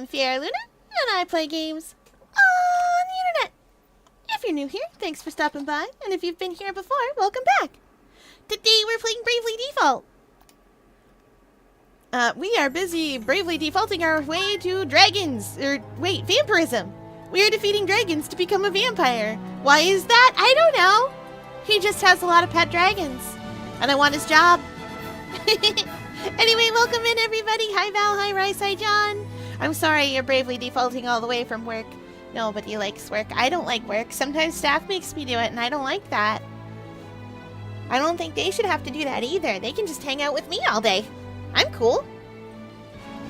Fiera Luna, and I play games on the internet. If you're new here, thanks for stopping by, and if you've been here before, welcome back. Today we're playing Bravely Default. We are busy bravely defaulting our way to dragons, vampirism. We are defeating dragons to become a vampire. Why is that? I don't know. He just has a lot of pet dragons, and I want his job. Anyway, welcome in everybody. Hi Val, hi Rice, hi John. I'm sorry you're bravely defaulting all the way from work. Nobody likes work. I don't like work. Sometimes staff makes me do it, and I don't like that. I don't think they should have to do that either. They can just hang out with me all day. I'm cool.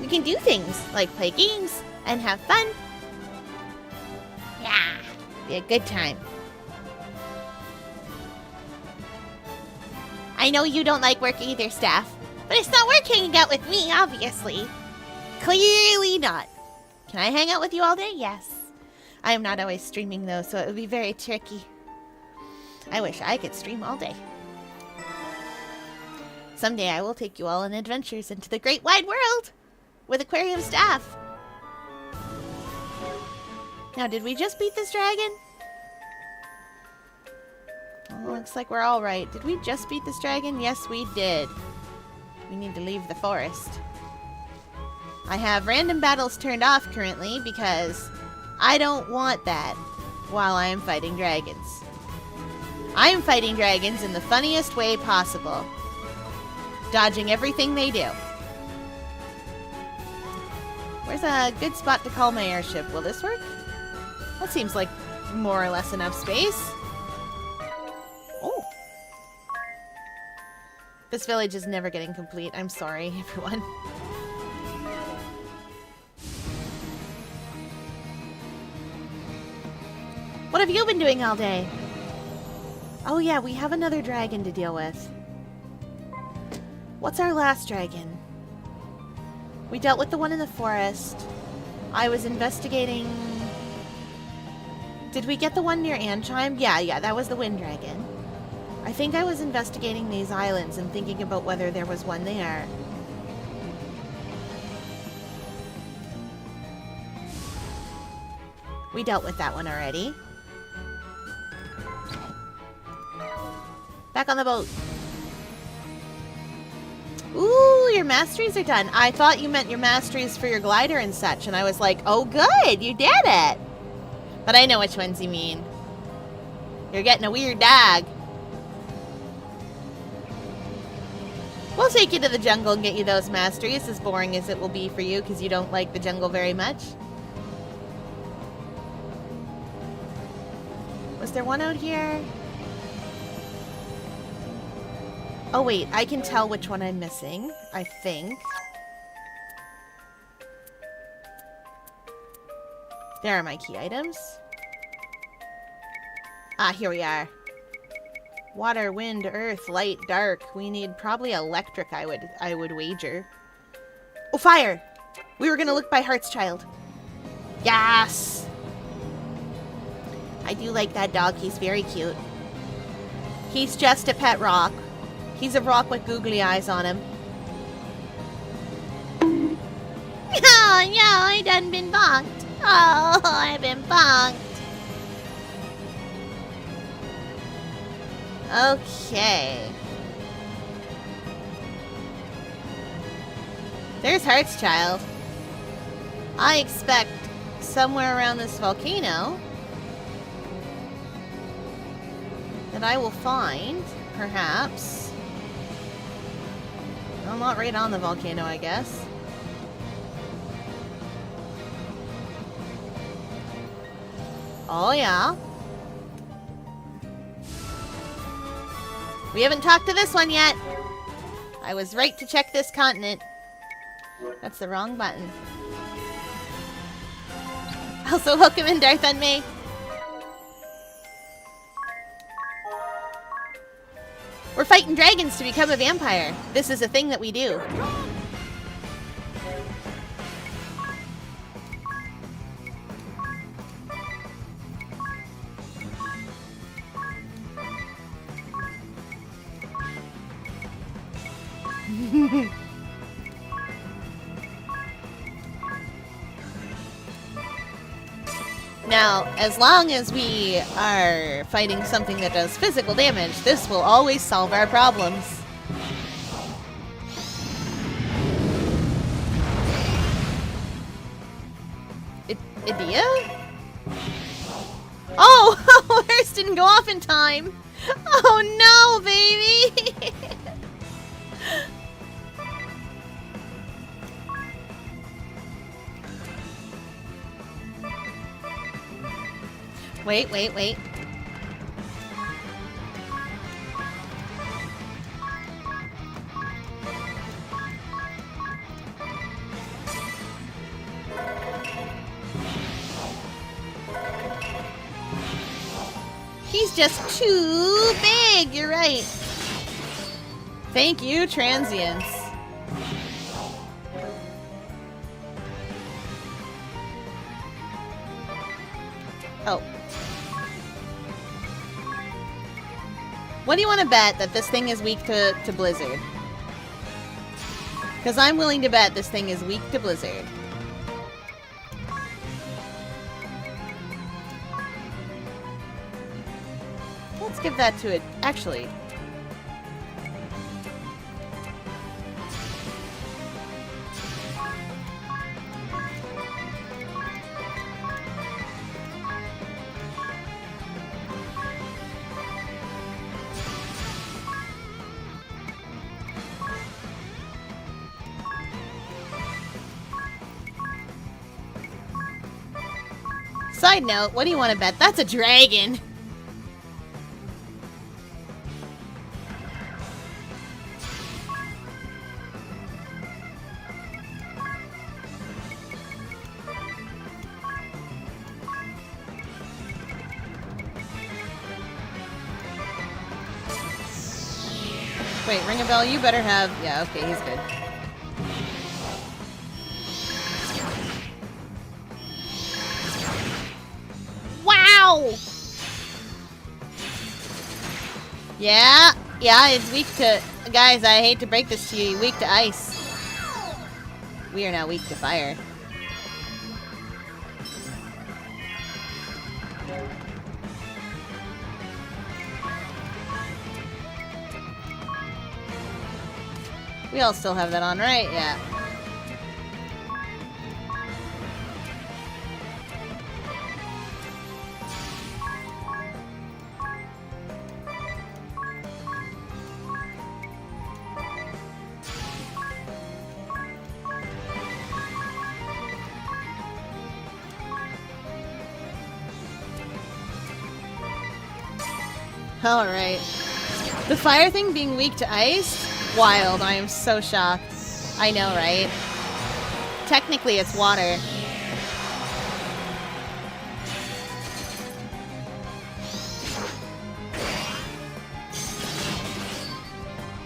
We can do things like play games and have fun. Yeah, be a good time. I know you don't like work either, staff, but it's not work hanging out with me, obviously. Clearly not. Can I hang out with you all day? Yes. I am not always streaming though, so it would be very tricky. I wish I could stream all day. Someday I will take you all on adventures into the great wide world with aquarium staff. Now, did we just beat this dragon? Oh, looks like we're all right. Did we just beat this dragon? Yes, we did. We need to leave the forest. I have random battles turned off currently because I don't want that while I am fighting dragons. I am fighting dragons in the funniest way possible. Dodging everything they do. Where's a good spot to call my airship? Will this work? That seems like more or less enough space. Oh. This village is never getting complete. I'm sorry, everyone. What have you been doing all day? Oh yeah, we have another dragon to deal with. What's our last dragon? We dealt with the one in the forest. I was investigating... Did we get the one near Anchime? Yeah, that was the wind dragon. I think I was investigating these islands and thinking about whether there was one there. We dealt with that one already. Back on the boat. Ooh, your masteries are done. I thought you meant your masteries for your glider and such, and I was like, oh good, you did it. But I know which ones you mean. You're getting a weird dog. We'll take you to the jungle and get you those masteries, as boring as it will be for you, because you don't like the jungle very much. Was there one out here? Oh wait, I can tell which one I'm missing, I think. There are my key items. Ah, here we are. Water, wind, earth, light, dark. We need probably electric, I would wager. Oh, fire! We were gonna look by Heart's Child. Yes! I do like that dog, he's very cute. He's just a pet rock. He's a rock with googly eyes on him. Oh, no, I done been bonked. Oh, I've been bonked. Okay. There's Heart's Child. I expect somewhere around this volcano that I will find, perhaps... Well, not right on the volcano, I guess. Oh, yeah. We haven't talked to this one yet. I was right to check this continent. That's the wrong button. Also, welcome in, Darth Unmay. We're fighting dragons to become a vampire. This is a thing that we do. Now, as long as we are fighting something that does physical damage, this will always solve our problems. Idea? Oh! Hers didn't go off in time! Oh no, baby! Wait. He's just too big, you're right. Thank you, transients. Oh. What do you want to bet that this thing is weak to Blizzard? Because I'm willing to bet this thing is weak to Blizzard. Let's give that to it. Actually. Side note, what do you want to bet? That's a dragon! Wait, ring a bell, you better have... Yeah, okay, he's good. Wow! Yeah, it's weak to... Guys, I hate to break this to you, weak to ice. We are now weak to fire. We all still have that on, right? Yeah. Alright. The fire thing being weak to ice? Wild. I am so shocked. I know, right? Technically, it's water.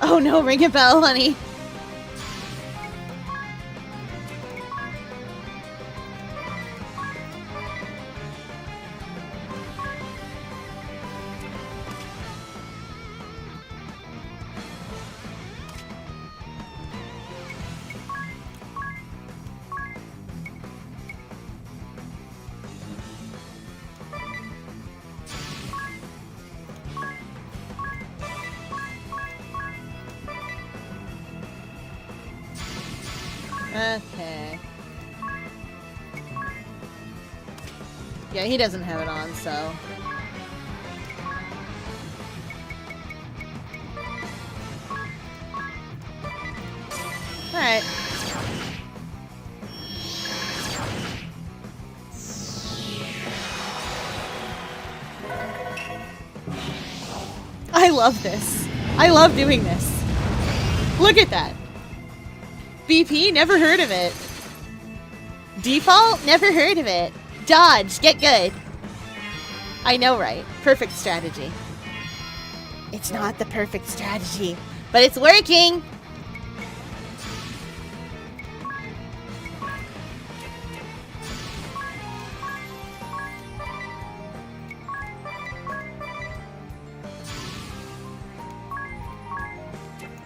Oh no, ring a bell, honey. Okay. Yeah, he doesn't have it on, so... Alright. I love this. I love doing this. Look at that. BP? Never heard of it. Default? Never heard of it. Dodge. Get good. I know, right? Perfect strategy. It's not the perfect strategy, but it's working!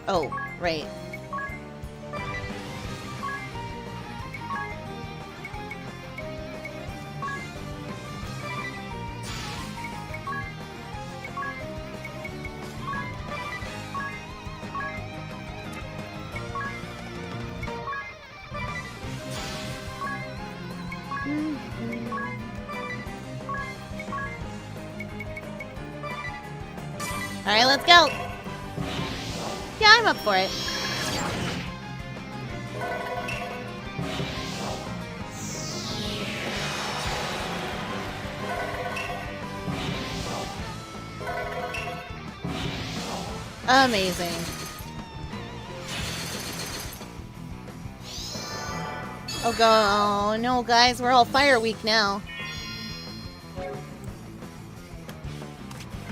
Oh, right. Alright, let's go. Yeah, I'm up for it. Amazing. Oh no, guys, we're all fire weak now.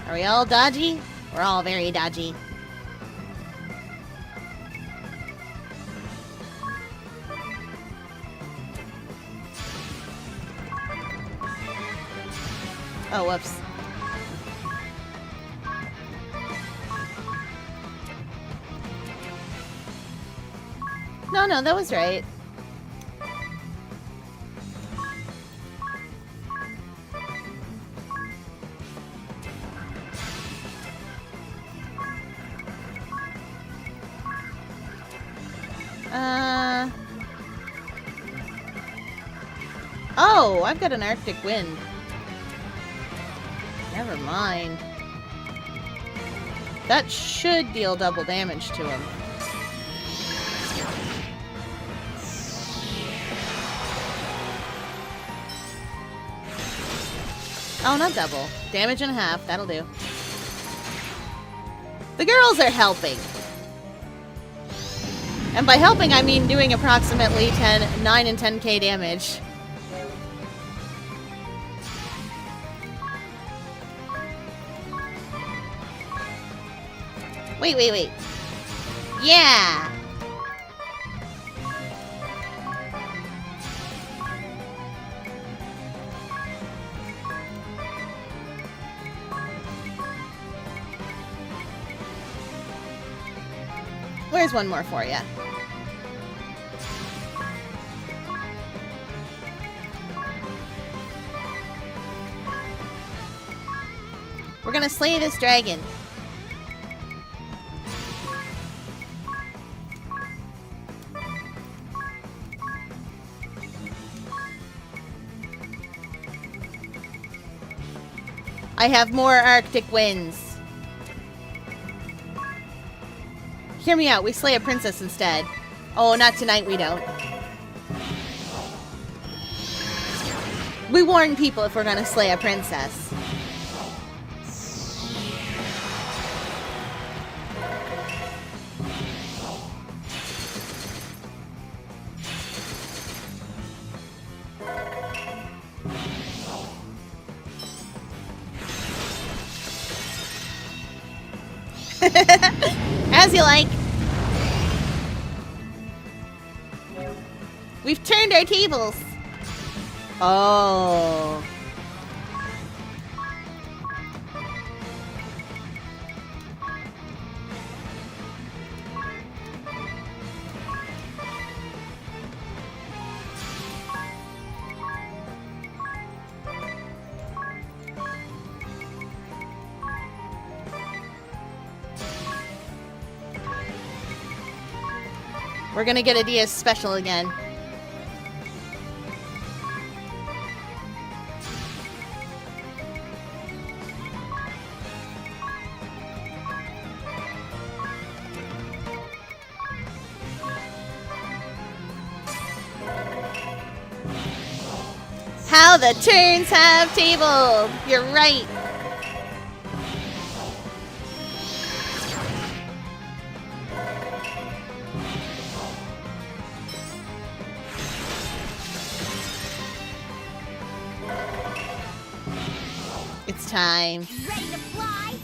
Are we all dodgy? We're all very dodgy. Oh, whoops. No, that was right. Oh, I've got an Arctic wind. Never mind. That should deal double damage to him. Oh, not double. Damage and a half. That'll do. The girls are helping. And by helping, I mean doing approximately 9 and 10k damage. Wait. Yeah! Where's one more for you? We're gonna slay this dragon. I have more Arctic winds. Hear me out, we slay a princess instead. Oh, not tonight, we don't. We warn people if we're gonna slay a princess. As you like. We've turned our tables. Oh. We're gonna get a DS special again. How the turns have tabled! You're right! It's time. Ready to fly?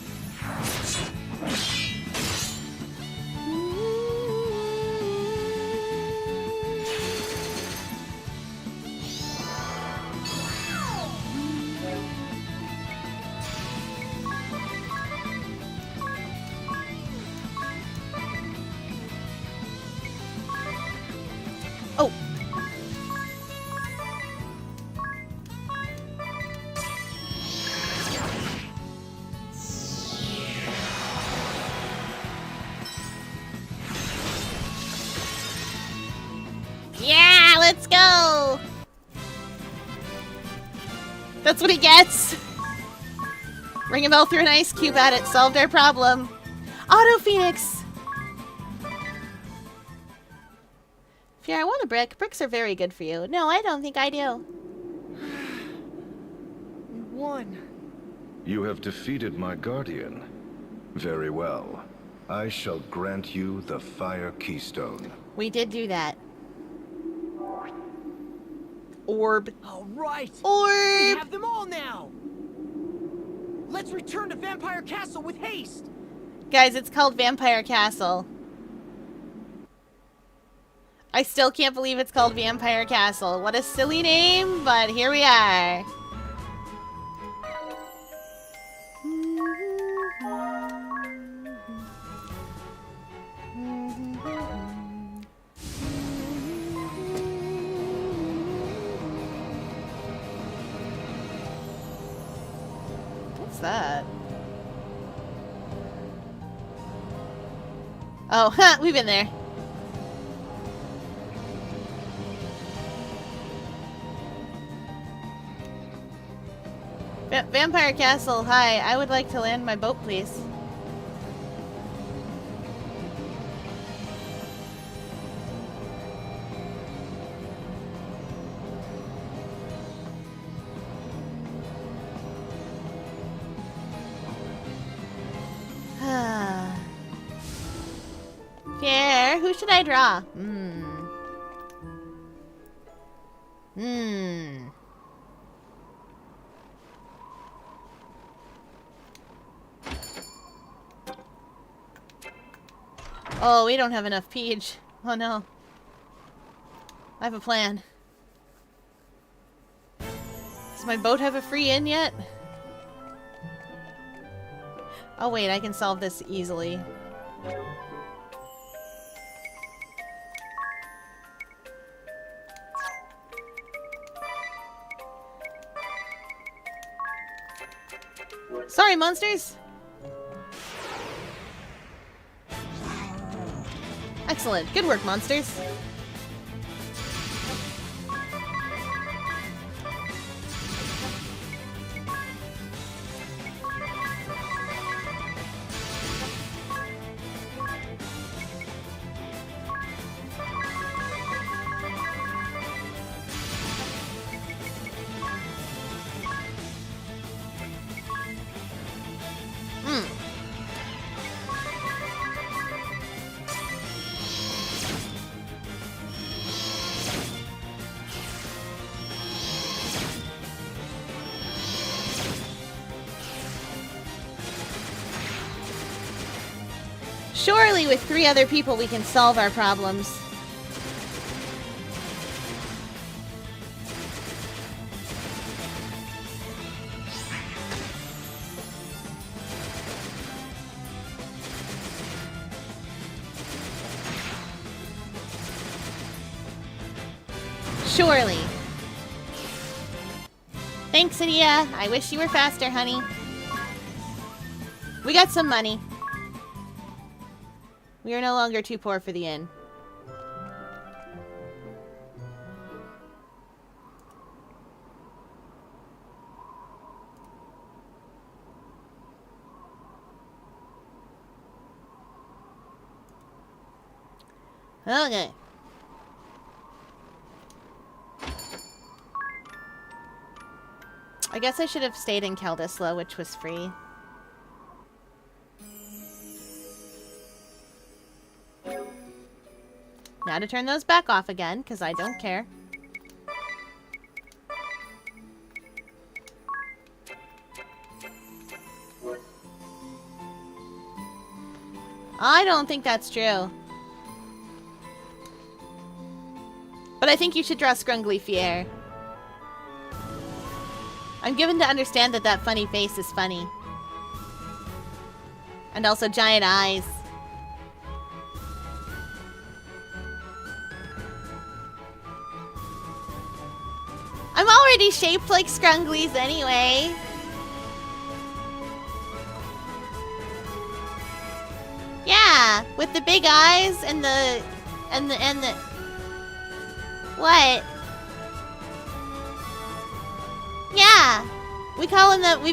Oh! Yeah, let's go! That's what he gets! Ring a bell threw an ice cube at it. Solved our problem. Auto Phoenix! Fear, I want a brick. Bricks are very good for you. No, I don't think I do. You won. You have defeated my guardian. Very well. I shall grant you the Fire Keystone. We did do that. Orb. All right. Orb! We have them all now. Let's return to Vampire Castle with haste. Guys, it's called Vampire Castle. I still can't believe it's called Vampire Castle. What a silly name, but here we are. What's that? Oh, ha, we've been there. Vampire Castle, hi. I would like to land my boat, please. Pierre, who should I draw? Oh, we don't have enough peach. Oh no. I have a plan. Does my boat have a free in yet? Oh wait, I can solve this easily. Sorry, monsters! Excellent. Good work, monsters. Surely with 3 other people we can solve our problems. Surely. Thanks, Adia. I wish you were faster, honey. We got some money. We are no longer too poor for the inn. Okay. I guess I should have stayed in Kaldisla, which was free. Now to turn those back off again, because I don't care. I don't think that's true. But I think you should draw Scrungly Fier. I'm given to understand that that funny face is funny. And also giant eyes. I'm already shaped like Scrunglies anyway. Yeah, with the big eyes and the what? Yeah. We've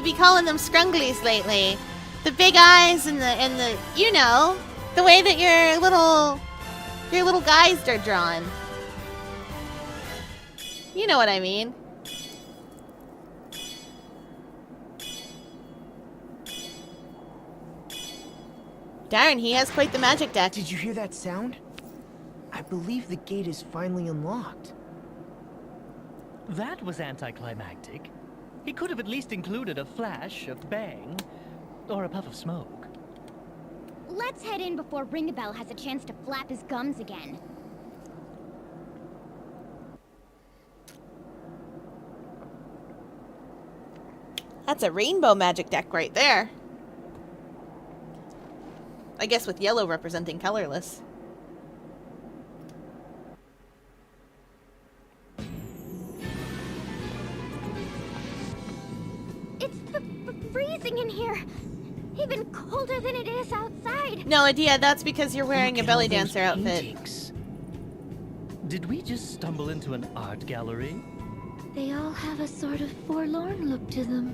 been calling them scrunglies lately. The big eyes and the you know, the way that your little guys are drawn. You know what I mean. Darn, he has quite the magic deck. Did you hear that sound? I believe the gate is finally unlocked. That was anticlimactic. He could have at least included a flash, a bang, or a puff of smoke. Let's head in before Ringabel has a chance to flap his gums again. That's a rainbow magic deck right there. I guess with yellow representing colorless. It's freezing in here. Even colder than it is outside. No idea, that's because you're wearing a Look at belly all those dancer outfit. paintings. Did we just stumble into an art gallery? They all have a sort of forlorn look to them.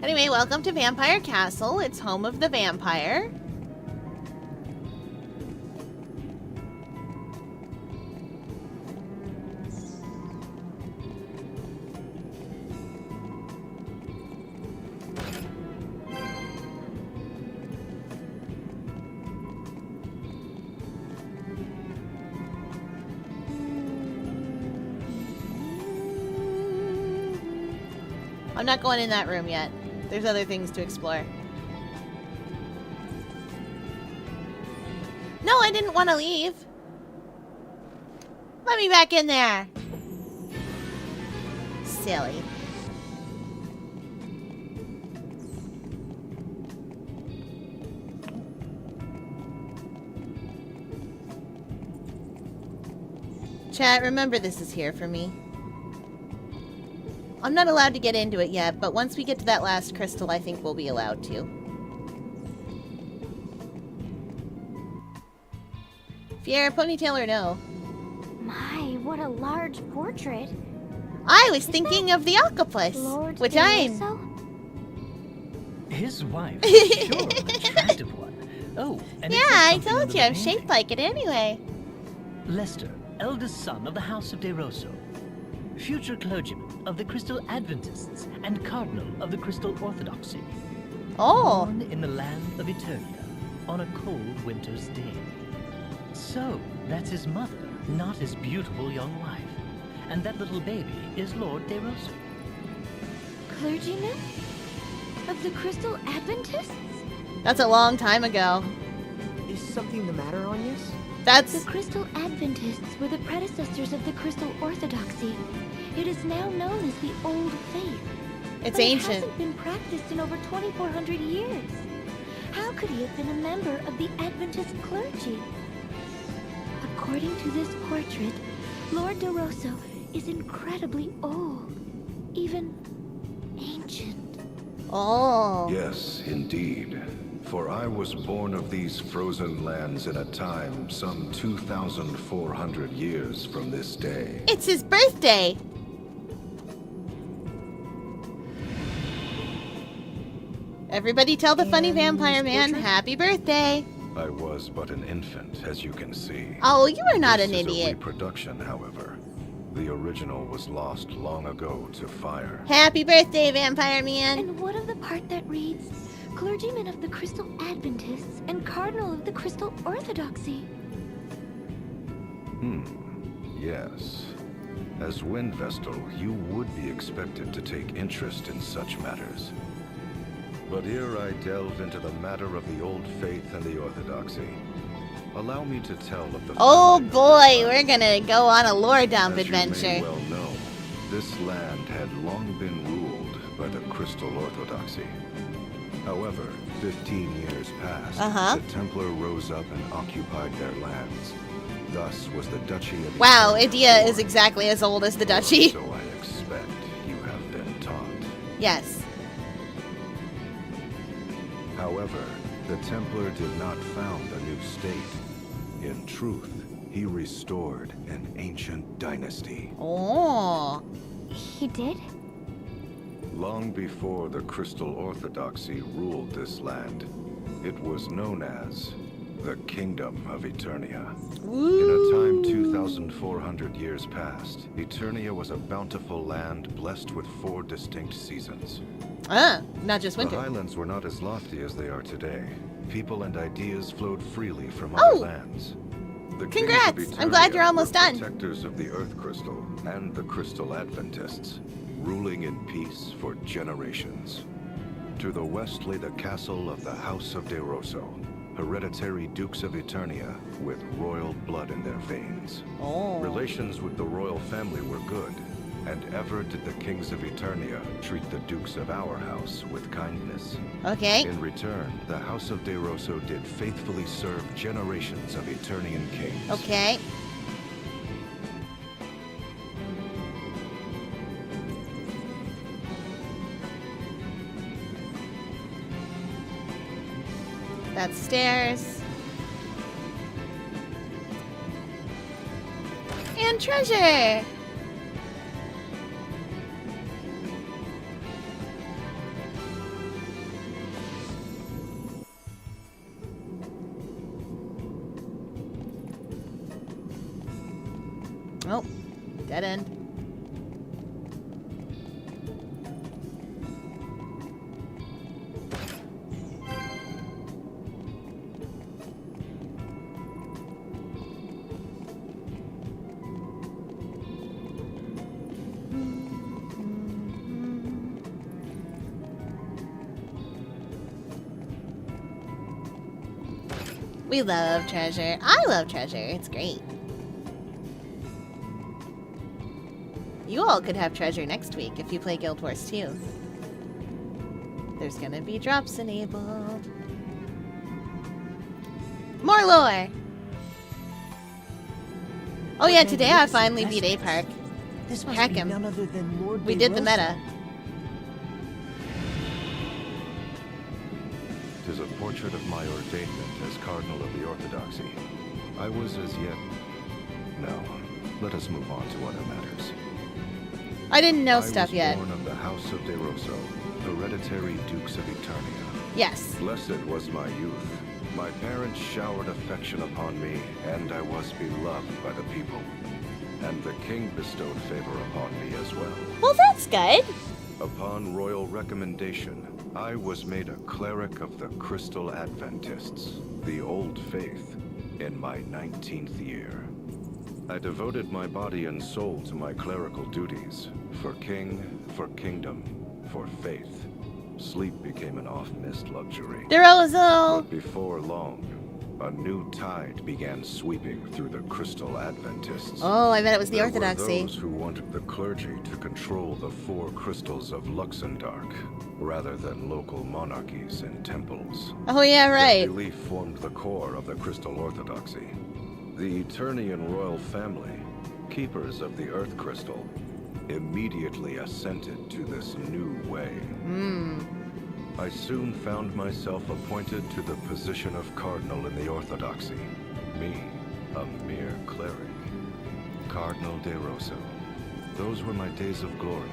Anyway, welcome to Vampire Castle. It's home of the vampire. I'm not going in that room yet. There's other things to explore. No, I didn't want to leave. Let me back in there. Silly. Chat, remember this is here for me. I'm not allowed to get into it yet, but once we get to that last crystal, I think we'll be allowed to. Fiera, ponytail or no? My, what a large portrait. I was thinking of the octopus, Lord which I'm... Deoso? His wife is sure an attractive one. Oh, and Yeah, it says I something told under you, the I'm shaped painting. like it anyway. Lester, eldest son of the House of De Rosso, future clergyman of the Crystal Adventists and cardinal of the Crystal Orthodoxy. Oh, Born in the land of Eternia on a cold winter's day. So, that's his mother, not his beautiful young wife. And that little baby is Lord De Rosso. Clergyman? Of the Crystal Adventists? that's a long time ago. Is something the matter, Agnes? The That's... Crystal Adventists were the predecessors of the Crystal Orthodoxy. It is now known as the Old Faith. It's but ancient. It hasn't been practiced in over 2,400 years. How could he have been a member of the Adventist clergy? According to this portrait, Lord De Rosso is incredibly old, even ancient. Oh. Yes, indeed. For I was born of these frozen lands in a time some 2,400 years from this day. It's his birthday. Everybody tell the funny And vampire man portrait? happy birthday. I was but an infant, as you can see. Oh, you are not This an is a idiot. reproduction, however. The original was lost long ago to fire. Happy birthday, vampire man. And what of the part that reads, clergyman of the Crystal Adventists and cardinal of the Crystal Orthodoxy? Yes. As Wind Vestal, you would be expected to take interest in such matters. But here I delve into the matter of the Old Faith and the Orthodoxy. Allow me to tell of the Oh founding of boy, this we're land. gonna go on a lore dump As you adventure. may well know, this land had long been ruled by the Crystal Orthodoxy. However, 15 years passed, the Templar rose up and occupied their lands. Thus was the Duchy of Wow, Eternia Idea is born. exactly as old as the Or duchy. So I expect you have been taught. Yes. However, the Templar did not found a new state. In truth, he restored an ancient dynasty. Oh. He did? Long before the Crystal Orthodoxy ruled this land, it was known as the Kingdom of Eternia. In a time 2,400 years past, Eternia was a bountiful land blessed with 4 distinct seasons. Ah, not just The winter. highlands were not as lofty as they are today. People and ideas flowed freely from Oh! other lands. The kings of Congrats! I'm glad you're Eternia almost were done. protectors of the Earth Crystal and the Crystal Adventists, ruling in peace for generations. To the west lay the castle of the House of De Rosso, hereditary dukes of Eternia with royal blood in their veins. Oh. Relations with the royal family were good, and ever did the kings of Eternia treat the dukes of our house with kindness. Okay. In return, the House of De Rosso did faithfully serve generations of Eternian kings. Okay. That's stairs. And treasure! Oh, dead end. We love treasure. I love treasure. It's great. You all could have treasure next week if you play Guild Wars 2. There's gonna be drops enabled. More lore! Oh yeah, today I finally beat A-Park. This must Hack be him. none other than Lord We did the DeRosa. meta. Tis a portrait of my ordainment as Cardinal of the Orthodoxy. I was as yet... No, let us move on to other matters. I didn't know I stuff was yet. born of the House of De Rosso, hereditary dukes of Eternia. Yes. Blessed was my youth. My parents showered affection upon me, and I was beloved by the people. And the king bestowed favor upon me as well. Well, that's good. Upon royal recommendation, I was made a cleric of the Crystal Adventists, the Old Faith, in my 19th year. I devoted my body and soul to my clerical duties, for king, for kingdom, for faith. Sleep became an oft-missed luxury. DeRosa! But before long, a new tide began sweeping through the Crystal Adventists. Oh, I bet it was the There Orthodoxy. were those who wanted the clergy to control the 4 crystals of Luxemdark, rather than local monarchies and temples. Oh yeah, Their right. belief formed the core of the Crystal Orthodoxy. The Eternian royal family, keepers of the Earth Crystal, immediately assented to this new way. I soon found myself appointed to the position of Cardinal in the Orthodoxy. Me, a mere cleric. Cardinal De Rosso. Those were my days of glory.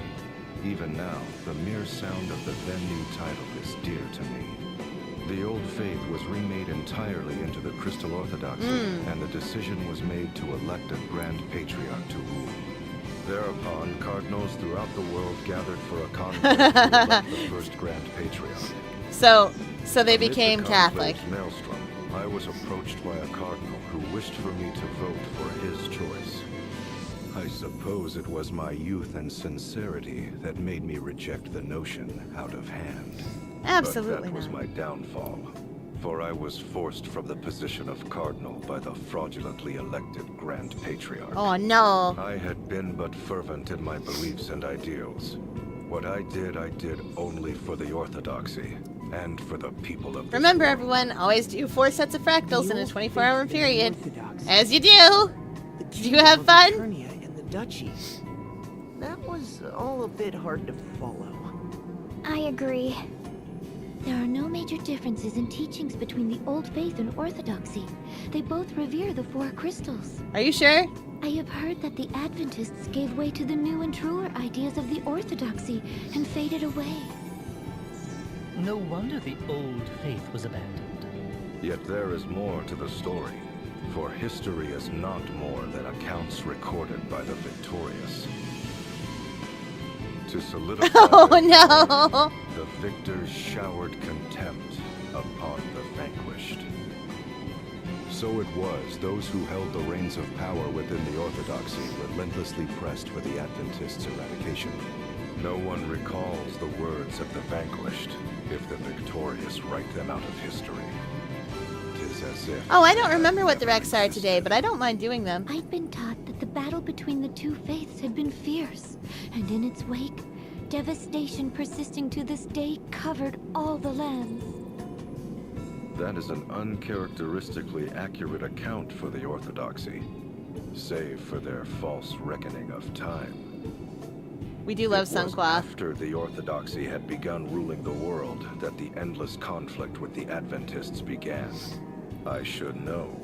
Even now, the mere sound of the then new title is dear to me. The old faith was remade entirely into the Crystal Orthodoxy, and the decision was made to elect a Grand Patriarch to rule. Thereupon, cardinals throughout the world gathered for a conclave to elect the first Grand Patriarch. So they Amid the became Catholic. conclave's maelstrom, I was approached by a cardinal who wished for me to vote for his choice. I suppose it was my youth and sincerity that made me reject the notion out of hand. Absolutely But that was not. my downfall, for I was forced from the position of cardinal by the fraudulently elected Grand Patriarch. Oh no. I had been but fervent in my beliefs and ideals. What I did only for the Orthodoxy, and for the people of this Remember world. everyone, always do 4 sets of fractals in a 24-hour period. Orthodox. As you do. The Did you kingdom have of fun? Eternia and the duchies. That was all a bit hard to follow. I agree. There are no major differences in teachings between the Old Faith and Orthodoxy. They both revere the four crystals. Are you sure? I have heard that the Adventists gave way to the new and truer ideas of the Orthodoxy and faded away. No wonder the old faith was abandoned. Yet there is more to the story, for history is not more than accounts recorded by the victorious. To solidify Oh their no! power, the victors showered contempt upon the vanquished. So it was those who held the reins of power within the Orthodoxy relentlessly pressed for the Adventists' eradication. No one recalls the words of the vanquished if the victorious write them out of history. 'Tis as if... Oh, I don't remember what the Rex are today, but I don't mind doing them. I'd been taught that the battle between the two faiths had been fierce, and in its wake, devastation persisting to this day covered all the lands. That is an uncharacteristically accurate account for the Orthodoxy, save for their false reckoning of time. We do love It was Sunclaw. after the Orthodoxy had begun ruling the world that the endless conflict with the Adventists began. I should know,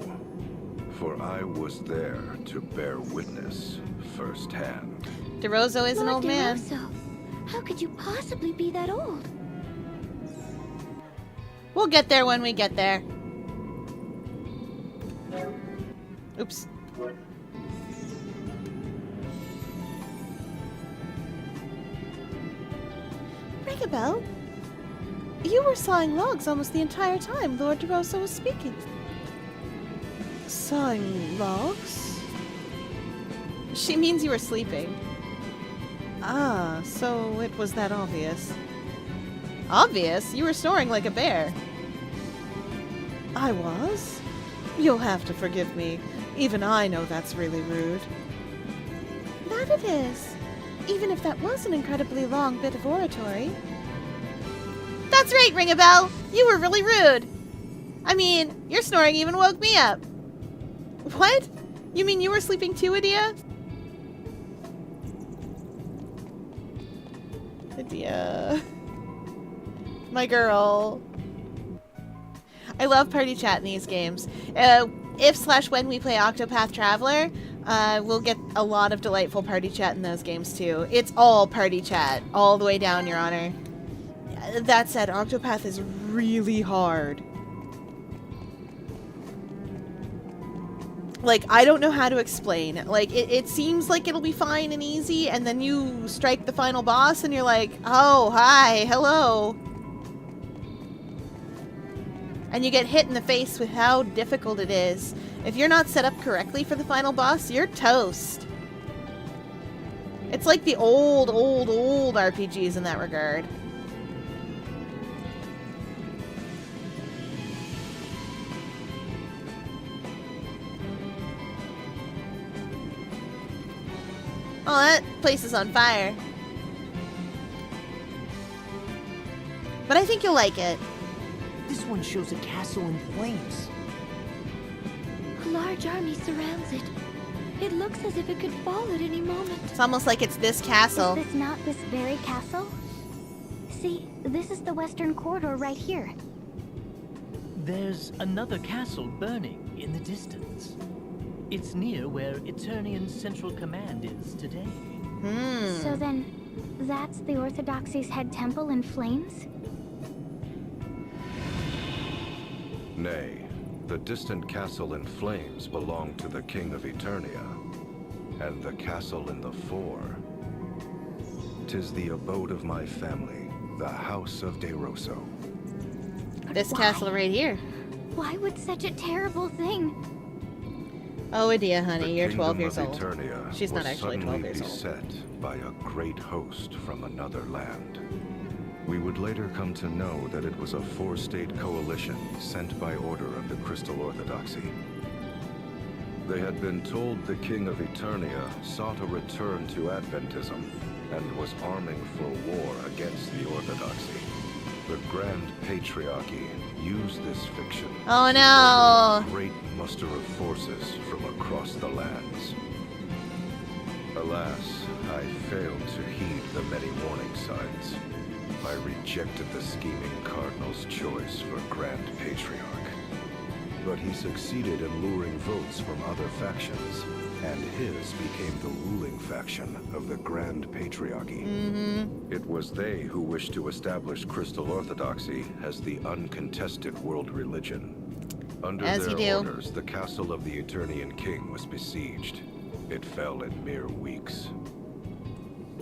for I was there to bear witness firsthand. DeRosa is an Lord old man. DeRosa, how could you possibly be that old? We'll get there when we get there. Oops. Ring a bell? You were sawing logs almost the entire time Lord DeRosa was speaking. Sawing logs? She means you were sleeping. Ah, so it was that obvious. Obvious? You were snoring like a bear. I was? You'll have to forgive me. Even I know that's really rude. That it is. Even if that was an incredibly long bit of oratory. That's right, Ring a Bell! You were really rude! I mean, your snoring even woke me up. What? You mean you were sleeping too, Adia? Adia. My girl. I love party chat in these games. If/when we play Octopath Traveler, we'll get a lot of delightful party chat in those games too. It's all party chat, all the way down, Your Honor. That said, Octopath is really hard. Like, I don't know how to explain. Like, it seems like it'll be fine and easy, and then you strike the final boss, and you're like, oh, hi, hello. And you get hit in the face with how difficult it is. If you're not set up correctly for the final boss, you're toast. It's like the old RPGs in that regard. Oh, that place is on fire. But I think you'll like it. This one shows a castle in flames. A large army surrounds it. It looks as if it could fall at any moment. It's almost like it's this castle. Is this not this very castle? See, this is the western corridor right here. There's another castle burning in the distance. It's near where Eternian's central command is today. So then, that's the Orthodoxy's head temple in flames? Nay, the distant castle in flames belonged to the King of Eternia, and the castle in the fore. 'Tis the abode of my family, the House of DeRosa. This Why? castle right here. Why would such a terrible thing? Oh, Adia, honey, The you're 12 kingdom years of old. Eternia She's not was actually 12 suddenly years old. beset by a great host from another land. We would later come to know that it was a four-state coalition sent by order of the Crystal Orthodoxy. They had been told the King of Eternia sought a return to Adventism and was arming for war against the Orthodoxy. The Grand Patriarchy used this fiction Oh to no! order a great muster of forces from across the lands. Alas, I failed to heed the many warning signs. I rejected the scheming Cardinal's choice for Grand Patriarch. But he succeeded in luring votes from other factions, and his became the ruling faction of the Grand Patriarchy. It was they who wished to establish Crystal Orthodoxy as the uncontested world religion. Under their orders, the castle of the Eternian King was besieged. It fell in mere weeks.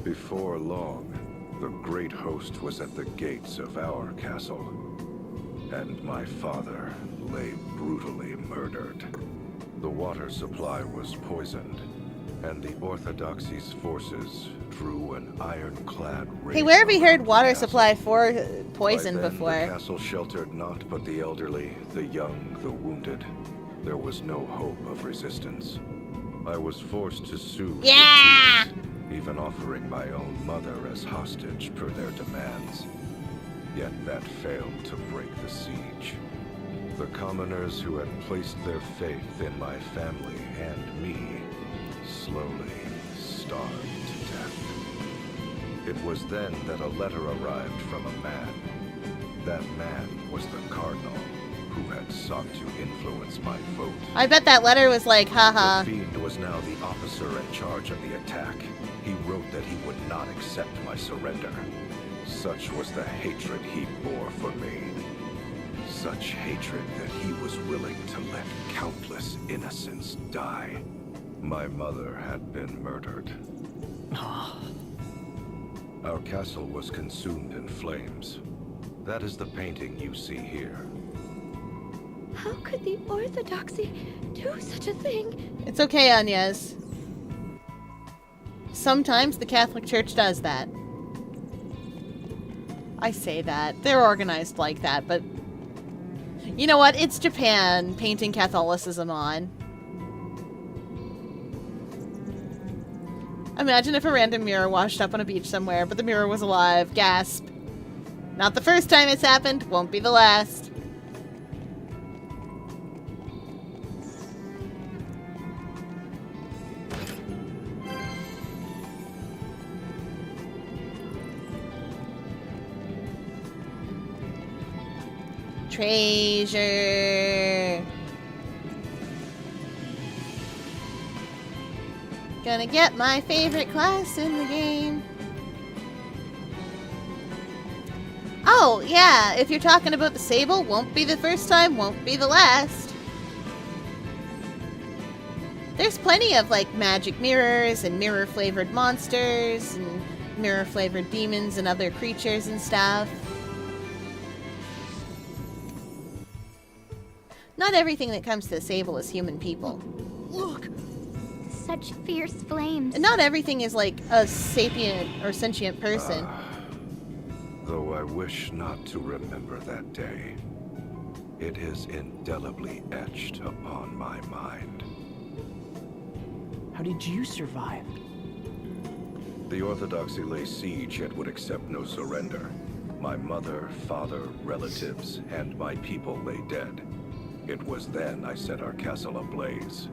Before long, the great host was at the gates of our castle, and my father lay brutally murdered. The water supply was poisoned, and the Orthodoxy's forces drew an ironclad raid. Hey, where have we heard water castle. supply for poison By then, before? The castle sheltered naught but the elderly, the young, the wounded. There was no hope of resistance. I was forced to sue. Yeah! the chiefs, even offering my own mother as hostage per their demands. Yet that failed to break the siege. The commoners who had placed their faith in my family and me slowly starved to death. It was then that a letter arrived from a man. That man was the Cardinal, who had sought to influence my vote. I bet that letter was like, haha. The Fiend was now the officer in charge of the attack. He wrote that he would not accept my surrender. Such was the hatred he bore for me. Such hatred that he was willing to let countless innocents die. My mother had been murdered. Our castle was consumed in flames. That is the painting you see here. How could the Orthodoxy do such a thing? It's okay, Agnes. Sometimes the Catholic Church does that. I say that. They're organized like that, but... You know what? It's Japan painting Catholicism on. Imagine if a random mirror washed up on a beach somewhere, but the mirror was alive. Gasp. Not the first time it's happened, won't be the last. Treasure. Gonna get my favorite class in the game. Oh, yeah, if you're talking about the Sable, won't be the first time, won't be the last. There's plenty of, like, magic mirrors and mirror-flavored monsters and mirror-flavored demons and other creatures and stuff. Not everything that comes to the Sable is human people. Look! Such fierce flames. And not everything is like a sapient or sentient person. Though I wish not to remember that day, it is indelibly etched upon my mind. How did you survive? The Orthodoxy lay siege yet would accept no surrender. My mother, father, relatives, and my people lay dead. It was then I set our castle ablaze.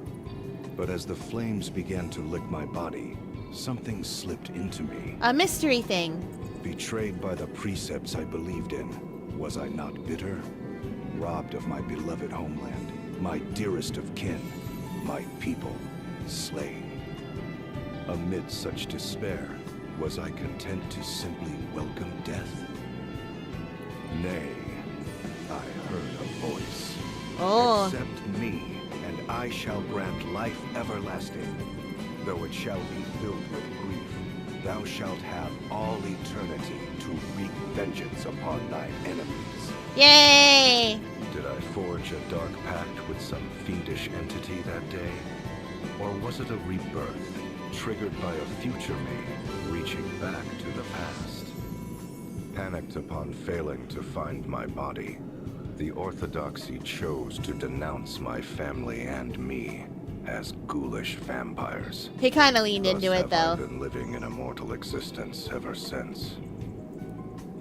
But as the flames began to lick my body, something slipped into me. A mystery thing. Betrayed by the precepts I believed in, was I not bitter? Robbed of my beloved homeland, my dearest of kin, my people, slain. Amid such despair, was I content to simply welcome death? Nay, I heard a voice. Oh. Accept me, and I shall grant life everlasting. Though it shall be filled with grief, thou shalt have all eternity to wreak vengeance upon thine enemies. Yay! Did I forge a dark pact with some fiendish entity that day? Or was it a rebirth, triggered by a future me, reaching back to the past? Panicked upon failing to find my body, the Orthodoxy chose to denounce my family and me as ghoulish vampires. He kind of leaned into Thus it, have though. I been living an immortal existence ever since.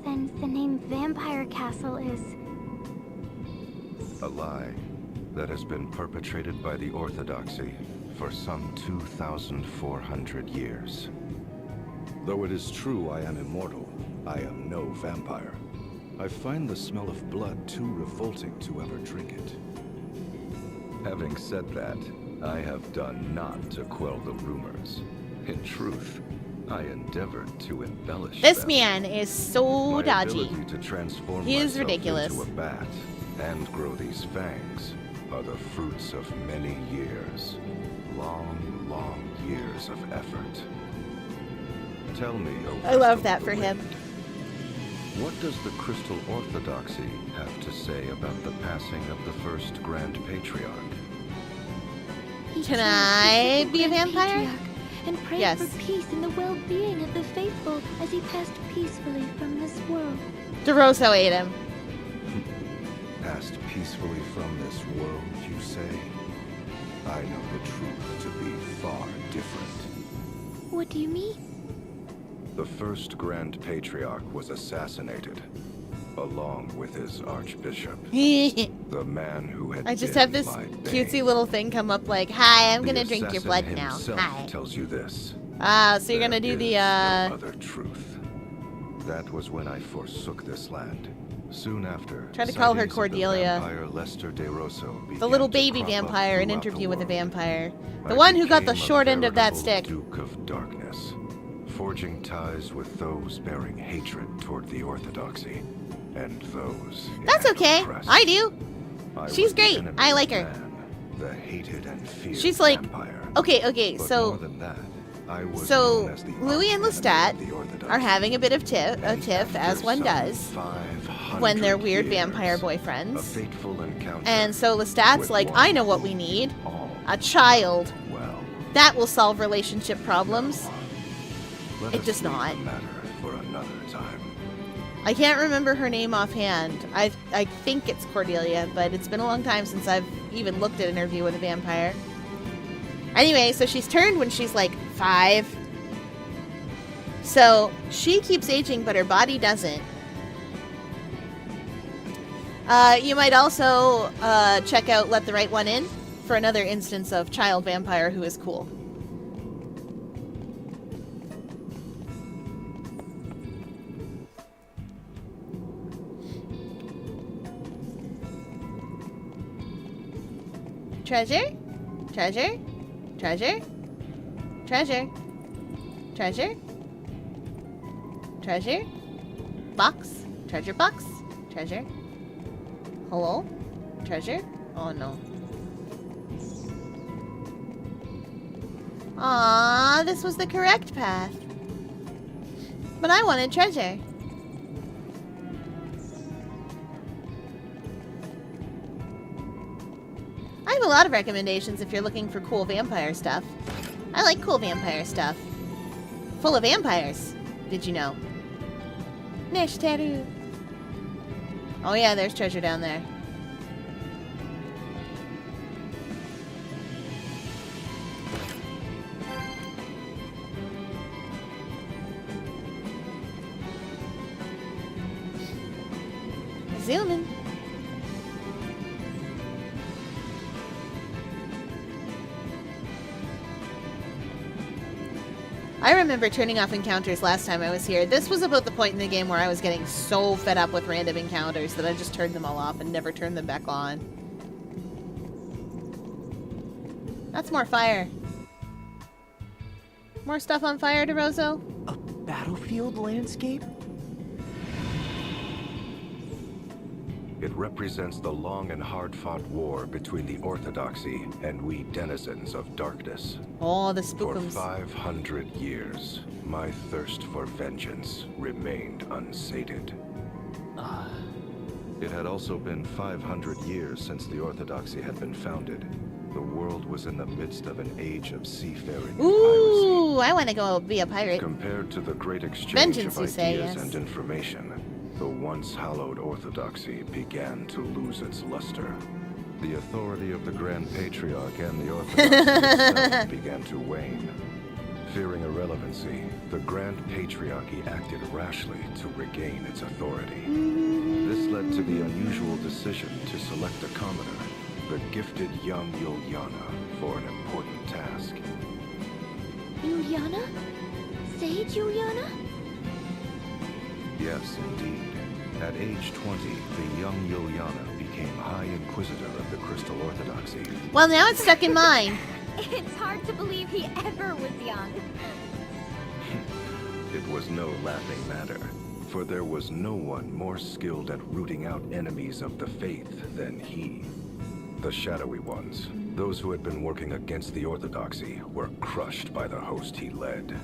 Then the name Vampire Castle is... A lie that has been perpetrated by the Orthodoxy for some 2,400 years. Though it is true I am immortal, I am no vampire. I find the smell of blood too revolting to ever drink it. Having said that, I have done naught to quell the rumors. In truth, I endeavored to embellish This them. man is so My dodgy. ability to transform He is myself ridiculous. into a bat and grow these fangs are the fruits of many years. Long, long years of effort. Tell me, O I love Crystal that of for the him. Wind, what does the Crystal Orthodoxy have to say about the passing of the first Grand Patriarch? He Can chose the I simple be a Grand vampire? Patriarch and prayed Yes. for peace and the well-being of the faithful as he passed peacefully from this world. DeRosso ate him. Passed peacefully from this world, you say? I know the truth to be far different. What do you mean? The first Grand Patriarch was assassinated, along with his Archbishop, I the man who had just been have this my cutesy bane. little thing come up like, "Hi, I'm The gonna drink your blood assassin now." himself Hi. tells you this. Ah, so you're gonna There do the is no other truth. That was when I forsook this land. Soon after, Try to call her sightings of Cordelia. The vampire Lester De Rosso the began little to baby crop up vampire, an throughout interview the with a world. vampire. The I one who got the became a short end of that veritable stick. Duke of Darkness, forging ties with those bearing hatred toward the Orthodoxy, and those it That's had okay. oppressed. I do. I She's was the great. enemy I of like her. man, the hated and feared She's like, vampire. okay, But so more than that, I was so known as the Louis and arch-enemy Lestat of the Orthodoxy. are having a bit of tiff, And as after one some does 500 when they're weird years, vampire a boyfriends. fateful encounter And so Lestat's with like, one I know what who we need. all A child. well. That will solve relationship problems. Let It us does leave not. the matter for another time. I can't remember her name offhand. I think it's Cordelia, but it's been a long time since I've even looked at an interview with a vampire. Anyway, so she's turned when she's like 5. So she keeps aging, but her body doesn't. You might also check out Let the Right One In for another instance of child vampire who is cool. Treasure? Treasure? Treasure? Treasure? Treasure? Treasure? Box? Treasure box? Treasure? Hello? Treasure? Oh no. Ah, this was the correct path. But I wanted treasure. I have a lot of recommendations if you're looking for cool vampire stuff. I like cool vampire stuff. Full of vampires. Did you know? Neshtaru. Oh yeah, there's treasure down there. Zooming. I remember turning off encounters last time I was here. This was about the point in the game where I was getting so fed up with random encounters that I just turned them all off and never turned them back on. That's more fire. More stuff on fire, DeRosso? A battlefield landscape? It represents the long and hard-fought war between the Orthodoxy and we denizens of darkness. Oh, the For spookums. 500 years, my thirst for vengeance remained unsated. It had also been 500 years since the Orthodoxy had been founded. The world was in the midst of an age of seafaring and piracy. Ooh, I want to go be a pirate. Compared to the great exchange Vengeance, of you say, ideas yes. and information, the once hallowed Orthodoxy began to lose its luster. The authority of the Grand Patriarch and the Orthodoxy itself began to wane. Fearing irrelevancy, the Grand Patriarchy acted rashly to regain its authority. This led to the unusual decision to select a commoner, the gifted young Yuliana, for an important task. Juliana? Sage Juliana? Yes, indeed. At age 20, the young Juliana became High Inquisitor of the Crystal Orthodoxy. Well, now it's stuck in mine. It's hard to believe he ever was young. It was no laughing matter, for there was no one more skilled at rooting out enemies of the faith than he. The shadowy ones, those who had been working against the Orthodoxy, were crushed by the host he led.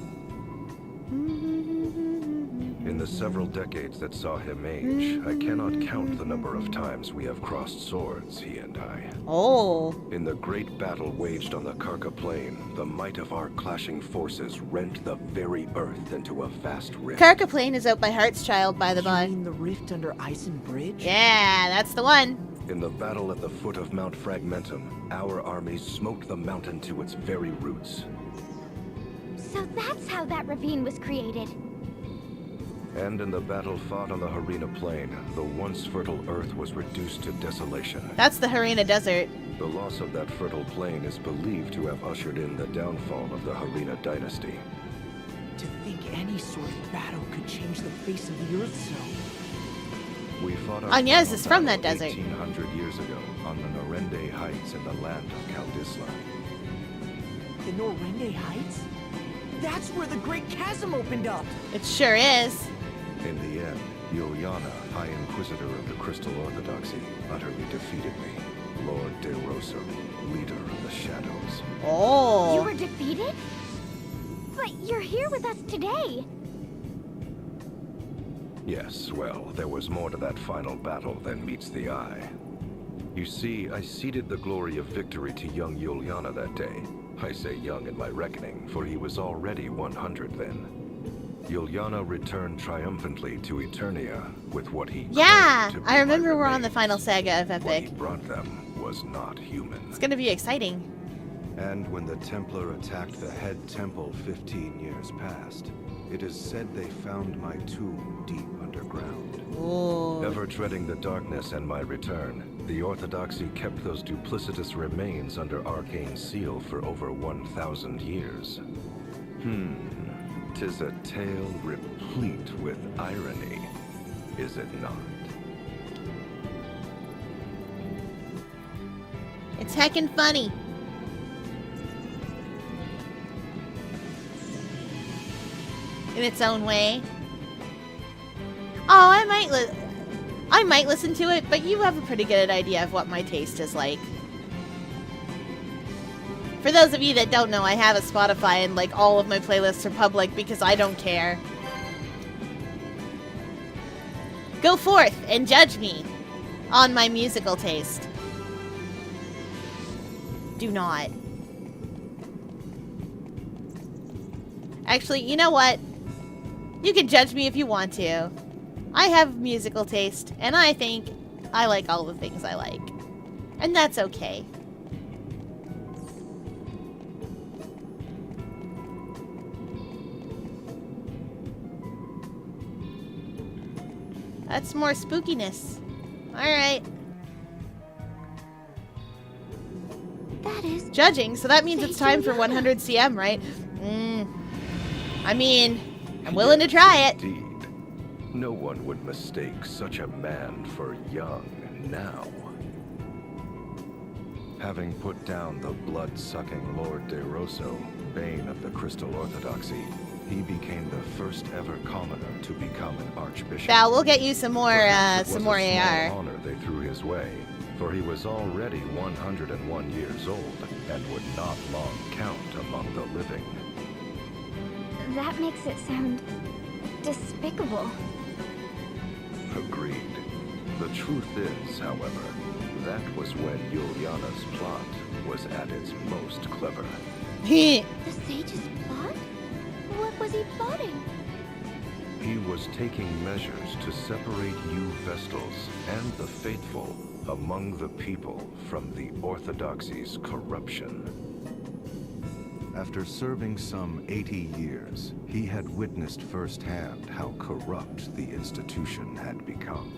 In the several decades that saw him age, I cannot count the number of times we have crossed swords, he and I. Oh. In the great battle waged on the Karka Plain, the might of our clashing forces rent the very earth into a vast rift. Karka Plain is out by Heartschild, by the by. You mean the rift under Ison Bridge? Yeah, that's the one. In the battle at the foot of Mount Fragmentum, our armies smote the mountain to its very roots. So that's how that ravine was created. And in the battle fought on the Harina Plain, the once fertile earth was reduced to desolation. That's the Harina Desert. The loss of that fertile plain is believed to have ushered in the downfall of the Harina dynasty. To think any sort of battle could change the face of the earth so. We fought our Agnes final is from that battle desert. 1800 years ago on the Norende Heights in the land of Kaldisla. The Norende Heights? That's where the Great Chasm opened up! It sure is. In the end, Juliana, High Inquisitor of the Crystal Orthodoxy, utterly defeated me. Lord De Rosso, leader of the Shadows. Oh. You were defeated? But you're here with us today. Yes, well, there was more to that final battle than meets the eye. You see, I ceded the glory of victory to young Juliana that day. I say young in my reckoning, for he was already 100 then. Juliana returned triumphantly to Eternia with what he Yeah, claimed to be I remember my we're on the remains. final saga of What he Epic. brought them was not human. It's gonna be exciting. And when the Templar attacked the head temple 15 years past, it is said they found my tomb deep underground. Oh. Ever dreading the darkness and my return, the Orthodoxy kept those duplicitous remains under arcane seal for over 1,000 years. 'Tis a tale replete with irony, is it not? It's heckin' funny. In its own way. Oh, I might listen to it, but you have a pretty good idea of what my taste is like. For those of you that don't know, I have a Spotify and like all of my playlists are public because I don't care. Go forth and judge me on my musical taste. Do not. Actually, you know what? You can judge me if you want to. I have musical taste, and I think I like all the things I like. And that's okay. That's more spookiness. Alright. That is... Judging, so that means it's time for 100 CM, right? I mean, I'm willing to try it. Indeed. No one would mistake such a man for young now. Having put down the blood-sucking Lord De Rosso, bane of the Crystal Orthodoxy, he became the first ever commoner to become an archbishop. Val, we'll get you some more Perhaps it was AR. a small honor they threw his way, for he was already 101 years old and would not long count among the living. That makes it sound... despicable. Agreed. The truth is, however, that was when Juliana's plot was at its most clever. The sage's plot? What was he plotting? He was taking measures to separate you Vestals and the faithful among the people from the Orthodoxy's corruption. After serving some 80 years, he had witnessed firsthand how corrupt the institution had become.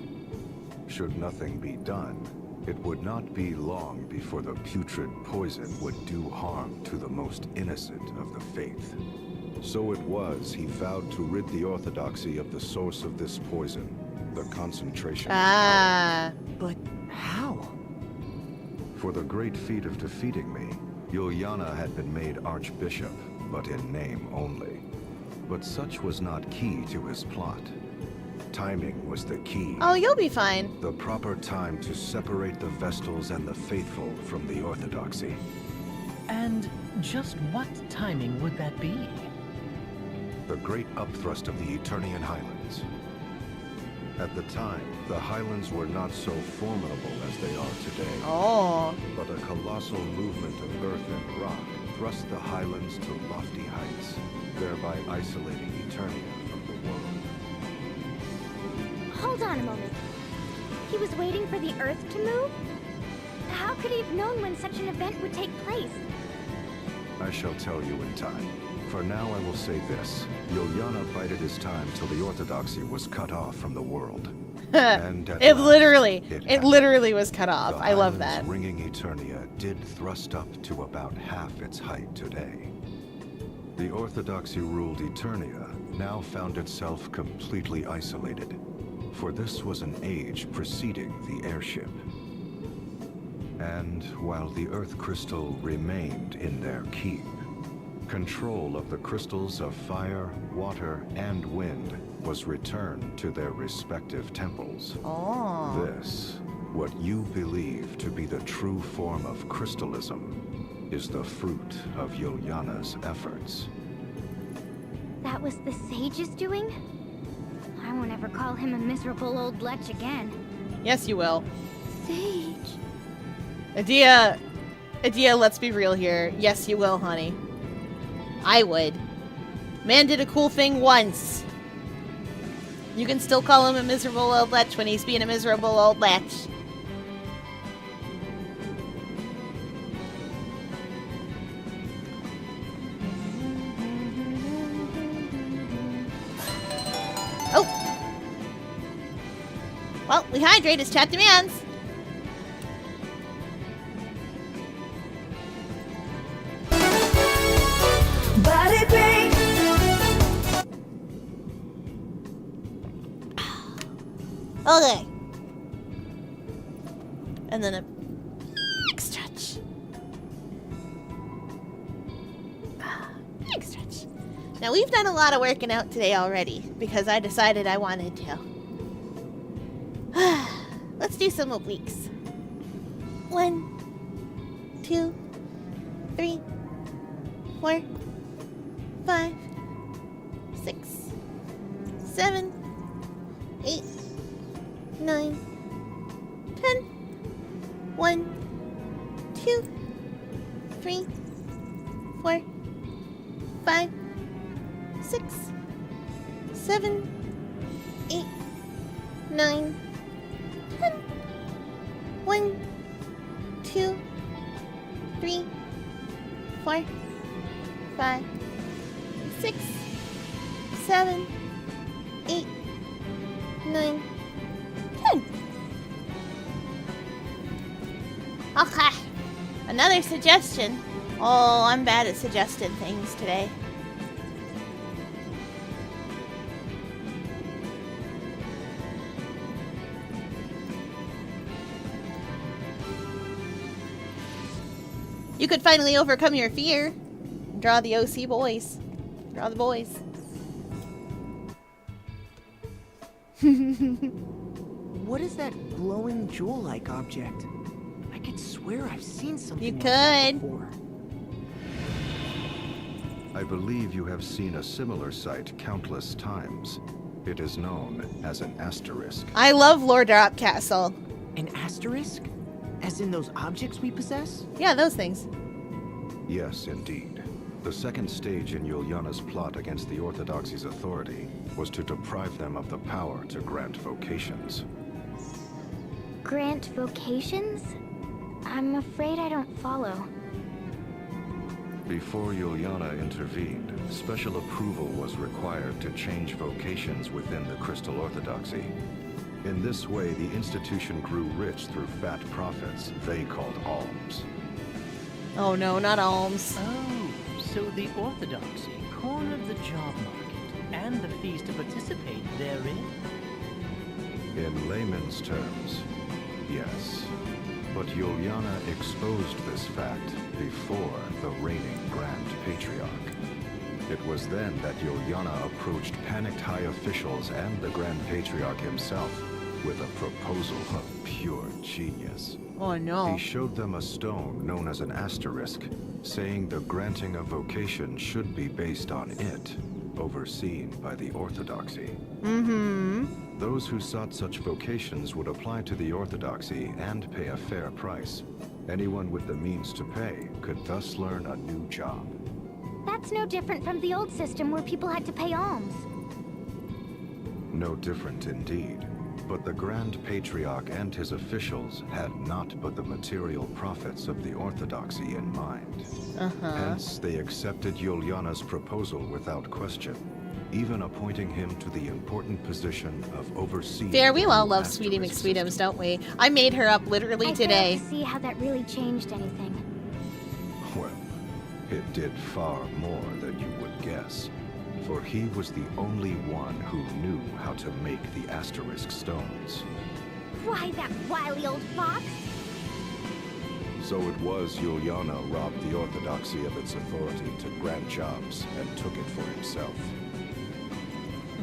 Should nothing be done, It would not be long before the putrid poison would do harm to the most innocent of the faith. So it was he vowed to rid the Orthodoxy of the source of this poison, the concentration of power. But how? For the great feat of defeating me, Yuliana had been made Archbishop, but in name only. But such was not key to his plot. Timing was the key. Oh, you'll be fine. The proper time to separate the Vestals and the faithful from the Orthodoxy. And just what timing would that be? The great upthrust of the Eternian Highlands. At the time, the Highlands were not so formidable as they are today. Oh. But a colossal movement of earth and rock thrust the Highlands to lofty heights, thereby isolating Eternia from the world. Hold on a moment. He was waiting for the Earth to move? How could he have known when such an event would take place? I shall tell you in time. For now, I will say this. Yuliana bided his time till the Orthodoxy was cut off from the world. And at It last, literally happened. was cut off. The I love Highlands' that. ringing Eternia did thrust up to about half its height today. The Orthodoxy-ruled Eternia now found itself completely isolated, for this was an age preceding the airship. And while the Earth Crystal remained in their keep, control of the crystals of fire, water, and wind was returned to their respective temples. Oh. This, what you believe to be the true form of crystalism, is the fruit of Yuliana's efforts. That was the sage's doing? I won't ever call him a miserable old lech again. Yes, you will. Sage. Adia, let's be real here. Yes, you will, honey. I would. Man did a cool thing once. You can still call him a miserable old lech when he's being a miserable old lech. Oh! Well, we hydrate as chat demands. Body pain. Okay. And then a big stretch. Big stretch. Now, we've done a lot of working out today already because I decided I wanted to. Let's do some obliques. 1, 2, 3, 4, 5, 6, 7, 8, 9, 10. 1, 2, 3, 4, 5, 6, 7, 8, 9, 10. 1, 2, 3, 4, 5, 6, 7, 8, 9, 10. Okay. Another suggestion. Oh, I'm bad at suggesting things today. You could finally overcome your fear. Draw the OC boys. Draw the boys. What is that glowing jewel-like object? I could swear I've seen something You like that could. before. I believe you have seen a similar sight countless times. It is known as an asterisk. I love Lord Drop Castle. An asterisk? As in those objects we possess? Yeah, those things. Yes, indeed. The second stage in Yuliana's plot against the Orthodoxy's authority was to deprive them of the power to grant vocations. Grant vocations? I'm afraid I don't follow. Before Yuliana intervened, special approval was required to change vocations within the Crystal Orthodoxy. In this way, the institution grew rich through fat profits they called alms. Oh no, not alms. Oh, so the Orthodoxy cornered the job market and the fees to participate therein. In layman's terms, yes. But Juliana exposed this fact before the reigning Grand Patriarch. It was then that Juliana approached panicked high officials and the Grand Patriarch himself with a proposal of pure genius. Oh no. He showed them a stone known as an asterisk, saying the granting of vocation should be based on it, overseen by the Orthodoxy. Mm-hmm. Those who sought such vocations would apply to the Orthodoxy and pay a fair price. Anyone with the means to pay could thus learn a new job. That's no different from the old system where people had to pay alms. No different indeed. But the Grand Patriarch and his officials had not but the material profits of the Orthodoxy in mind. Hence, they accepted Juliana's proposal without question, even appointing him to the important position of overseeing. Fair, we all the love Sweetie asterisk McSweetums, system. don't we? I made her up literally I today. fail to see how that really changed anything. Well, it did far more than you would guess, for he was the only one who knew how to make the asterisk stones. Why, that wily old fox? So it was Juliana robbed the Orthodoxy of its authority to grant jobs and took it for himself.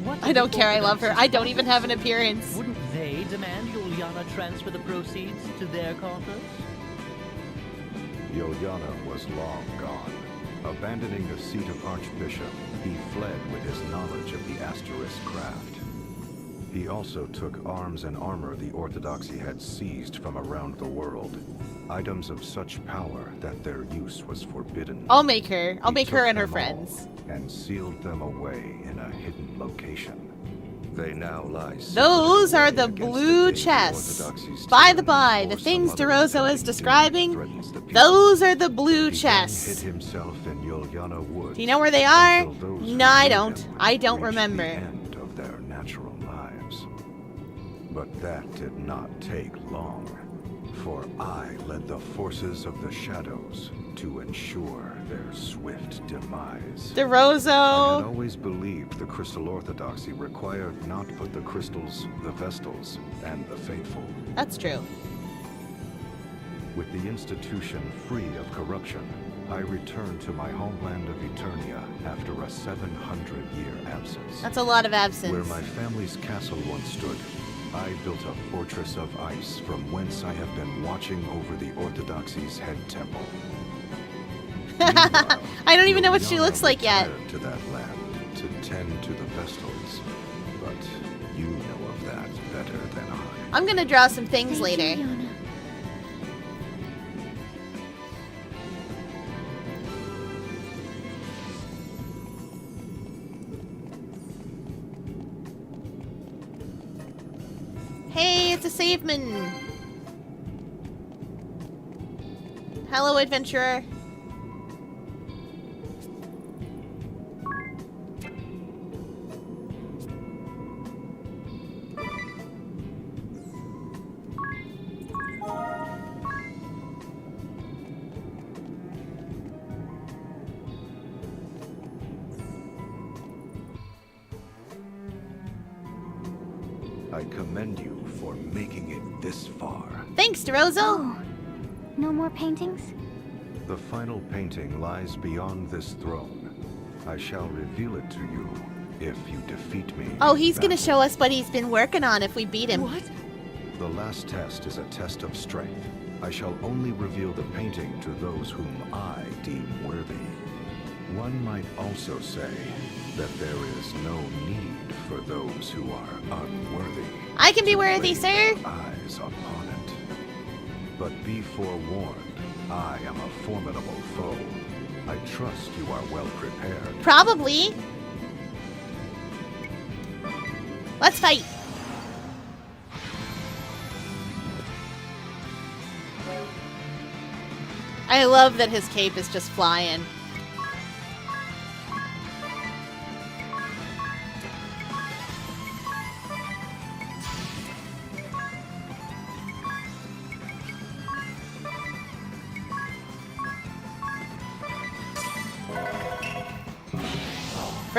What I don't did the care, I love her. Orthodoxy I don't even have an want? appearance. Wouldn't they demand Juliana transfer the proceeds to their coffers? Juliana was long gone. Abandoning the seat of Archbishop, he fled with his knowledge of the asterisk craft. He also took arms and armor the Orthodoxy had seized from around the world, items of such power that their use was forbidden. I'll make her. I'll He make her took and her them friends. all and sealed them away in a hidden location. They now lie. Those secreted are away the against blue day the chests. Orthodoxy's By the tyranny by, or the some things other DeRosa is impending describing, doom threatens the people. those are the blue He then chests. hid himself in Juliana Woods. Do you know where they are? until those who No, I knew don't. him I don't reached remember. The end of their natural lives. But that did not take long, for I led the forces of the shadows to ensure their swift demise. I had DeRosa. always believed the Crystal Orthodoxy required not but the crystals, the Vestals, and the faithful. That's true. With the institution free of corruption, I returned to my homeland of Eternia after a 700-year absence. That's a lot of absence. Where my family's castle once stood, I built a fortress of ice from whence I have been watching over the Orthodoxy's head temple. Meanwhile, I don't even know what she Juliana looks like yet. returned to that land to tend to the Vestals, but you know of that better than I. I'm gonna draw some things Thank later. you, Fiona. Hey, it's a Saveman. Hello, adventurer. I commend you for making it this far. Thanks, DeRosa. Oh, no more paintings? The final painting lies beyond this throne. I shall reveal it to you if you defeat me. Oh, in he's gonna battle. show us what he's been working on if we beat him. What? The last test is a test of strength. I shall only reveal the painting to those whom I deem worthy. One might also say that there is no need for those who are unworthy. I can be to worthy, lay sir. their eyes upon it. But be forewarned, I am a formidable foe. I trust you are well prepared. Probably. Let's fight. I love that his cape is just flying.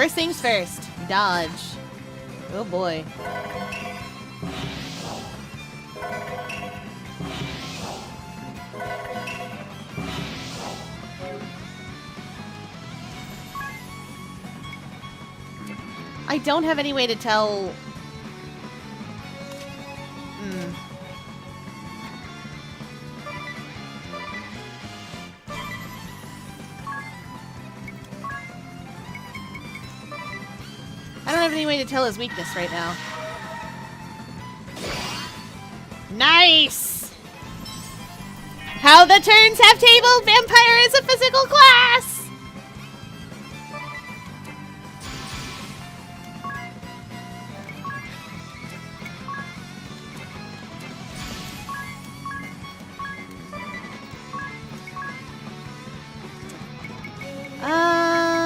First things first. Dodge. Oh boy. I don't have any way to tell... I don't have any way to tell his weakness right now. Nice! How the turns have tabled! Vampire is a physical class!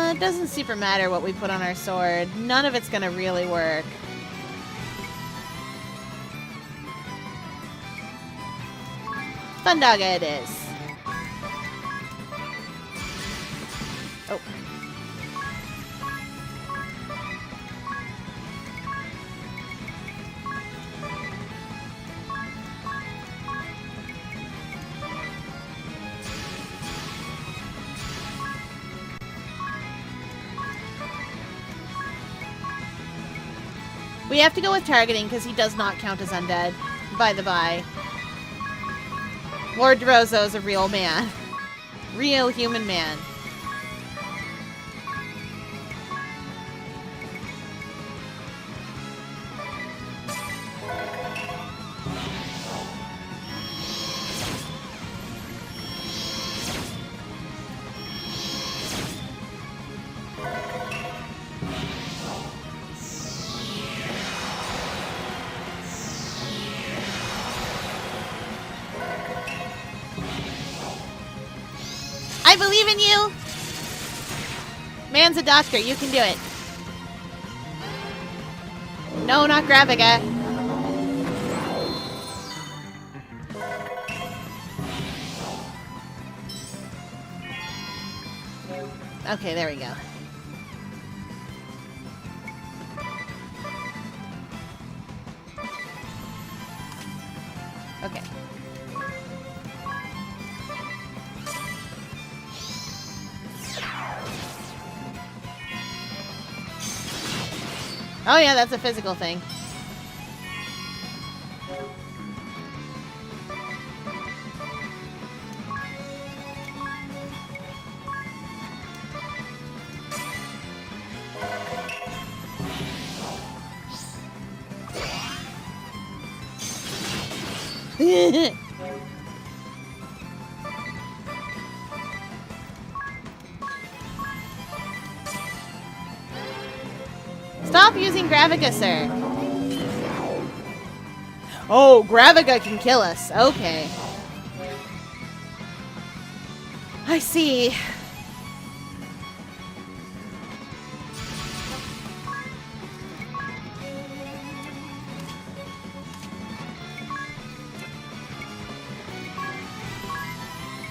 It doesn't super matter what we put on our sword. None of it's gonna really work. Fundaga it is. Oh. We have to go with targeting because he does not count as undead, by the by. Lord DeRosa is a real man. Real human man. I believe in you! Man's a doctor, you can do it. No, not Graviga. Okay, there we go. Okay. Oh yeah, that's a physical thing. Stop using Graviga, sir. Oh, Graviga can kill us. Okay. I see.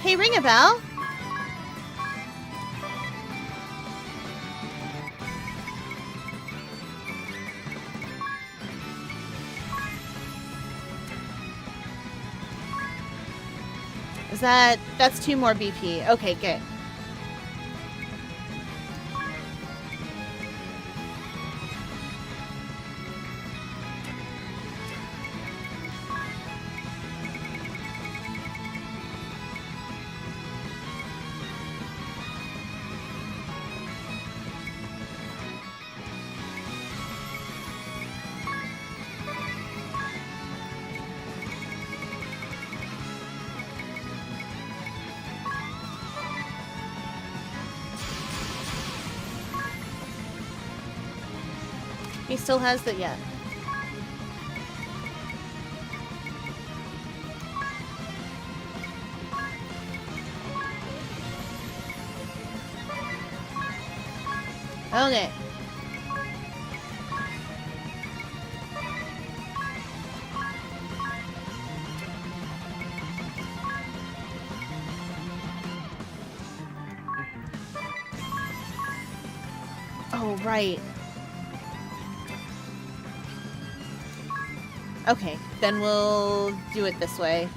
Hey, ring a bell. Is that's 2 more BP. Okay, good. He still has the, yeah. Okay. Oh, right. Okay, then we'll do it this way.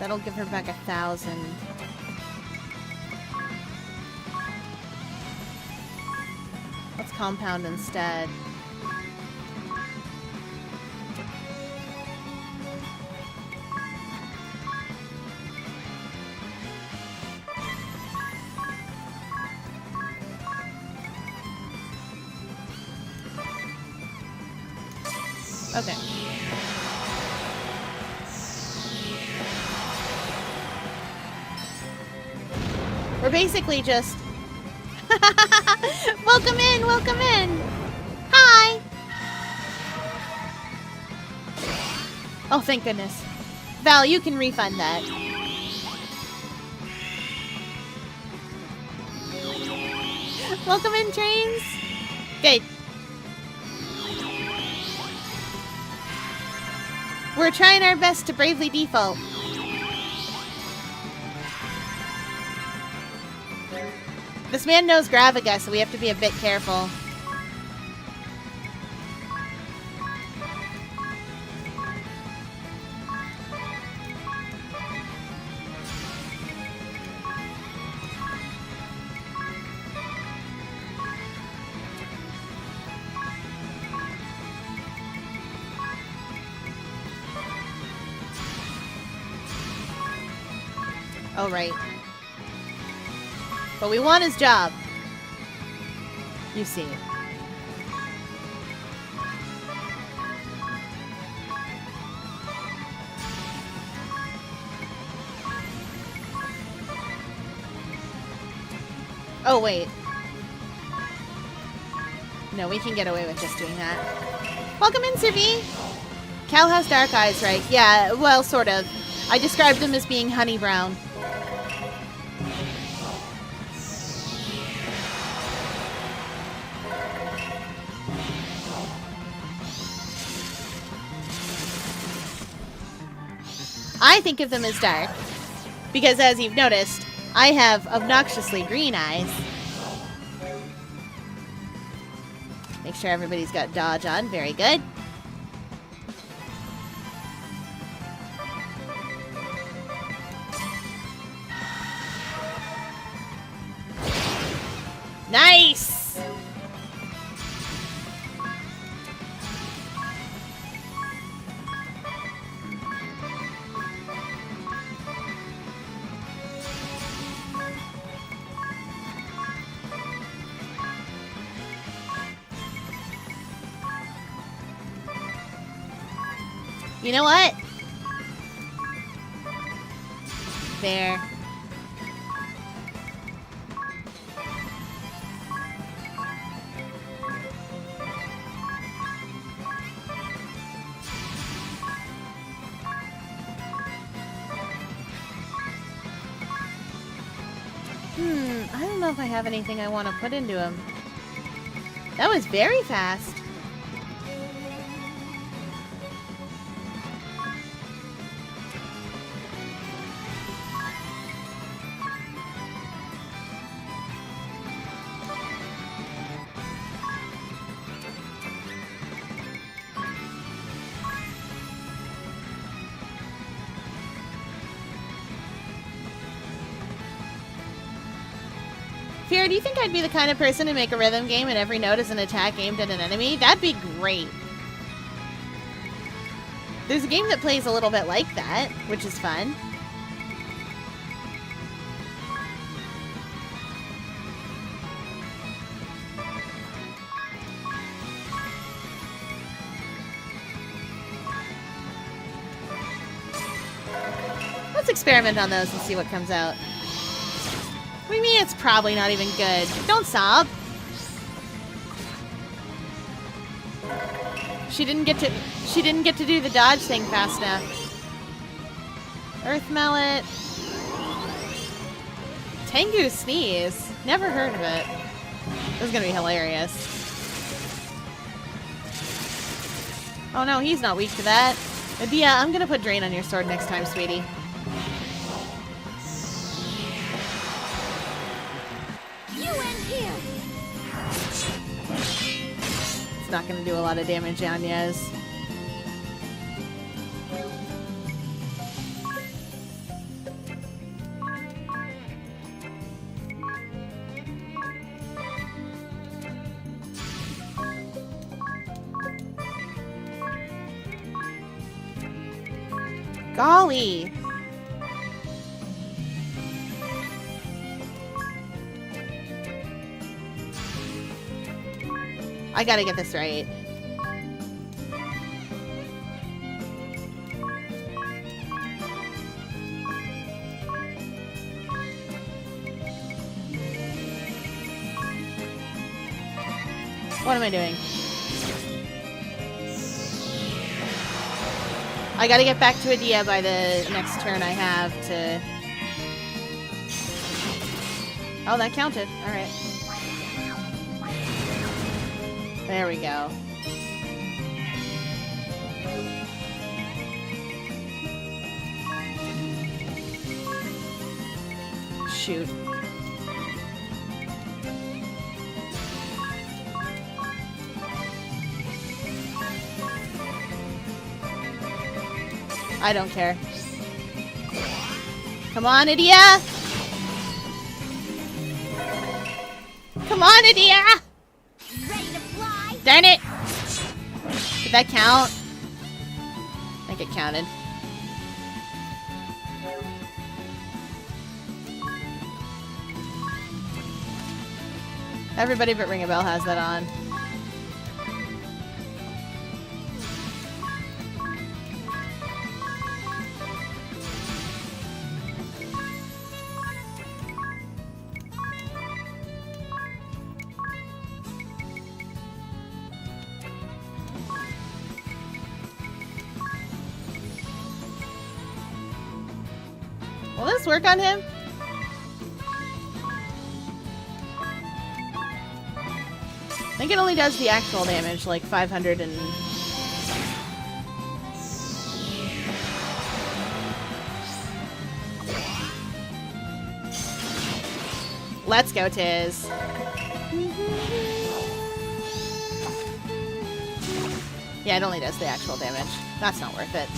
That'll give her back 1,000. Let's compound instead. Okay. We're basically just... Welcome in! Welcome in! Hi! Oh, thank goodness. Val, you can refund that. Welcome in, trains! Okay. We're trying our best to bravely default. This man knows Gravaga, so we have to be a bit careful. Oh, right. But we want his job. You see. Oh, wait. No, we can get away with just doing that. Welcome in, Sir V. Cal has dark eyes, right? Yeah, well, sort of. I described them as being honey brown. I think of them as dark, because as you've noticed, I have obnoxiously green eyes. Make sure everybody's got dodge on. Very good. Nice! You know what? There. I don't know if I have anything I want to put into him. That was very fast. Fear, do you think I'd be the kind of person to make a rhythm game and every note is an attack aimed at an enemy? That'd be great. There's a game that plays a little bit like that, which is fun. Let's experiment on those and see what comes out. What do you mean it's probably not even good? Don't sob. She didn't get to do the dodge thing fast enough. Earth Mallet. Tengu Sneeze. Never heard of it. This is gonna be hilarious. Oh no, he's not weak to that. Adia, I'm gonna put Drain on your sword next time, sweetie. You end here. It's not gonna do a lot of damage, Yanyez. Golly! I gotta get this right. What am I doing? I gotta get back to Adia by the next turn I have to... Oh, that counted. Alright. There we go. Shoot. I don't care. Come on, Adia! Come on, Adia! Ready to fly? Darn it! Did that count? I think it counted. Everybody but Ring a Bell has that on. Will this work on him? I think it only does the actual damage, like 500 and... Let's go, Tiz. Yeah, it only does the actual damage. That's not worth it.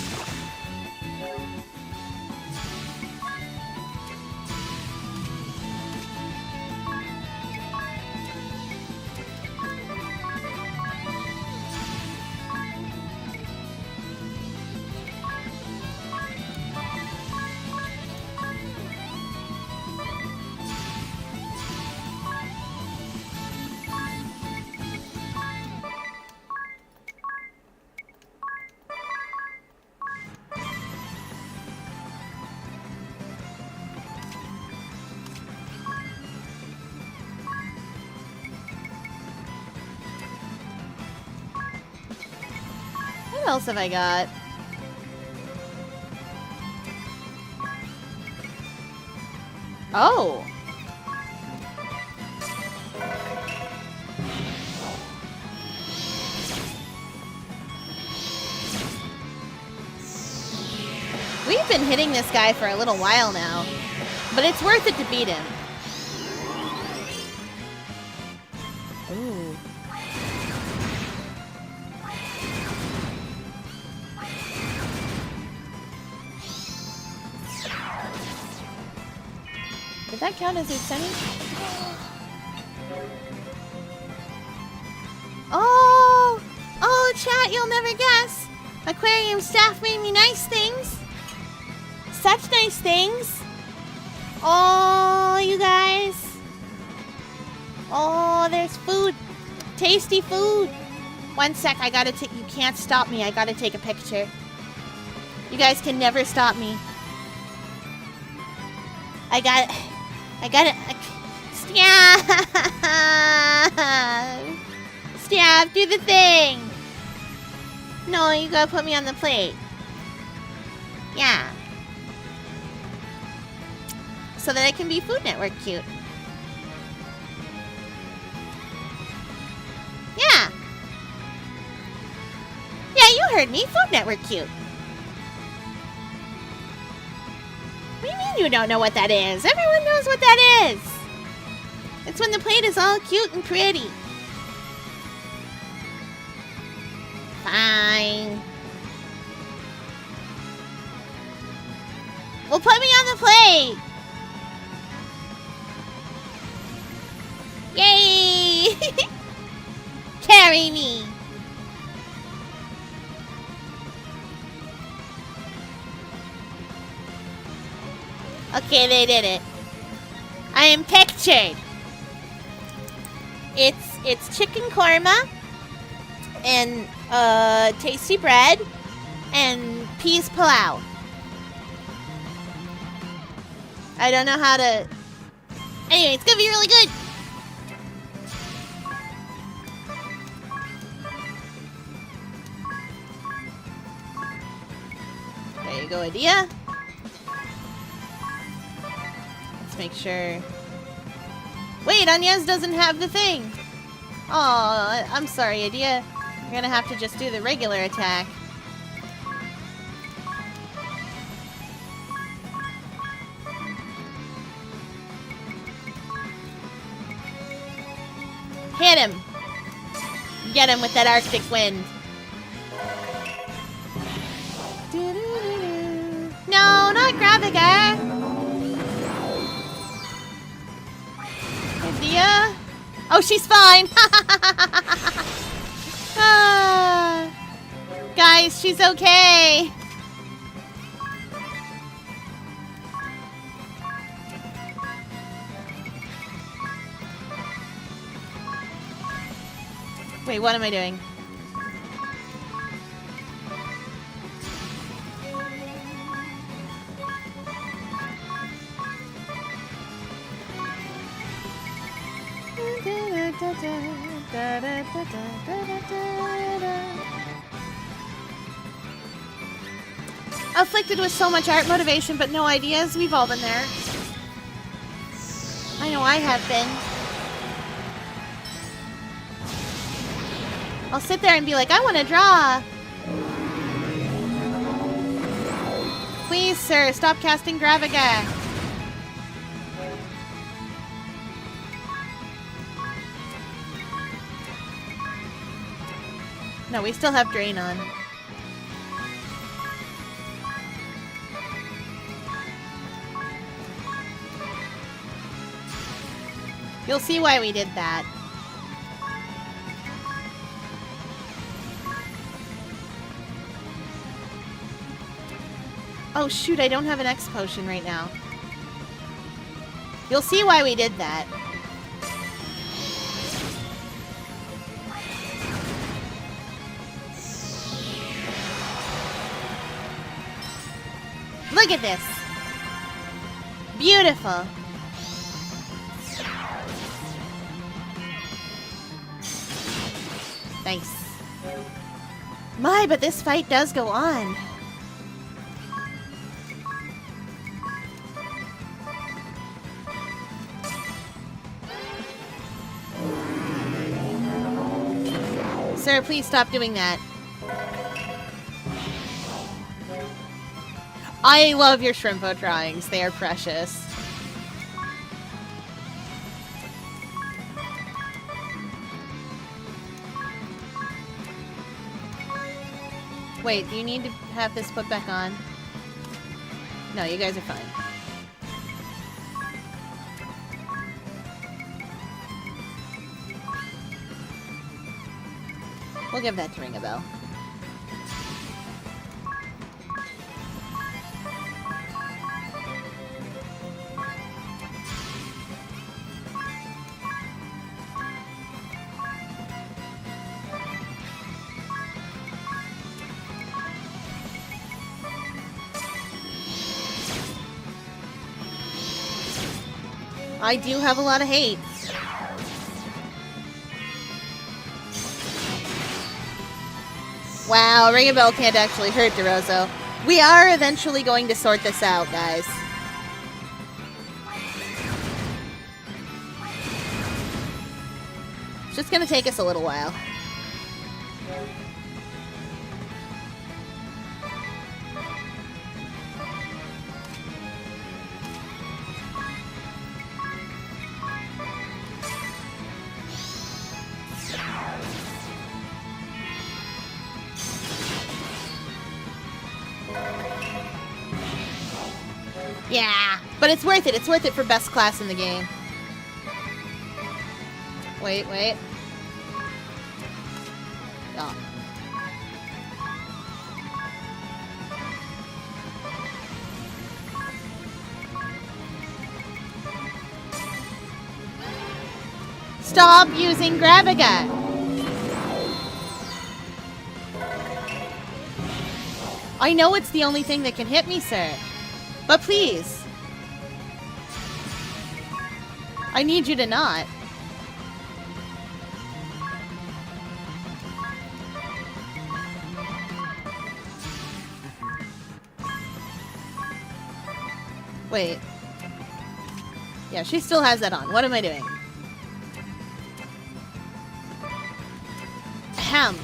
What else have I got? Oh! We've been hitting this guy for a little while now, but it's worth it to beat him. Ooh. Did that count as Utseni? Oh! Oh, chat, you'll never guess. Aquarium staff made me nice things. Such nice things. Oh, you guys. Oh, there's food. Tasty food. One sec, I gotta take... You can't stop me. I gotta take a picture. You guys can never stop me. I got it. Stab! Stab, do the thing! No, you gotta put me on the plate. Yeah. So that I can be Food Network cute. Yeah. Yeah, you heard me. Food Network cute. What do you mean you don't know what that is? Everyone knows what that is. It's when the plate is all cute and pretty. Fine. Well, put me on the plate. Yay! Carry me. Okay, they did it. I am pictured. It's chicken korma and tasty bread and peas palau. I don't know how to. Anyway, it's gonna be really good. There you go, Adia. Let's make sure. Wait, Agnes doesn't have the thing. Oh, I'm sorry, Adia. You're gonna have to just do the regular attack. Hit him. Get him with that Arctic wind. No, not Graviga. Adia? Oh, she's fine. Ah. Guys, she's okay. Wait, what am I doing? Afflicted with so much art motivation but no ideas. We've all been there. I know I have been. I'll sit there and be like, I want to draw. Please, sir, stop casting Graviga. No, we still have Drain on. You'll see why we did that. Oh shoot, I don't have an X potion right now. You'll see why we did that. Look at this. Beautiful. Nice. My, but this fight does go on. Sir, please stop doing that. I love your Shrimpo drawings. They are precious. Wait, do you need to have this put back on? No, you guys are fine. We'll give that to ring a bell. I do have a lot of hate. Wow, Ring a Bell can't actually hurt DeRozo. We are eventually going to sort this out, guys. It's just gonna take us a little while. Yeah, but it's worth it. It's worth it for best class in the game. Wait. Oh. Stop using Grab-A-Gut. I know it's the only thing that can hit me, sir. But please. I need you to not. Wait. Yeah, she still has that on. What am I doing? Ahem.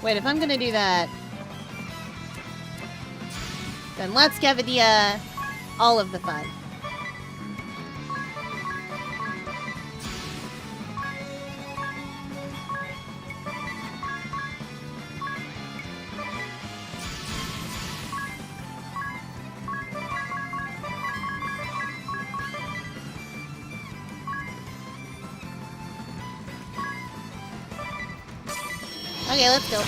Wait, if I'm gonna do that, then let's give it all of the fun. Okay, let's go.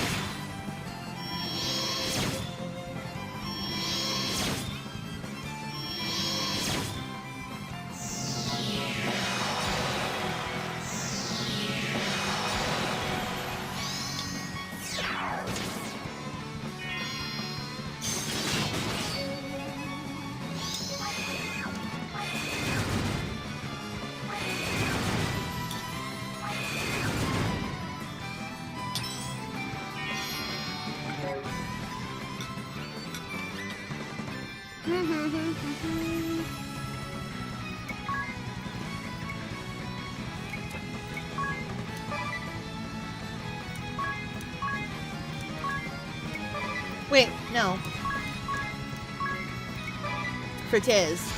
Wait, no. For Tiz.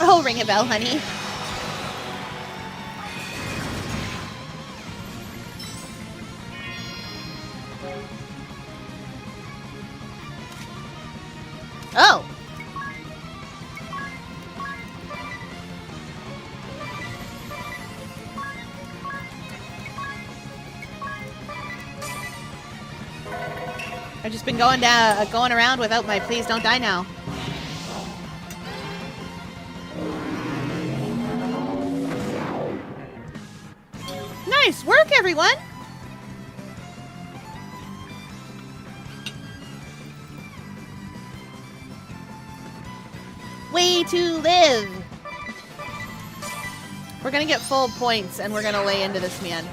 Oh, ring a bell, honey. Oh. I've just been going around without my please don't die now. Nice work, everyone! Way to live! We're gonna get full points and we're gonna lay into this man.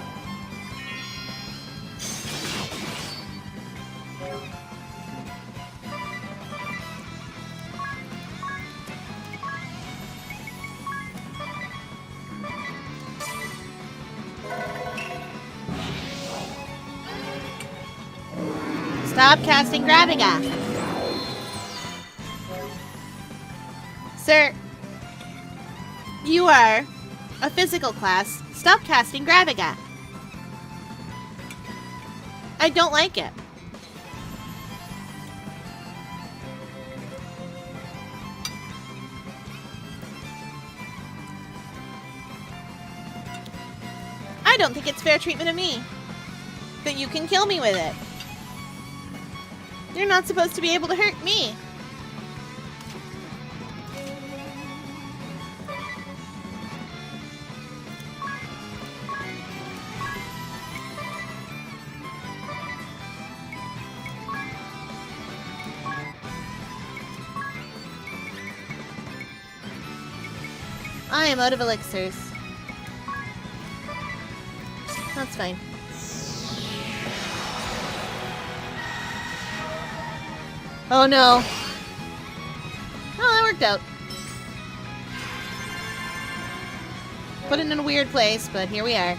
Stop casting Grab-A-Gut. Sir, you are a physical class. Stop casting Grab-A-Gut. I don't like it. I don't think it's fair treatment of me that you can kill me with it. You're not supposed to be able to hurt me. I am out of elixirs. That's fine. Oh no. Oh, that worked out. Put it in a weird place, but here we are.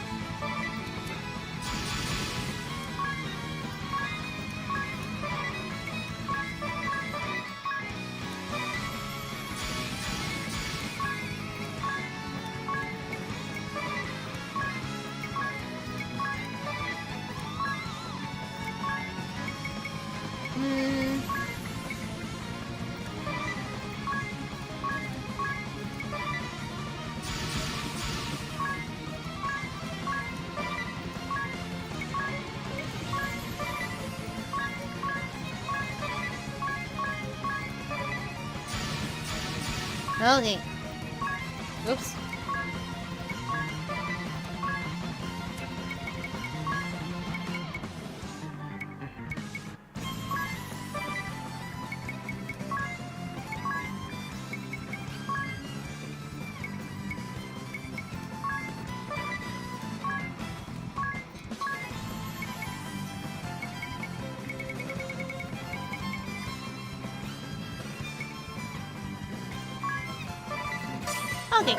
Okay. Oops. Okay.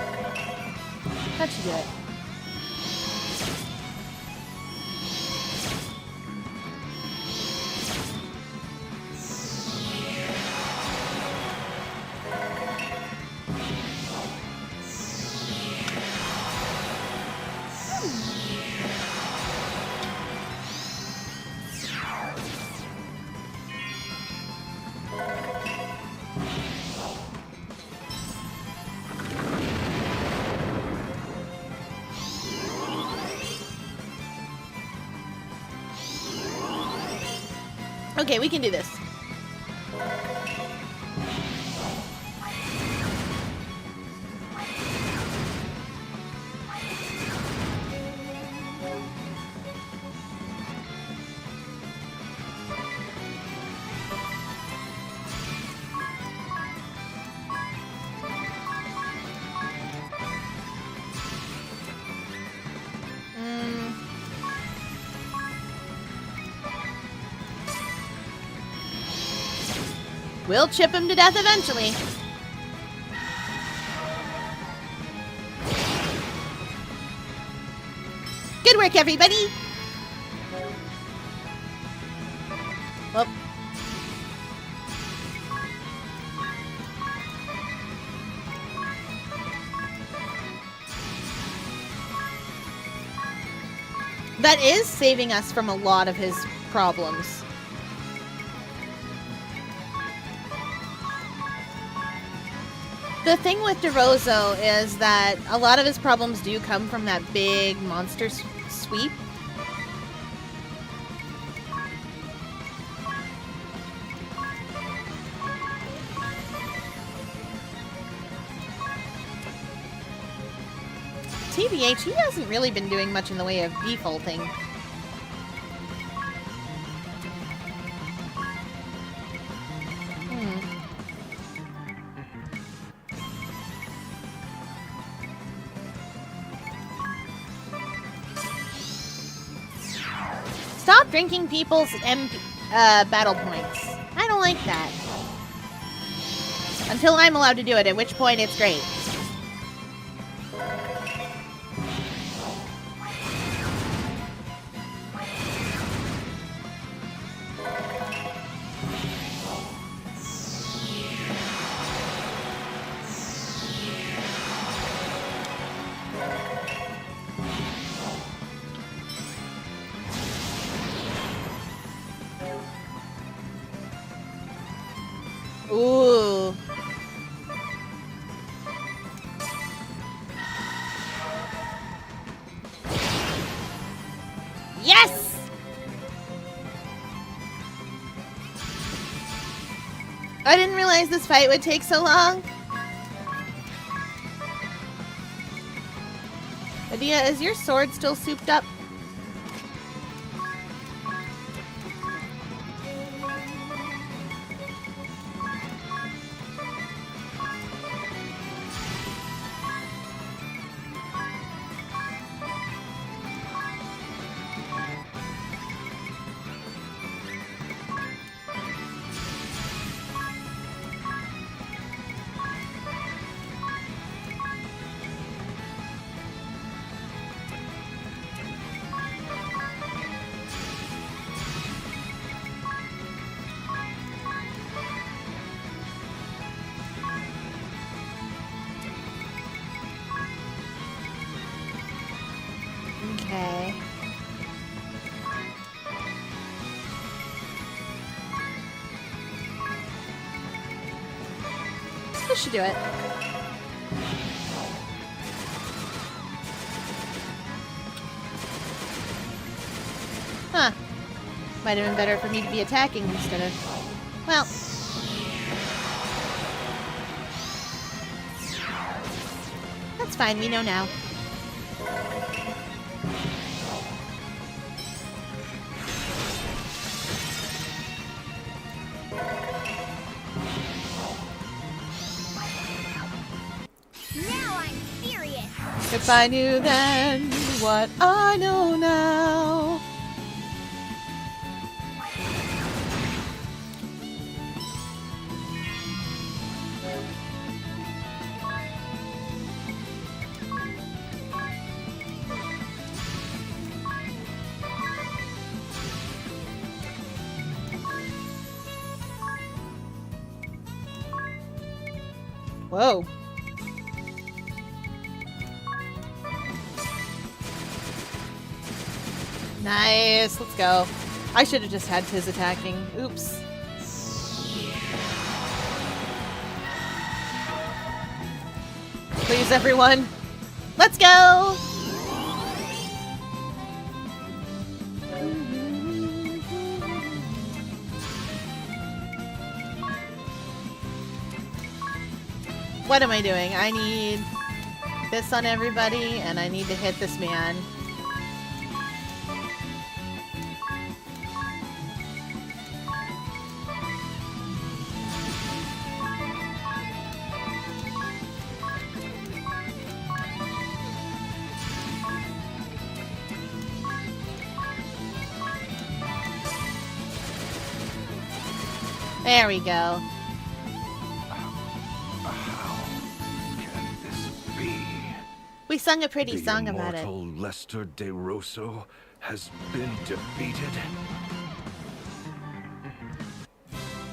That should do it. Okay, we can do this. We'll chip him to death eventually. Good work, everybody! Well. That is saving us from a lot of his problems. The thing with DeRozo is that a lot of his problems do come from that big monster sweep. TBH, he hasn't really been doing much in the way of defaulting. Stop drinking people's battle points. I don't like that. Until I'm allowed to do it, at which point it's great. Ooh. Yes! I didn't realize this fight would take so long. Adia, is your sword still souped up? Okay. This should do it. Huh. Might have been better for me to be attacking instead of... Well. That's fine, we know now. Now I'm serious. If I knew then what I know now. Whoa. Nice, let's go. I should have just had Tiz attacking. Oops. Please, everyone. Let's go! What am I doing? I need this on everybody, and I need to hit this man. There we go. How can this be? We sung a pretty The song about it. immortal Lester De Rosso has been defeated.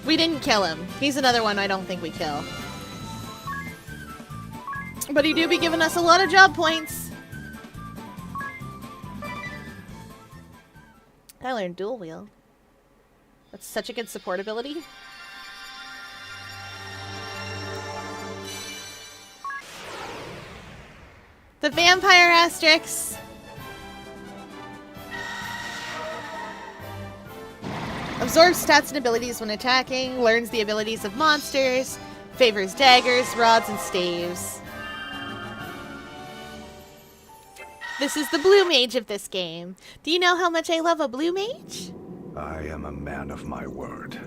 We didn't kill him. He's another one I don't think we kill. But he do be giving us a lot of job points. I learned dual wheel. That's such a good support ability. The vampire asterisks. Absorbs stats and abilities when attacking, learns the abilities of monsters, favors daggers, rods, and staves. This is the blue mage of this game. Do you know how much I love a blue mage? I am a man of my word.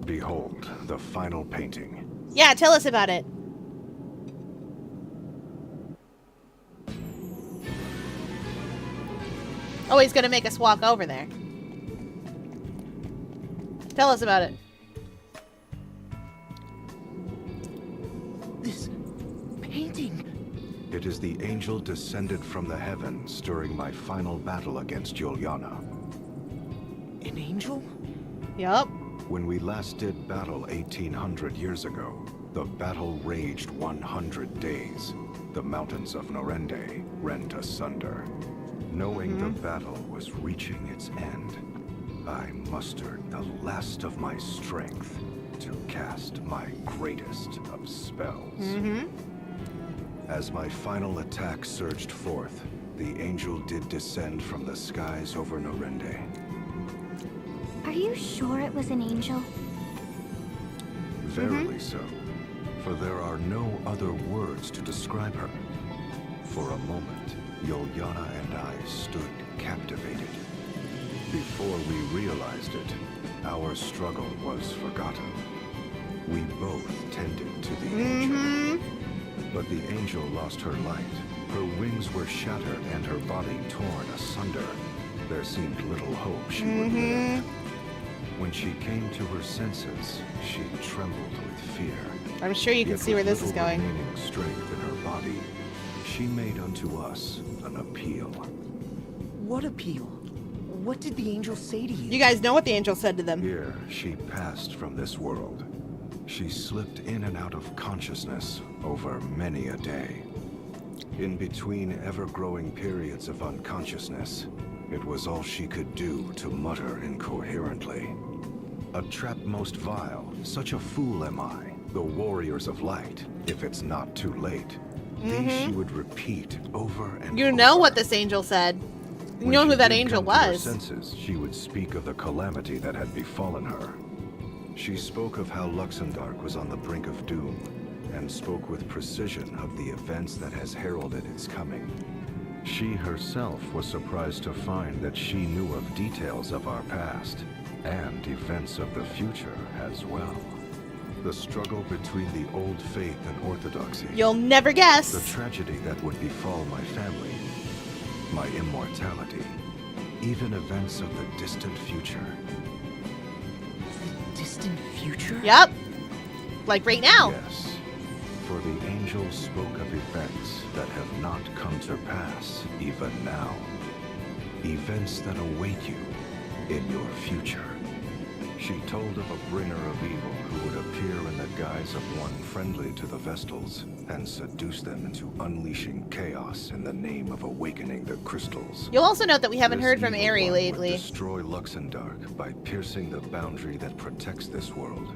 Behold, the final painting. Yeah, tell us about it. Oh, he's gonna make us walk over there. Tell us about it. This painting. It is the angel descended from the heavens during my final battle against Juliana. An angel? Yup. When we last did battle 1800 years ago, the battle raged 100 days. The mountains of Norende rent asunder. Knowing the battle was reaching its end, I mustered the last of my strength to cast my greatest of spells. As my final attack surged forth, the angel did descend from the skies over Norende. Are you sure it was an angel? Verily so, for there are no other words to describe her. For a moment, Juliana and I stood captivated. Before we realized it, our struggle was forgotten. We both tended to the angel. But the angel lost her light. Her wings were shattered and her body torn asunder. There seemed little hope she would live. When she came to her senses, she trembled with fear. I'm sure you can Yet see where with this is little going. remaining strength in her body, she made unto us an appeal. What appeal? What did the angel say to you? You guys know what the angel said to them. Here, she passed from this world. She slipped in and out of consciousness over many a day. In between ever-growing periods of unconsciousness, it was all she could do to mutter incoherently. A trap most vile, such a fool am I, the warriors of light, if it's not too late. These she would repeat over and You know over. what this angel said. You When know she who that did angel come to her was. senses, she would speak of the calamity that had befallen her. She spoke of how Luxembourg was on the brink of doom, and spoke with precision of the events that has heralded its coming. She herself was surprised to find that she knew of details of our past, and events of the future as well. The struggle between the old faith and orthodoxy. You'll never guess. The tragedy that would befall my family. My immortality. Even events of the distant future. Distant future? Yep. Like right now. Yes. For the angel spoke of events that have not come to pass even now. Events that await you in your future. She told of a bringer of evil who would appear in the guise of one friendly to the Vestals and seduce them into unleashing chaos in the name of awakening the crystals. You'll also note that we haven't This heard from evil Aerie one lately. would destroy Luxembourg by piercing the boundary that protects this world.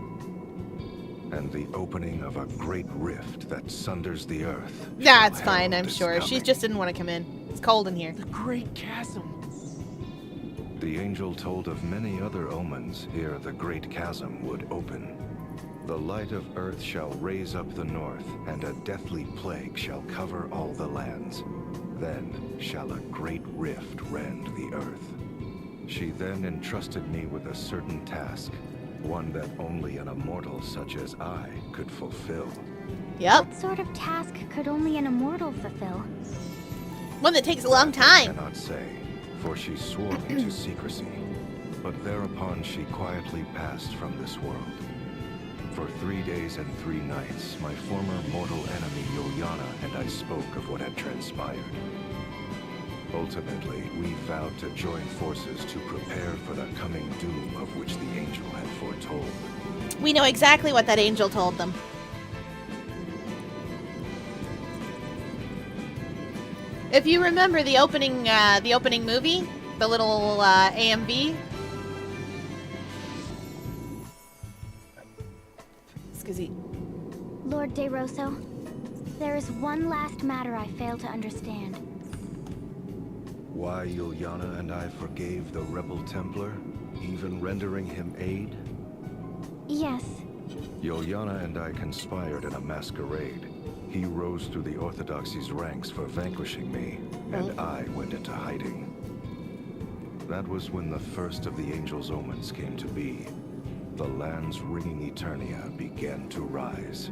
And the opening of a great rift that sunders the earth. Nah, shall it's fine, herald I'm its sure. She coming. just didn't want to come in. It's cold in here. The Great Chasm. The angel told of many other omens ere the great chasm would open. The light of earth shall raise up the north, and a deathly plague shall cover all the lands. Then shall a great rift rend the earth. She then entrusted me with a certain task, one that only an immortal such as I could fulfill. Yep. What sort of task could only an immortal fulfill? One that takes a long I time. cannot say, for she swore me to secrecy. But thereupon she quietly passed from this world. For 3 days and 3 nights, my former mortal enemy Yoyana and I spoke of what had transpired. Ultimately, we vowed to join forces to prepare for the coming doom of which the angel had foretold. We know exactly what that angel told them. If you remember the opening movie, the little AMV. Excuse. Lord De Rosso, there is one last matter I fail to understand. Why Yoyana and I forgave the rebel Templar, even rendering him aid? Yes, Yoyana and I conspired in a masquerade. He rose through the Orthodoxy's ranks for vanquishing me, and I went into hiding. That was when the first of the Angel's omens came to be. The land's ringing Eternia began to rise.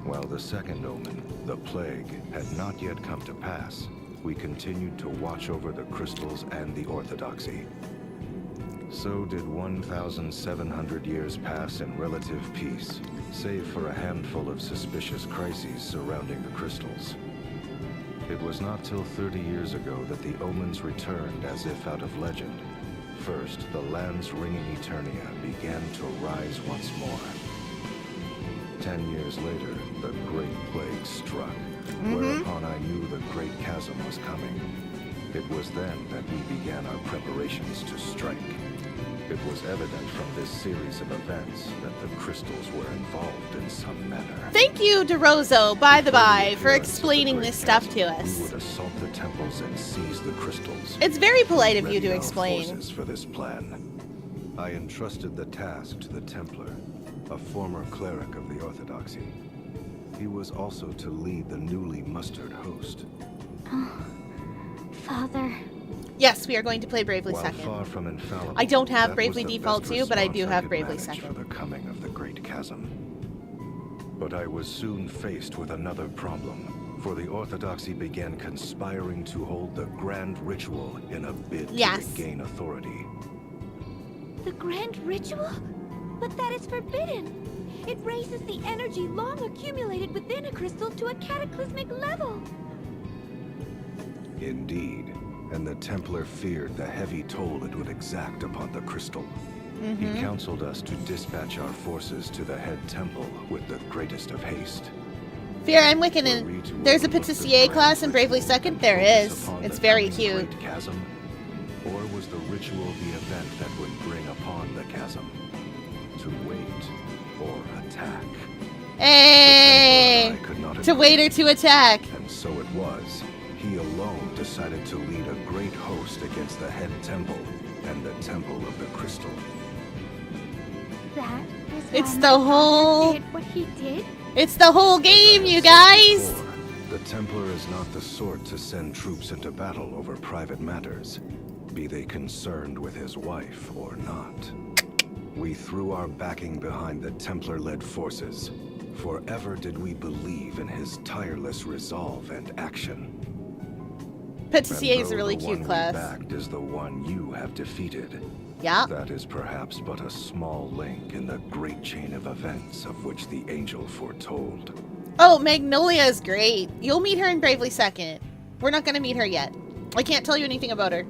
While the second omen, the plague, had not yet come to pass, we continued to watch over the crystals and the Orthodoxy. So did 1,700 years pass in relative peace, save for a handful of suspicious crises surrounding the crystals. It was not till 30 years ago that the omens returned as if out of legend. First, the land's ringing Eternia began to rise once more. 10 years later, the Great Plague struck, whereupon I knew the Great Chasm was coming. It was then that we began our preparations to strike. It was evident from this series of events that the crystals were involved in some manner. Thank you, DeRozo, by the Before by, for appearance of the explaining Great this stuff Chasm, to us. We would assault the temples and seize the crystals. It's very polite of you Ready to our explain. forces for this plan. I entrusted the task to the Templar, a former cleric of the Orthodoxy. He was also to lead the newly mustered host. Father. Yes, we are going to play Bravely While Second. far from infallible, I don't have that Bravely was the Default best 2, but I do response have could Bravely manage Second. for the coming of the Great Chasm. But I was soon faced with another problem, for the Orthodoxy began conspiring to hold the grand ritual in a bid Yes. to regain authority. The grand ritual? But that is forbidden. It raises the energy long accumulated within a crystal to a cataclysmic level. Indeed, and the Templar feared the heavy toll it would exact upon the crystal. He counseled us to dispatch our forces to the head temple with the greatest of haste. Fear, I'm Wiccan, and there's a Patissier class in Bravely Second? There is. It's very cute. Chasm? Or was the ritual the event that would bring upon the chasm? To wait or attack? Hey! To wait or to attack. And so it was. He alone decided to lead a great host against the head temple and the temple of the crystal. That is It's how the my whole... father did what he did? It's the whole game, you guys! The Templar is not the sort to send troops into battle over private matters, be they concerned with his wife or not. We threw our backing behind the Templar-led forces. Forever did we believe in his tireless resolve and action. Patissier is a really the cute one class. we backed is the one you have defeated. Yeah. That is perhaps but a small link in the great chain of events of which the angel foretold. Oh, Magnolia is great. You'll meet her in Bravely Second. We're not gonna meet her yet. I can't tell you anything about her.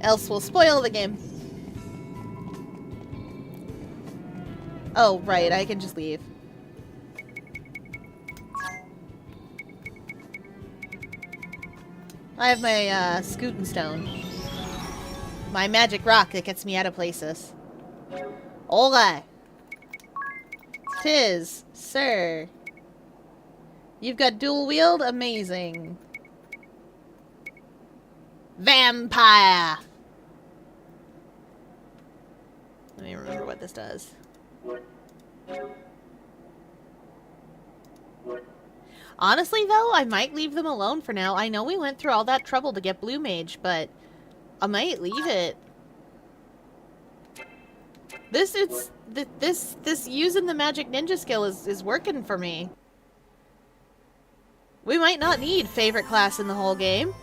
Else we'll spoil the game. Oh, right, I can just leave. I have my, Scootin' Stone. My magic rock that gets me out of places. Hola! 'Tis, sir. You've got dual wield? Amazing. Vampire! Let me remember what this does. Honestly, though, I might leave them alone for now. I know we went through all that trouble to get Blue Mage, but I might leave it. This using the magic ninja skill is working for me. We might not need favorite class in the whole game.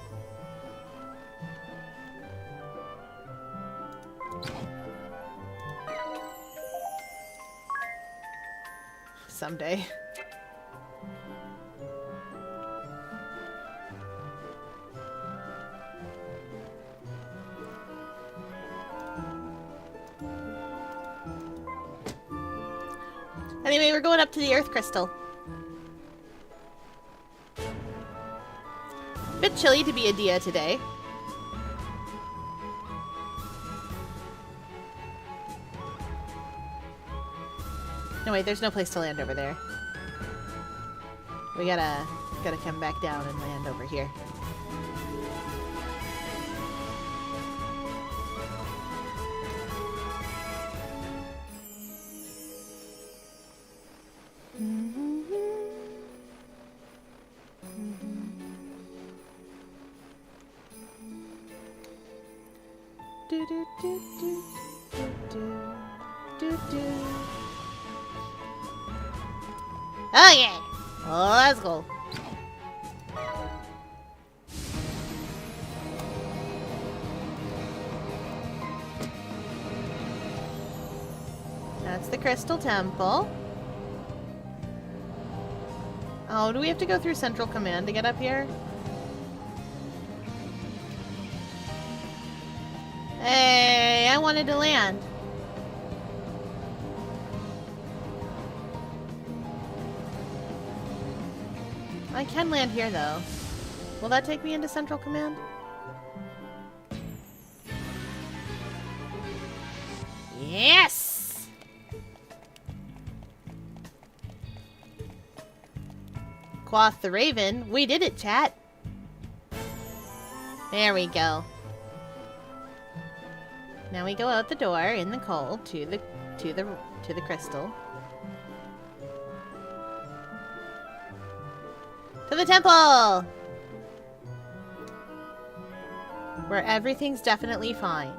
Someday. Anyway, we're going up to the Earth Crystal. Bit chilly to be a Dia today. No, wait, there's no place to land over there. We gotta come back down and land over here. Oh yeah! Oh, let's go. That's the Crystal Temple. Oh, do we have to go through Central Command to get up here? Hey, I wanted to land. I can land here, though. Will that take me into Central Command? Yes! Quoth the Raven. We did it, chat. There we go. Now we go out the door in the cold to the crystal. To the temple! Where everything's definitely fine.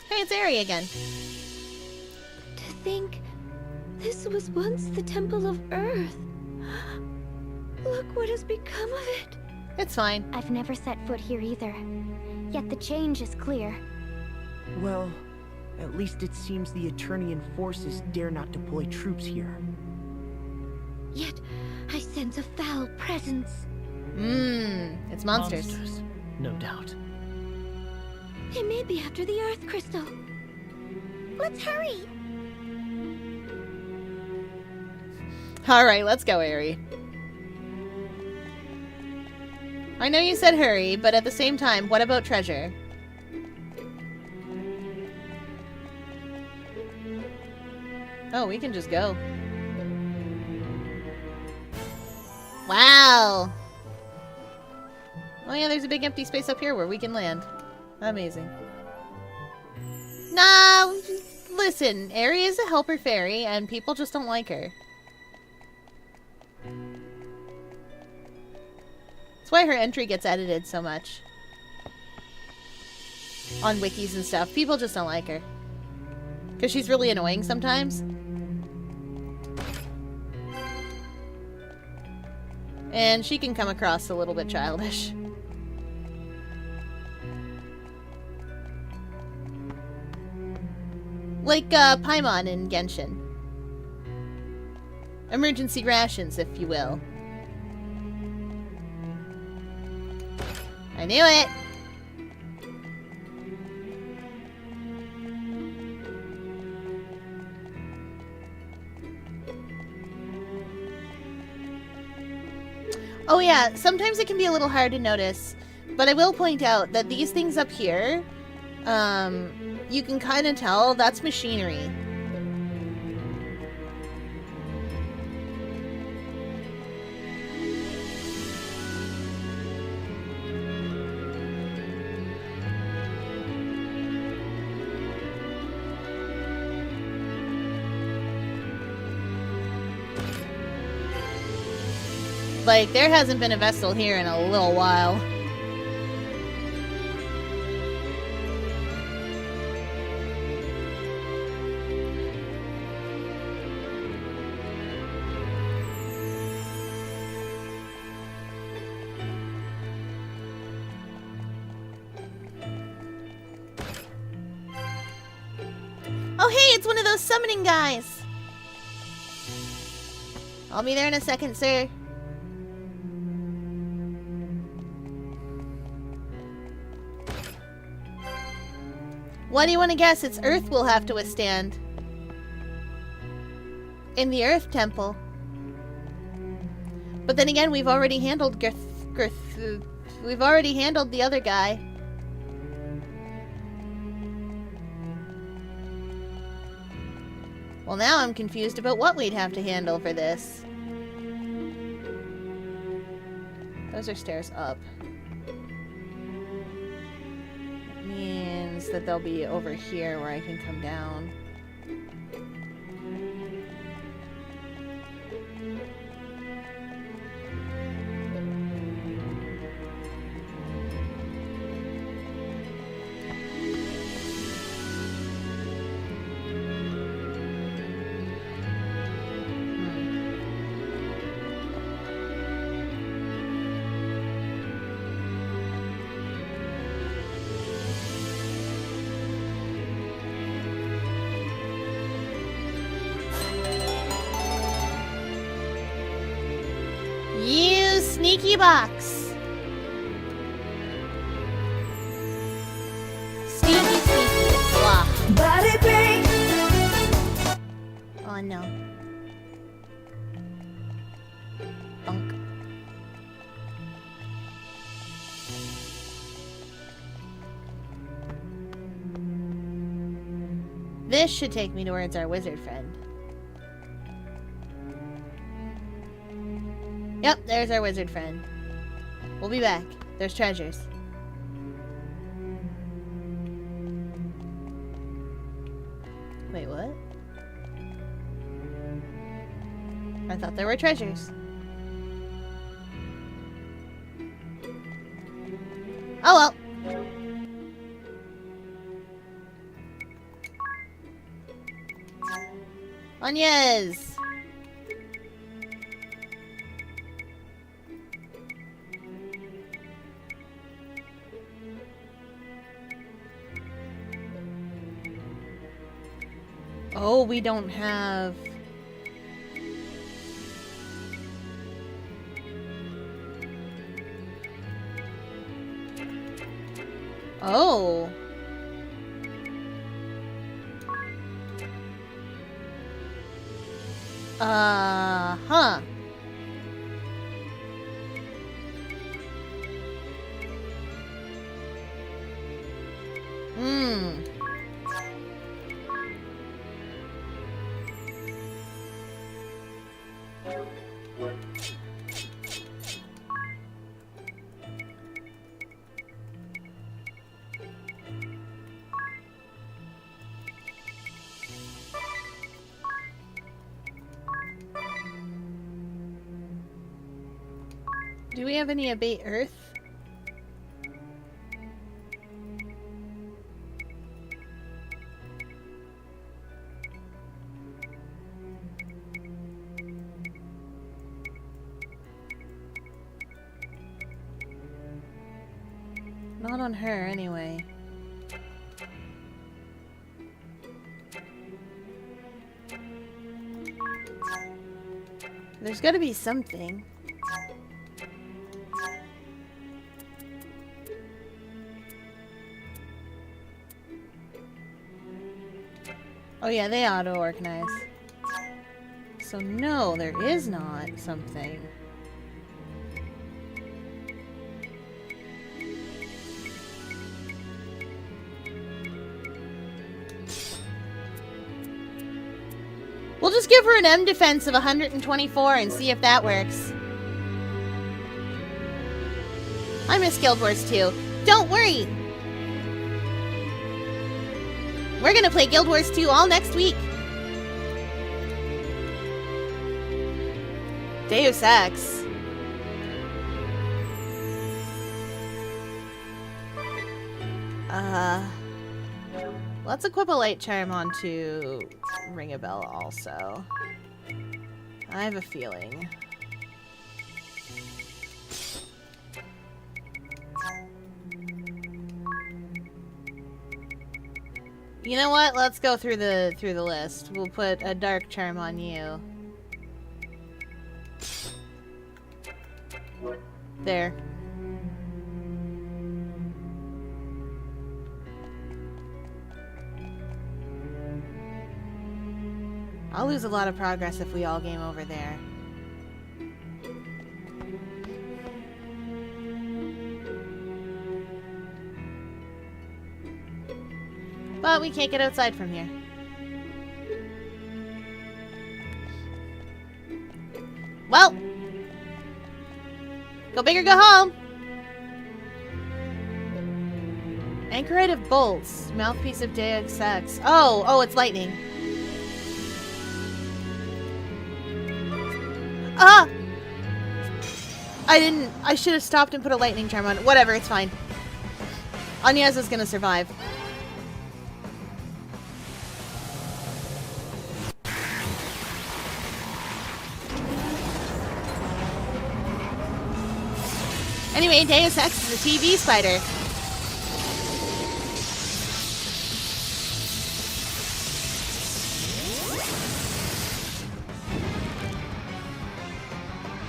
Hey, it's Ari again. To think this was once the Temple of Earth. Look what has become of it. It's fine. I've never set foot here either. Yet the change is clear. Well, at least it seems the Eternian forces dare not deploy troops here. Yet I sense a foul presence. It's monsters. No doubt. It may be after the Earth Crystal. Let's hurry! Alright, let's go, Aerie. I know you said hurry, but at the same time, what about treasure? Oh, we can just go. Wow! Oh yeah, there's a big empty space up here where we can land. Amazing. Nah, listen, Aerie is a helper fairy, and people just don't like her. That's why her entry gets edited so much. On wikis and stuff. People just don't like her. Because she's really annoying sometimes. And she can come across a little bit childish. Like, Paimon in Genshin. Emergency rations, if you will. I knew it! Oh yeah, sometimes it can be a little hard to notice, but I will point out that these things up here, you can kind of tell that's machinery. Like, there hasn't been a vessel here in a little while. Oh hey, it's one of those summoning guys! I'll be there in a second, sir. What do you want to guess? It's Earth we'll have to withstand. In the Earth Temple. But then again, we've already handled we've already handled the other guy. Well, now I'm confused about what we'd have to handle for this. Those are stairs up. That means that they'll be over here where I can come down. You sneaky box! Sneaky, sneaky, it's locked. Body bang. Oh no. Bunk. This should take me towards our wizard friend. Yep, there's our wizard friend. We'll be back. There's treasures. Wait, what? I thought there were treasures. Oh well. Onions! Oh, we don't have... Oh. Huh. Hmm. Do we have any abate earth? Not on her, anyway. There's gotta be something. Oh yeah, they auto-organize. So no, there is not something. We'll just give her an M defense of 124 and see if that works. I miss Guild Wars 2. Don't worry! We're gonna play Guild Wars 2 all next week. Deus Ex. Let's equip a light charm onto Ring a Bell also. I have a feeling. You know what? Let's go through the list. We'll put a dark charm on you. There. I'll lose a lot of progress if we all game over there. But we can't get outside from here. Well, go big or go home. Anchorite of bolts, mouthpiece of Deus Ex. Oh, it's lightning. Ah! I should have stopped and put a lightning charm on. Whatever, it's fine. Agnes is gonna survive. Anyway, Deus Ex is a TV spider.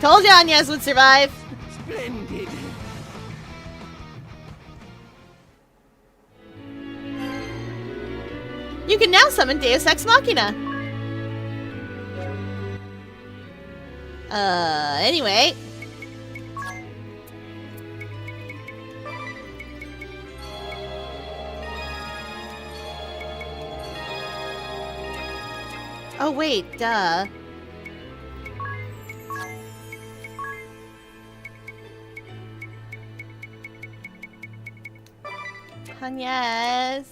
Told you Agnes would survive. Splendid. You can now summon Deus Ex Machina. Anyway. Oh, wait, duh. Yes.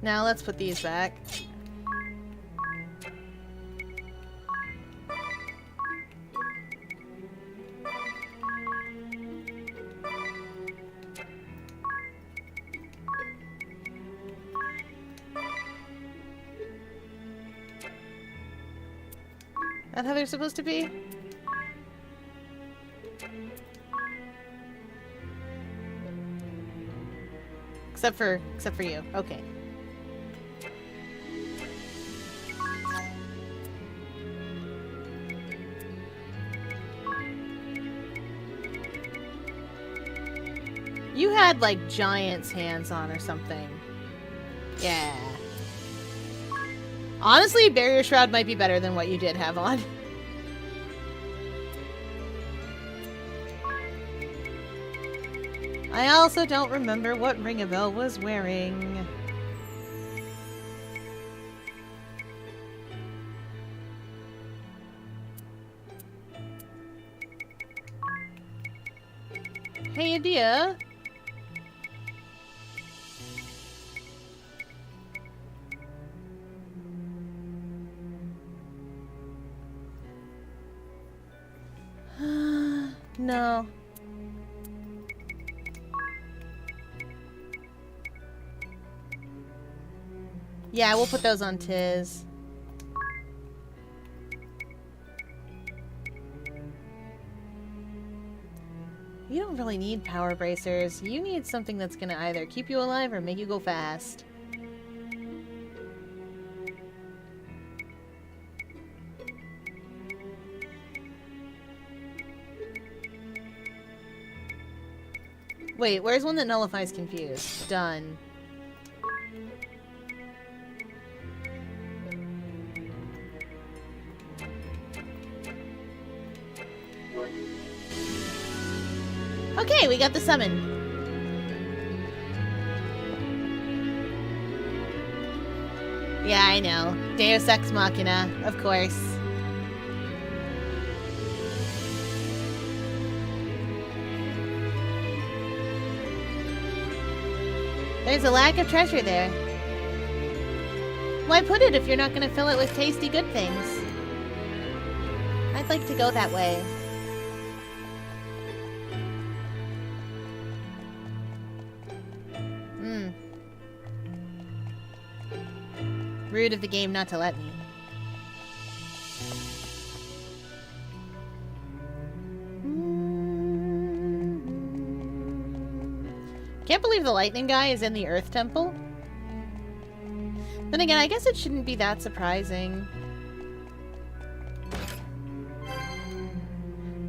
Now let's put these back. That's how they're supposed to be? Except for you. Okay. You had, like, giant's hands on or something. Yeah. Honestly, Barrier Shroud might be better than what you did have on. I also don't remember what Ringabel was wearing. Hey, Adia. No. Yeah, we'll put those on Tiz. You don't really need power bracers. You need something that's gonna either keep you alive or make you go fast. Wait, where's one that nullifies confused? Done. Okay, we got the summon. Yeah, I know. Deus Ex Machina, of course. There's a lack of treasure there. Why put it if you're not going to fill it with tasty good things? I'd like to go that way. Rude of the game not to let me. Can't believe the lightning guy is in the Earth Temple. Then again, I guess it shouldn't be that surprising.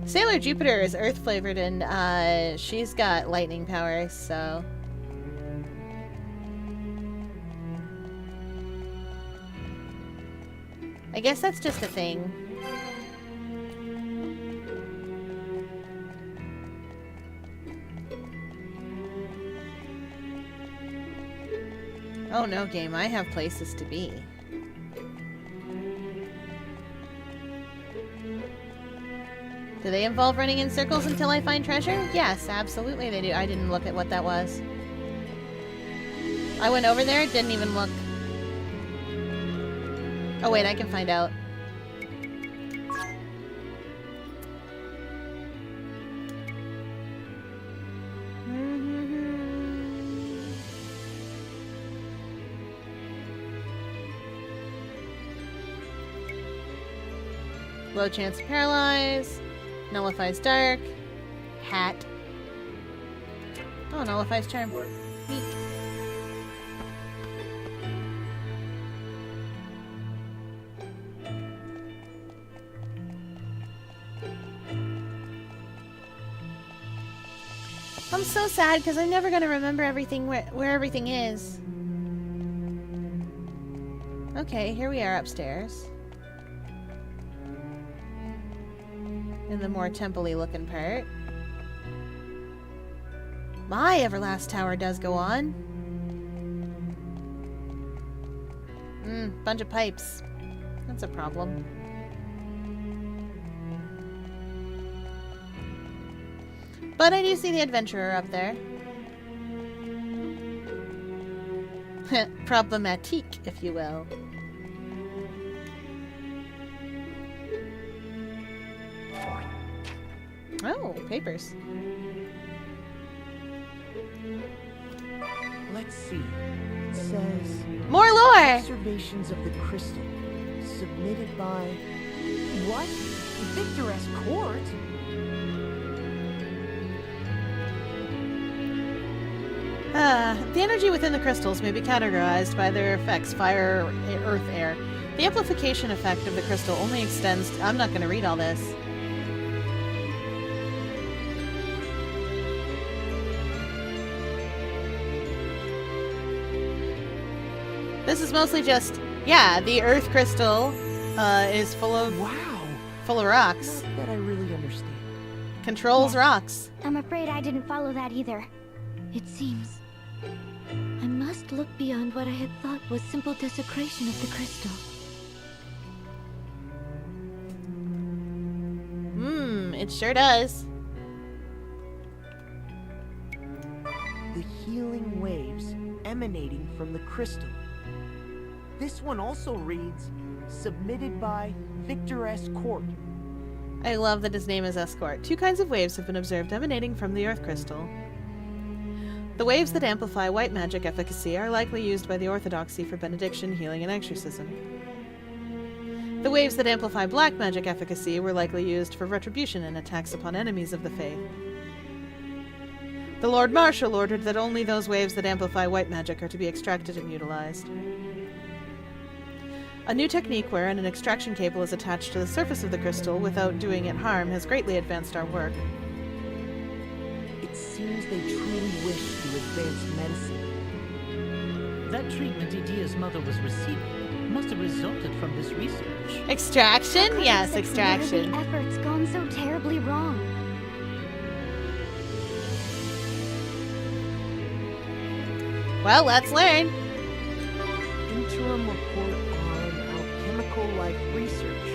Sailor Jupiter is Earth flavored and she's got lightning powers, so... I guess that's just a thing. Oh no, game, I have places to be. Do they involve running in circles until I find treasure? Yes, absolutely they do. I didn't look at what that was. I went over there, didn't even look. Oh wait, I can find out. Low chance to paralyze. Nullifies dark. Hat. Oh, nullifies charm. Neat. I'm so sad because I'm never gonna remember everything where everything is. Okay, here we are upstairs. In the more temple-y looking part. My Everlast Tower does go on. Bunch of pipes. That's a problem. But I do see the adventurer up there. Problematique, if you will. Oh, papers. Let's see. It says... More lore! Observations of the crystal. Submitted by What? Victor's court? The energy within the crystals may be categorized by their effects: fire, earth, air. The amplification effect of the crystal only extends to— I'm not going to read all this. This is mostly just, yeah, the earth crystal is full of rocks. Not that I really understand. Controls rocks. I'm afraid I didn't follow that either. It seems I must look beyond what I had thought was simple desecration of the crystal. It sure does. The healing waves emanating from the crystal. This one also reads, submitted by Victor S. Court. I love that his name is Escort. 2 kinds of waves have been observed emanating from the earth crystal. The waves that amplify white magic efficacy are likely used by the Orthodoxy for benediction, healing, and exorcism. The waves that amplify black magic efficacy were likely used for retribution and attacks upon enemies of the faith. The Lord Marshal ordered that only those waves that amplify white magic are to be extracted and utilized. A new technique wherein an extraction cable is attached to the surface of the crystal without doing it harm has greatly advanced our work. It seems they truly wish to advance medicine. That treatment Idia's mother was receiving must have resulted from this research. Extraction? Yes, extraction. Where have the efforts gone so terribly wrong? Well, let's learn. Interim report on alchemical life research.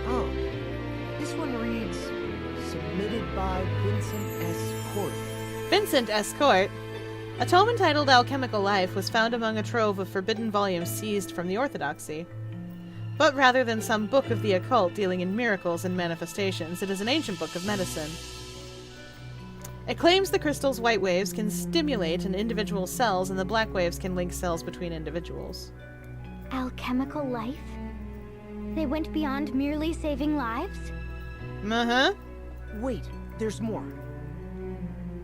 Oh, this one reads, submitted by Vincent S. Court. Vincent S. Court. A tome entitled Alchemical Life was found among a trove of forbidden volumes seized from the Orthodoxy. But rather than some book of the occult dealing in miracles and manifestations, it is an ancient book of medicine. It claims the crystal's white waves can stimulate an individual's cells and the black waves can link cells between individuals. Alchemical life? They went beyond merely saving lives? Uh-huh. Wait, there's more.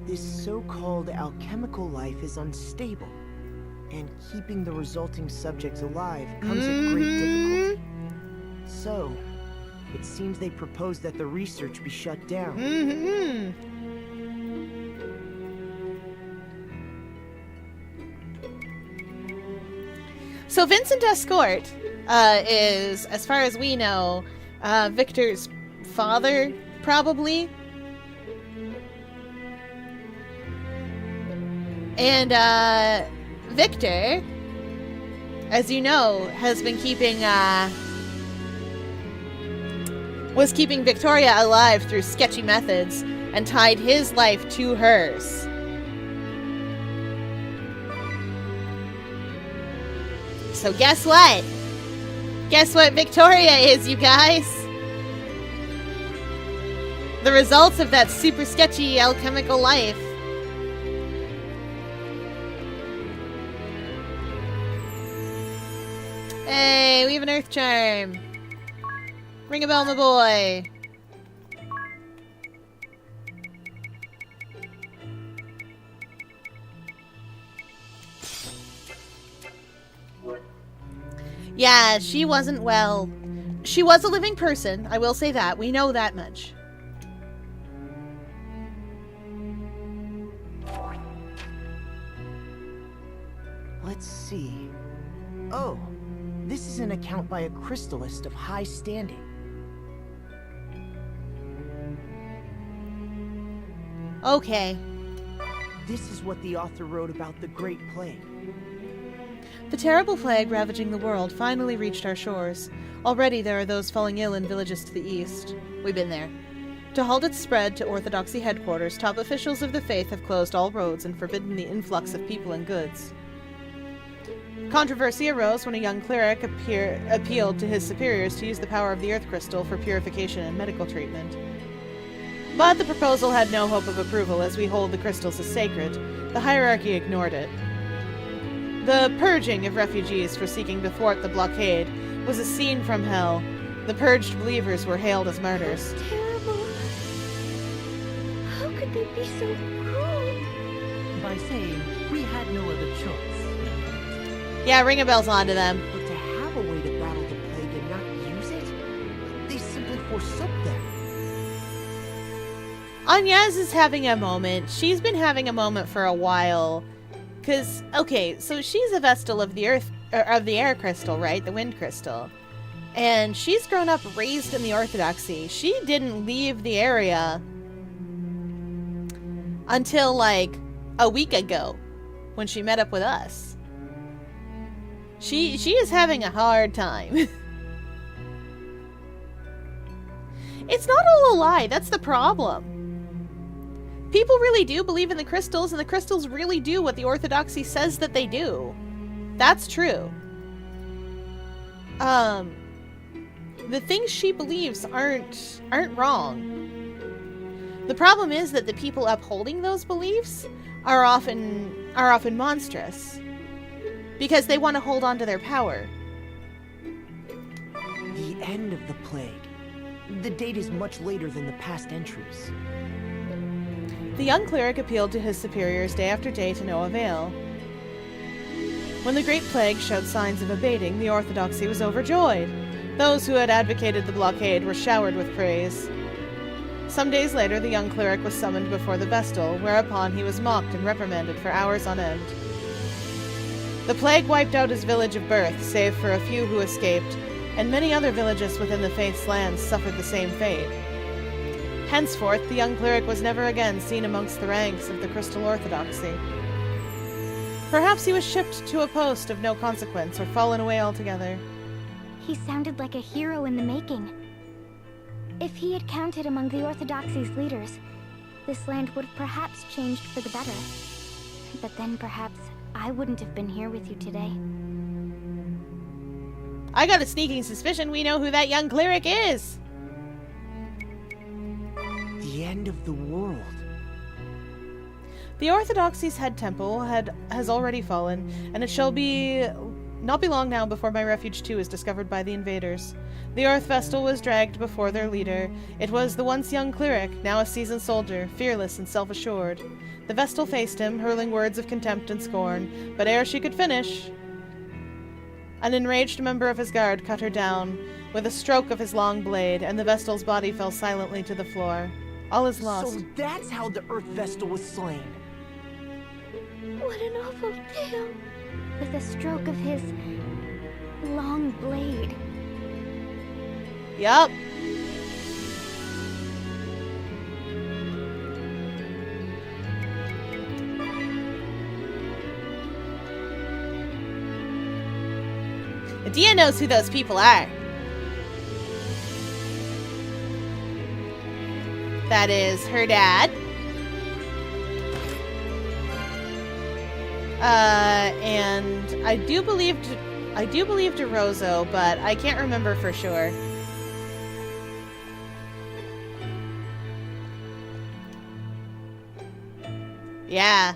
This so-called alchemical life is unstable, and keeping the resulting subjects alive comes at great difficulty. So, it seems they propose that the research be shut down. So Vincent Escort is, as far as we know, Victor's father, probably. And Victor, as you know, has been keeping was keeping Victoria alive through sketchy methods and tied his life to hers. So guess what? Guess what Victoria is, you guys? The results of that super sketchy alchemical life. Hey, we have an earth charm. Ring a bell, my boy. Yeah, she wasn't well. She was a living person, I will say that. We know that much. Let's see. Oh, this is an account by a crystallist of high standing. Okay. This is what the author wrote about the Great Plague. The terrible plague ravaging the world finally reached our shores. Already there are those falling ill in villages to the east. We've been there. To halt its spread to Orthodoxy headquarters, top officials of the faith have closed all roads and forbidden the influx of people and goods. Controversy arose when a young cleric appealed to his superiors to use the power of the earth crystal for purification and medical treatment. But the proposal had no hope of approval, as we hold the crystals as sacred. The hierarchy ignored it. The purging of refugees for seeking to thwart the blockade was a scene from hell. The purged believers were hailed as martyrs. Terrible. How could they be so cruel? By saying we had no other choice. Yeah, ring a bell's onto them. But to have a way to battle the plague and not use it, they simply forsook them. Anyaz is having a moment. She's been having a moment for a while. Cause, okay, so she's a Vestal of the Earth, of the Air Crystal, right? The Wind Crystal. And she's grown up raised in the Orthodoxy. She didn't leave the area until, like, a week ago, when she met up with us. She is having a hard time. It's not all a lie, that's the problem. People really do believe in the crystals, and the crystals really do what the Orthodoxy says that they do. That's true. The things she believes aren't wrong. The problem is that the people upholding those beliefs are often monstrous because they want to hold on to their power. The end of the plague. The date is much later than the past entries. The young cleric appealed to his superiors day after day to no avail. When the Great Plague showed signs of abating, the Orthodoxy was overjoyed. Those who had advocated the blockade were showered with praise. Some days later, the young cleric was summoned before the Vestal, whereupon he was mocked and reprimanded for hours on end. The plague wiped out his village of birth, save for a few who escaped, and many other villages within the Faith's lands suffered the same fate. Henceforth, the young cleric was never again seen amongst the ranks of the Crystal Orthodoxy. Perhaps he was shipped to a post of no consequence or fallen away altogether. He sounded like a hero in the making. If he had counted among the Orthodoxy's leaders, this land would have perhaps changed for the better. But then perhaps I wouldn't have been here with you today. I got a sneaking suspicion we know who that young cleric is. The end of the world. The Orthodoxy's head temple has already fallen, and it shall not be long now before my refuge too is discovered by the invaders. The Earth Vestal was dragged before their leader. It was the once young cleric, now a seasoned soldier, fearless and self-assured. The Vestal faced him, hurling words of contempt and scorn, but ere she could finish, an enraged member of his guard cut her down with a stroke of his long blade, and the Vestal's body fell silently to the floor. All is lost. So that's how the Earth Vestal was slain. What an awful tale. With a stroke of his long blade. Yup. Adia knows who those people are. That is her dad. And I do believe DeRozo, but I can't remember for sure. Yeah.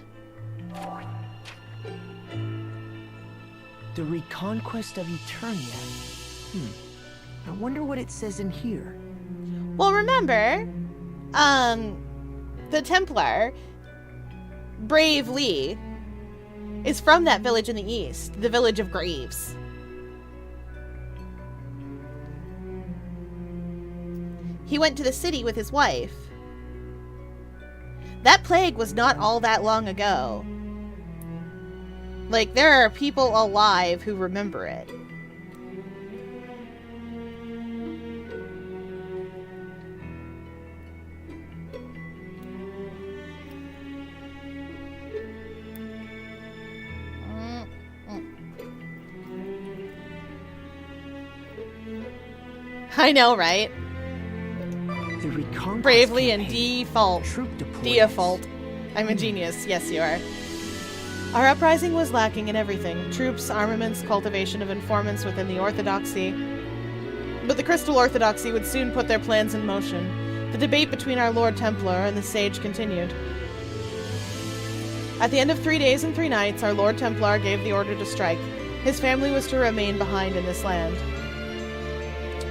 The Reconquest of Eternia. I wonder what it says in here. Well, remember, the Templar, Brave Lee, is from that village in the east, the village of Graves. He went to the city with his wife. That plague was not all that long ago. Like, there are people alive who remember it. I know, right? The Reconquest Bravely and campaign. default. Troop deployments. Default. I'm a genius. Yes, you are. Our uprising was lacking in everything. Troops, armaments, cultivation of informants within the Orthodoxy. But the Crystal Orthodoxy would soon put their plans in motion. The debate between our Lord Templar and the Sage continued. At the end of 3 days and 3 nights, our Lord Templar gave the order to strike. His family was to remain behind in this land.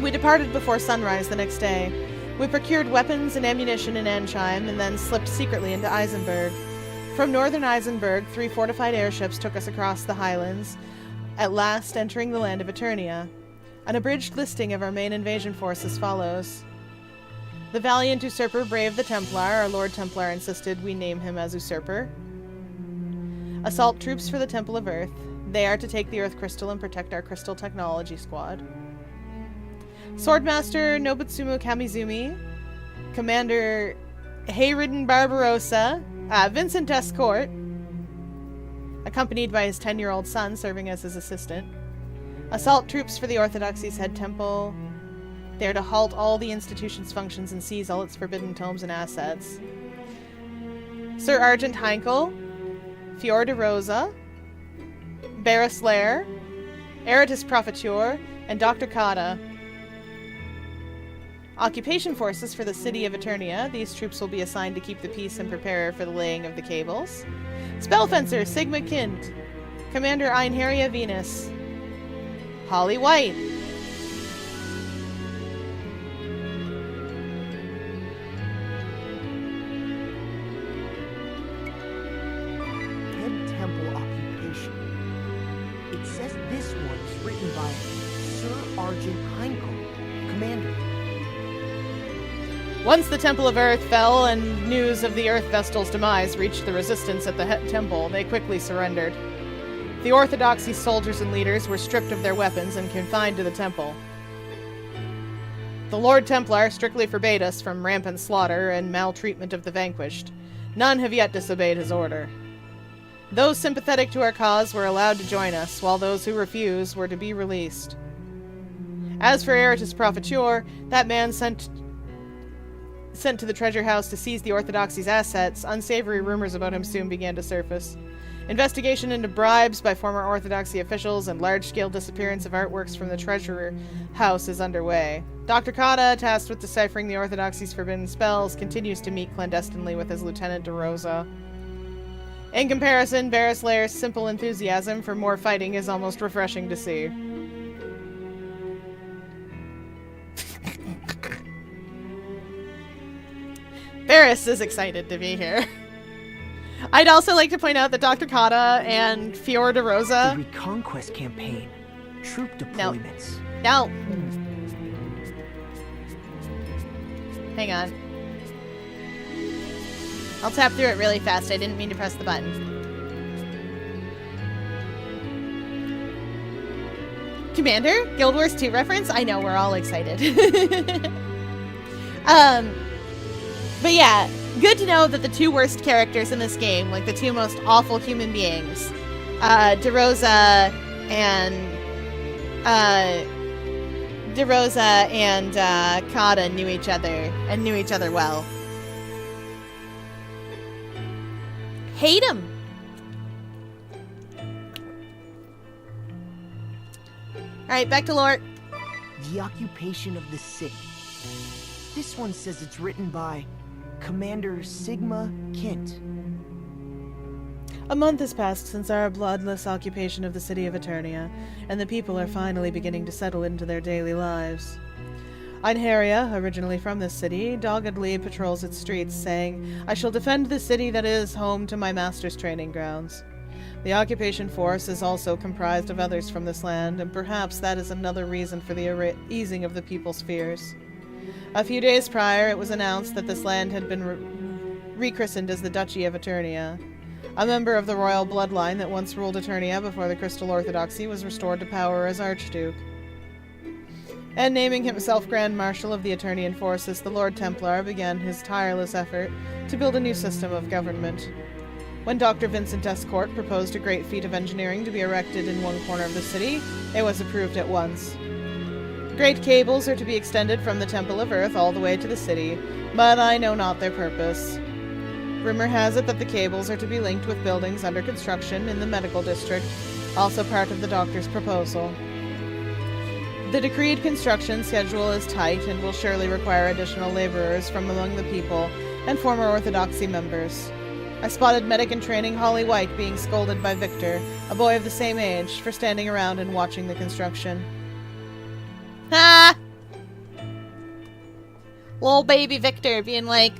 We departed before sunrise the next day. We procured weapons and ammunition in Ansheim and then slipped secretly into Eisenberg. From northern Eisenberg, 3 fortified airships took us across the highlands, at last entering the land of Eternia. An abridged listing of our main invasion force as follows. The valiant usurper Brave the Templar, our Lord Templar insisted we name him as Usurper. Assault troops for the Temple of Earth. They are to take the Earth Crystal and protect our Crystal Technology Squad. Swordmaster Nobutsumu Kamizumi, Commander Hayridden Barbarossa, Vincent Escort, accompanied by his 10-year-old son serving as his assistant. Assault troops for the Orthodoxy's head temple. They are to halt all the institution's functions and seize all its forbidden tomes and assets. Sir Argent Heinkel, Fior de Rosa, Barris Lair, Eratus Profiteur, and Dr. Kata. Occupation forces for the city of Eternia. These troops will be assigned to keep the peace and prepare for the laying of the cables. Spellfencer Sigma Kint, Commander Einherja Venus, Holly White, Head Temple Occupation. It says this one is written by Sir Argent Heinkel, Commander. Once the Temple of Earth fell and news of the Earth Vestal's demise reached the resistance at the temple, they quickly surrendered. The Orthodoxy soldiers and leaders were stripped of their weapons and confined to the temple. The Lord Templar strictly forbade us from rampant slaughter and maltreatment of the vanquished. None have yet disobeyed his order. Those sympathetic to our cause were allowed to join us, while those who refused were to be released. As for Eratus Profiteur, that man sent to the treasure house to seize the Orthodoxy's assets, unsavory rumors about him soon began to surface. Investigation into bribes by former Orthodoxy officials and large-scale disappearance of artworks from the treasure house is underway. Dr. Kata, tasked with deciphering the Orthodoxy's forbidden spells, continues to meet clandestinely with his Lieutenant De Rosa. In comparison, Barris Lair's simple enthusiasm for more fighting is almost refreshing to see. Barris is excited to be here. I'd also like to point out that Dr. Kata and Fior de Rosa... The Reconquest Campaign. Troop deployments. No. Hang on. I'll tap through it really fast. I didn't mean to press the button. Commander? Guild Wars 2 reference? I know, we're all excited. But yeah, good to know that the 2 worst characters in this game, like the 2 most awful human beings, De Rosa and Kata knew each other, and knew each other well. Hate him! Alright, back to Lort. The Occupation of the City. This one says it's written by Commander Sigma Kint. A month has passed since our bloodless occupation of the city of Eternia, and the people are finally beginning to settle into their daily lives. Einherja, originally from this city, doggedly patrols its streets, saying, "I shall defend the city that is home to my master's training grounds." The occupation force is also comprised of others from this land, and perhaps that is another reason for the easing of the people's fears. A few days prior, it was announced that this land had been rechristened as the Duchy of Eternia. A member of the royal bloodline that once ruled Eternia before the Crystal Orthodoxy was restored to power as Archduke. And naming himself Grand Marshal of the Eternian forces, the Lord Templar began his tireless effort to build a new system of government. When Dr. Vincent Escort proposed a great feat of engineering to be erected in one corner of the city, it was approved at once. Great cables are to be extended from the Temple of Earth all the way to the city, but I know not their purpose. Rumor has it that the cables are to be linked with buildings under construction in the medical district, also part of the doctor's proposal. The decreed construction schedule is tight and will surely require additional laborers from among the people and former Orthodoxy members. I spotted medic in training Holly White being scolded by Victor, a boy of the same age, for standing around and watching the construction. Ha! Little baby Victor being like,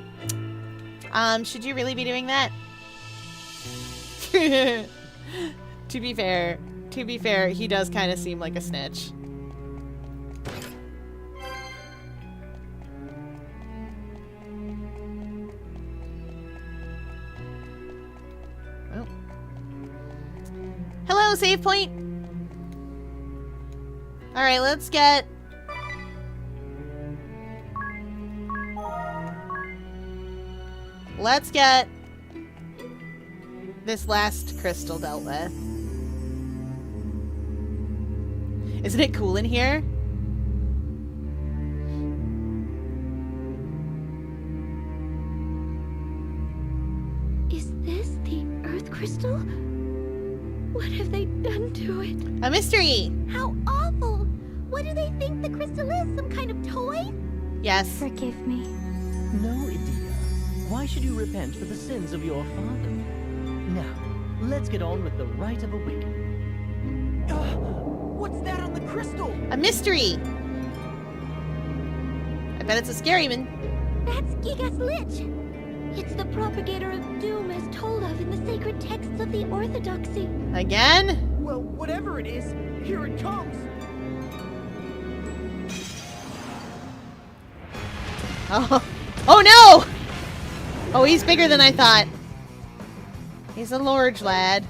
should you really be doing that? To be fair, he does kind of seem like a snitch. Oh. Hello, save point. All right, let's get this last crystal dealt with. Isn't it cool in here? Is this the Earth Crystal? What have they done to it? A mystery. How awful! What do they think the crystal is? Some kind of toy? Yes. Forgive me. No, Edea. Why should you repent for the sins of your father? Now, let's get on with the rite of awakening. What's that on the crystal? A mystery. I bet it's a scary one. That's Gigas Lich. It's the propagator of doom as told of in the sacred texts of the Orthodoxy. Again? Well, whatever it is, here it comes. Oh, oh no! Oh, he's bigger than I thought. He's a large lad.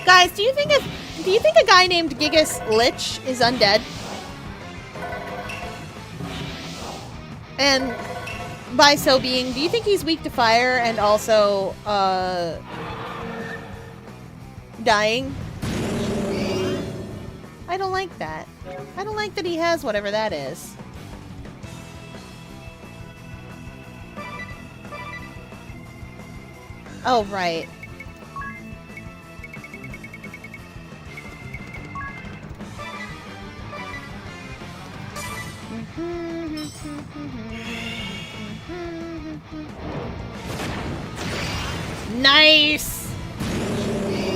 Guys, do you think a guy named Gigas Lich is undead? And by so being, do you think he's weak to fire and also dying? I don't like that. I don't like that he has whatever that is. Oh, right. Nice!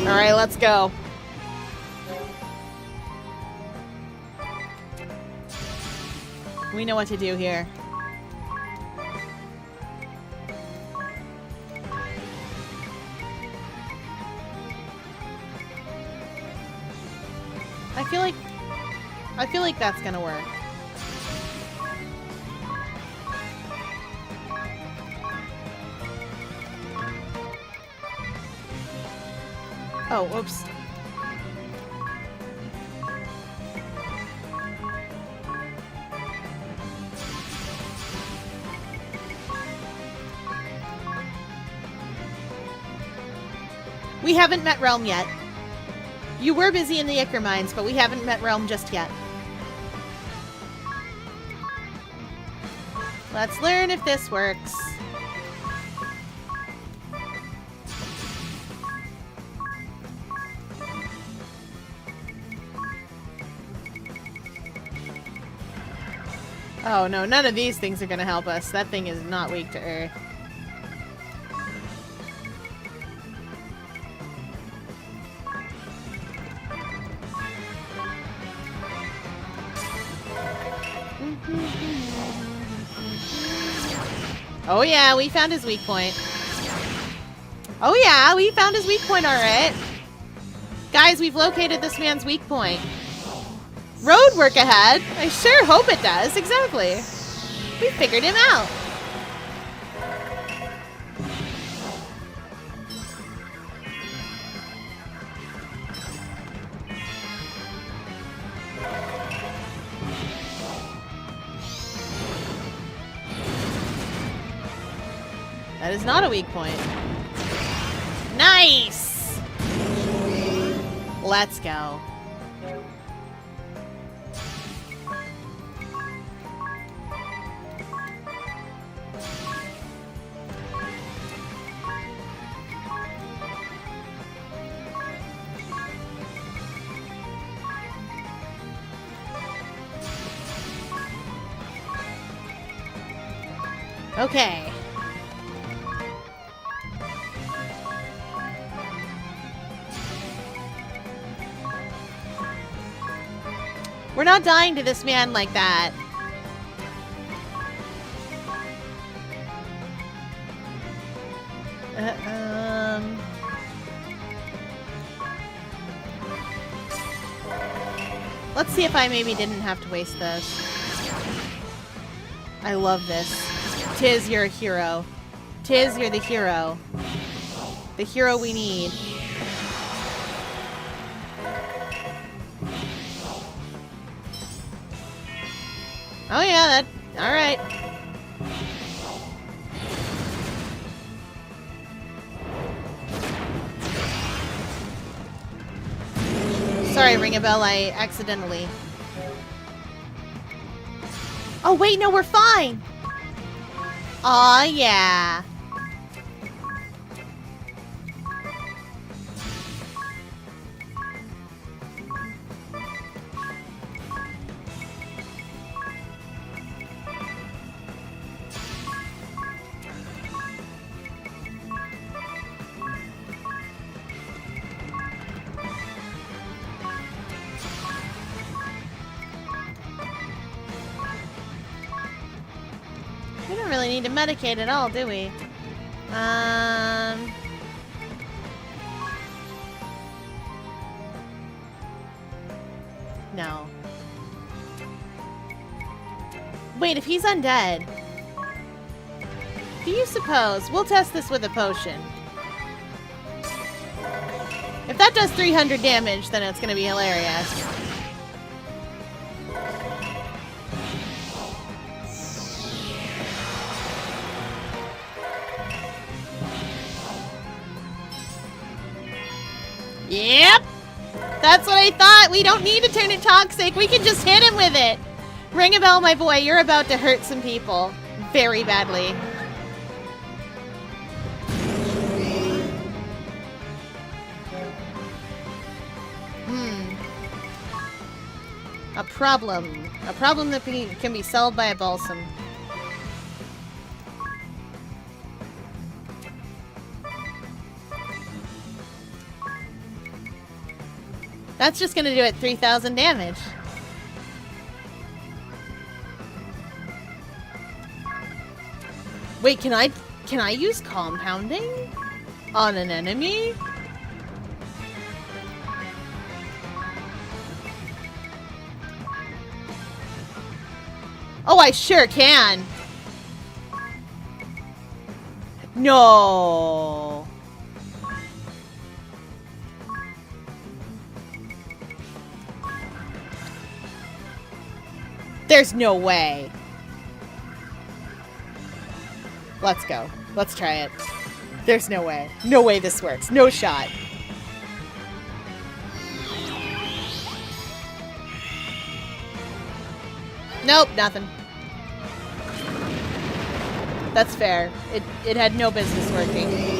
Alright, let's go. We know what to do here. I feel like that's gonna work. Oh, whoops. We haven't met Realm yet. You were busy in the Ichor Mines, but we haven't met Realm just yet. Let's learn if this works. Oh no, none of these things are gonna help us. That thing is not weak to earth. Oh yeah, we found his weak point. Oh yeah, we found his weak point, alright. Guys, we've located this man's weak point. Road work ahead. I sure hope it does. Exactly. We figured him out. That is not a weak point. Nice! Let's go. Okay. We're not dying to this man like that. Let's see if I maybe didn't have to waste this. I love this. Tiz, you're a hero. Tiz, you're the hero. The hero we need. Oh yeah, that... Alright. Sorry, ring a bell, I accidentally... Oh wait, no, we're fine! Aw, yeah. We don't really need to medicate at all, do we? No. Wait, if he's undead, do you suppose... We'll test this with a potion. If that does 300 damage, then it's gonna be hilarious. Yep! That's what I thought! We don't need to turn it toxic! We can just hit him with it! Ring a bell, my boy. You're about to hurt some people. Very badly. A problem. A problem that can be solved by a balsam. That's just gonna do it 3,000 damage. Wait, can I use compounding on an enemy? Oh, I sure can. No. There's no way. Let's go. Let's try it. There's no way. No way this works. No shot. Nope, nothing. That's fair. It had no business working.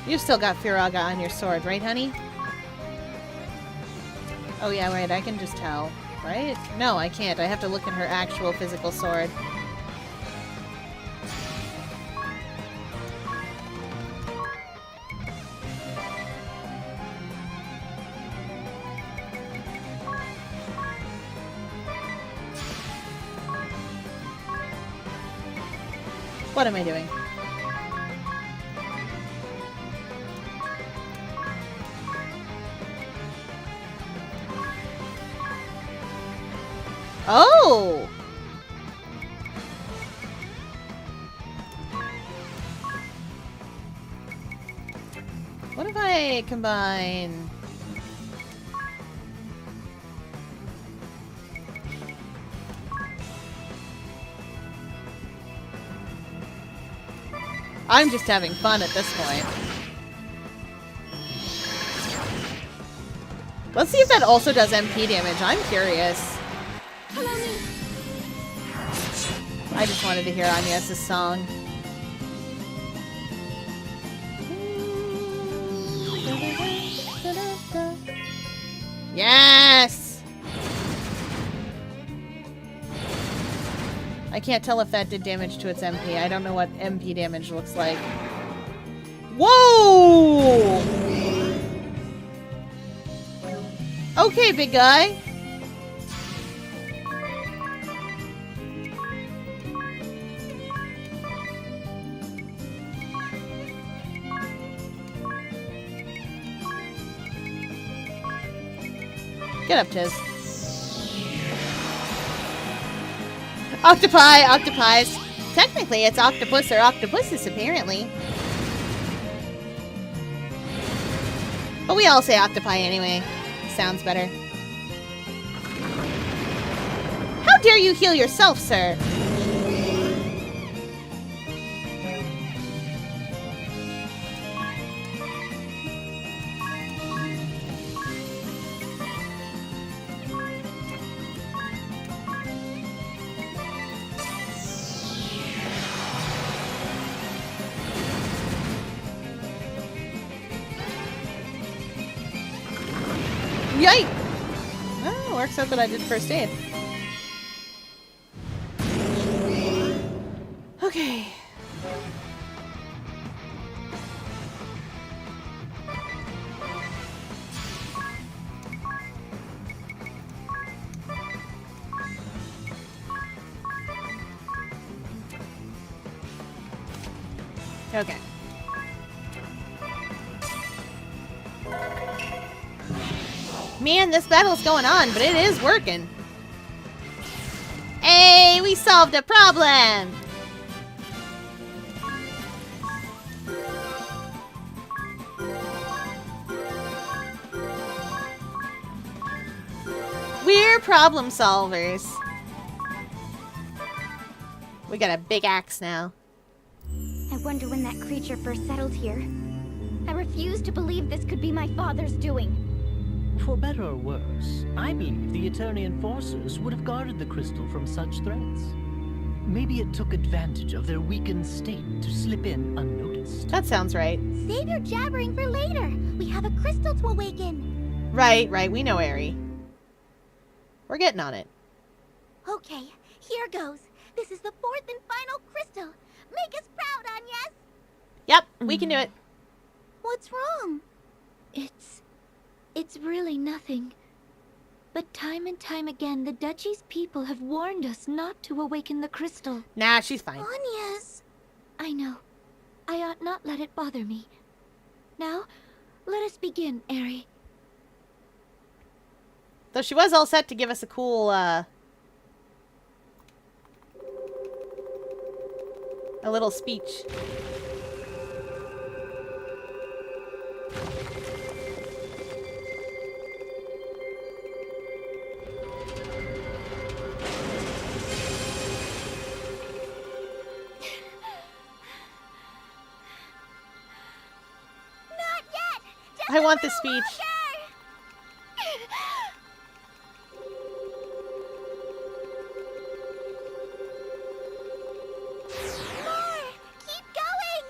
You've still got Firaga on your sword, right, honey? Oh yeah, right, I can just tell, right? No, I can't. I have to look at her actual physical sword. What am I doing? Oh! What if I combine... I'm just having fun at this point. Let's see if that also does MP damage. I'm curious. I just wanted to hear Agnes' song. Yes! I can't tell if that did damage to its MP. I don't know what MP damage looks like. Whoa! Okay, big guy. Get up, Tiz. Octopi, octopies. Technically, it's octopus or octopuses, apparently. But we all say octopi anyway. Sounds better. How dare you heal yourself, sir? Yikes! Oh, works out that I did first aid. Okay. Okay. Man, this battle's going on, but it is working. Hey, we solved a problem! We're problem solvers. We got a big axe now. I wonder when that creature first settled here. I refuse to believe this could be my father's doing. For better or worse, I believe the Eternian forces would have guarded the crystal from such threats. Maybe it took advantage of their weakened state to slip in unnoticed. That sounds right. Save your jabbering for later. We have a crystal to awaken. Right, right. We know Aerie. We're getting on it. Okay, here goes. This is the fourth and final crystal. Make us proud, Agnes. Yep, we can do it. What's wrong? It's really nothing. But time and time again, the Duchy's people have warned us not to awaken the crystal. Nah, she's fine. Agnes! I know. I ought not let it bother me. Now, let us begin, Aerie. Though she was all set to give us a cool, a little speech. I want the speech. More! Keep going!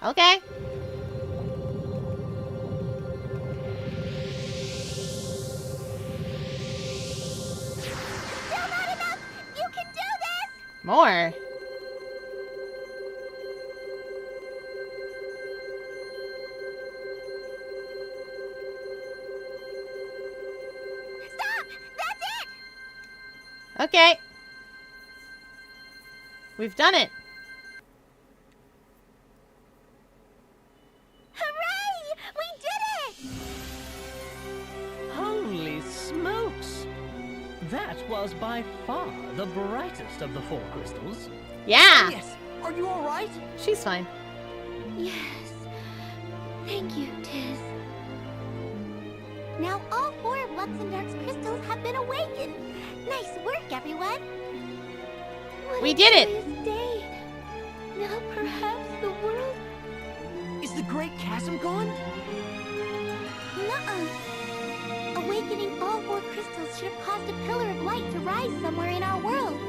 Okay. Still not enough! You can do this! More. Stop! That's it! Okay. We've done it. Hooray! We did it! Holy smokes! That was by far the brightest of the 4 crystals. Yeah. Yes. Are you all right? She's fine. Yes. Thank you, Tiz. Now all 4 of Luxembourg's crystals have been awakened. Nice work, everyone. What We a did it. joyous day. Now perhaps the world... Is the Great Chasm gone? Nuh-uh. Awakening all 4 crystals should have caused a pillar of light to rise somewhere in our world.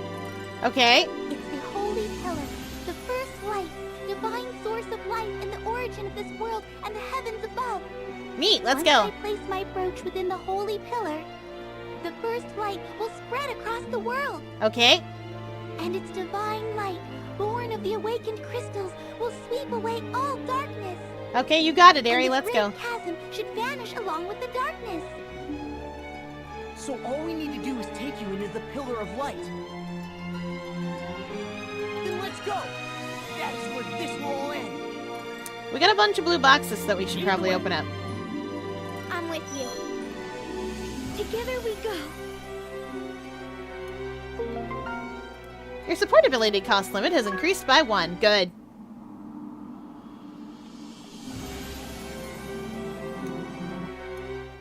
Okay. It's the holy pillar, the first light, divine source of life and the origin of this world and the heavens above. Neat. Let's Once go. I place my brooch within the holy pillar, the first light will spread across the world. Okay. and its divine light, born of the awakened crystals, will sweep away all darkness. Okay, you got it, Ari. And Let's this go. great chasm should vanish along with the darkness. So all we need to do is take you into the Pillar of Light. Then let's go! That's where this will all end. We got a bunch of blue boxes that we should probably open up. I'm with you. Together we go. Your support ability cost limit has increased by 1. Good.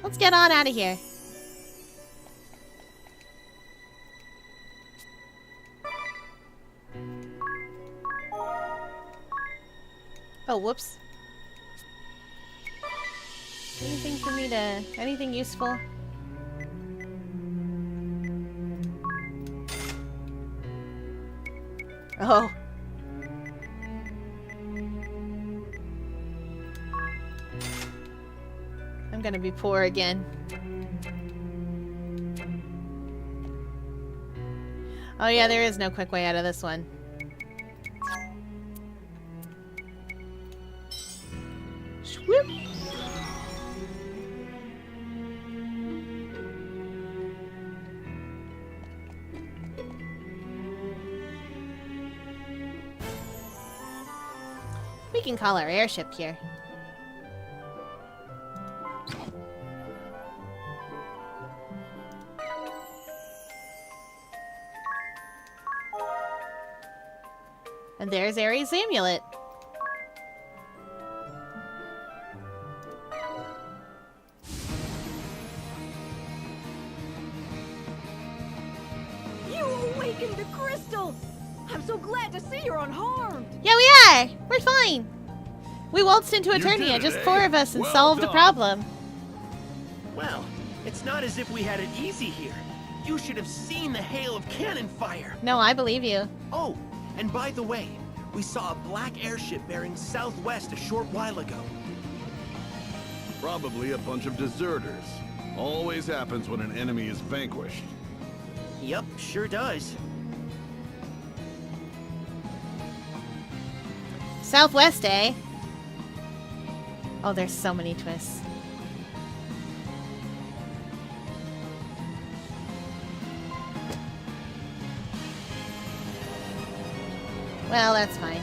Let's get on out of here. Oh, whoops. Anything for me to... anything useful? Oh. I'm gonna be poor again. Oh yeah, there is no quick way out of this one. Swoop. We can call our airship here. And there's Ares' amulet. You awakened the crystal! I'm so glad to see you're unharmed! Yeah, we are! We're fine! We waltzed into Eternia, just 4 of us, and solved a problem. Well, it's not as if we had it easy here. You should have seen the hail of cannon fire. No, I believe you. Oh, and by the way, we saw a black airship bearing southwest a short while ago. Probably a bunch of deserters. Always happens when an enemy is vanquished. Yup, sure does. Southwest, eh? Oh, there's so many twists. Well, that's fine.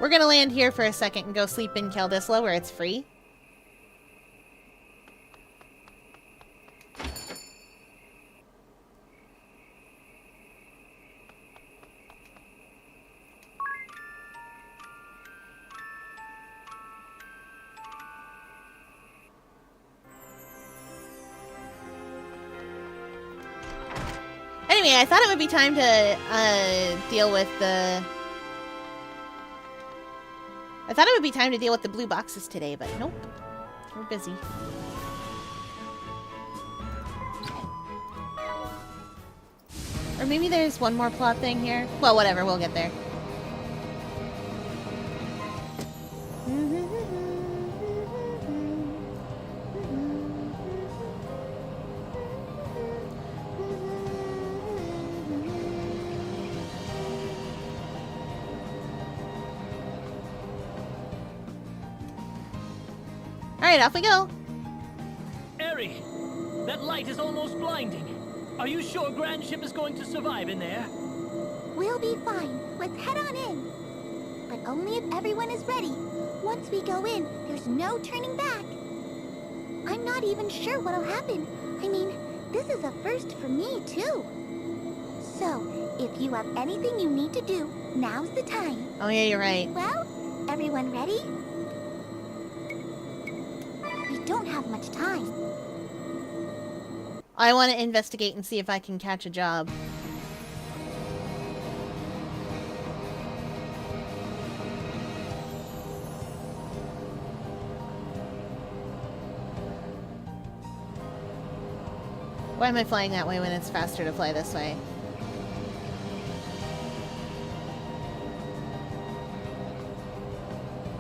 We're gonna land here for a second and go sleep in Keldisla where it's free. Anyway, I thought it would be time to deal with the... I thought it would be time to deal with the blue boxes today, but nope. We're busy. Or maybe there's one more plot thing here. Well, whatever, we'll get there. Alright, off we go. Eri, that light is almost blinding. Are you sure Grand Ship is going to survive in there? We'll be fine. Let's head on in. But only if everyone is ready. Once we go in, there's no turning back. I'm not even sure what'll happen. I mean, this is a first for me, too. So, if you have anything you need to do, now's the time. Oh yeah, you're right. Well, everyone ready? We don't have much time. I want to investigate and see if I can catch a job. Why am I flying that way when it's faster to fly this way?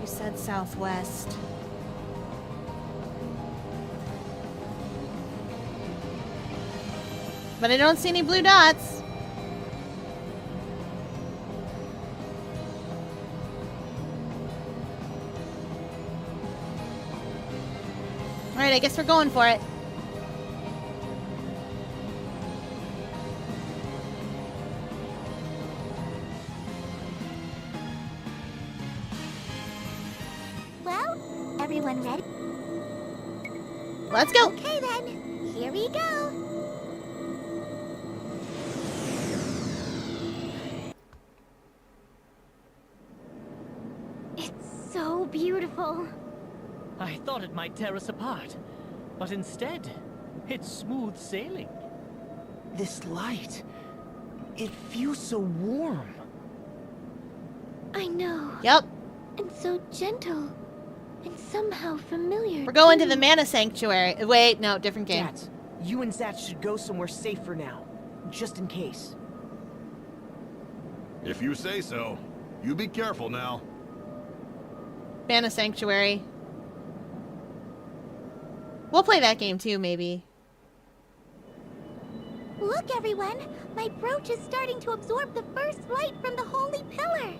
You Said southwest. But I don't see any blue dots. Alright, I guess we're going for it. Well, everyone ready? Let's go. Okay then, here we go. It's so beautiful. I thought it might tear us apart, but instead, it's smooth sailing. This light, it feels so warm. I know. Yep. And so gentle. And somehow familiar. We're going to too. the Mana Sanctuary. Wait, no, different game. Dad, you and Zach should go somewhere safe for now, just in case. If you say so. You be careful now. Mana Sanctuary. We'll play that game too, maybe. Look, everyone! My brooch is starting to absorb the first light from the holy pillar.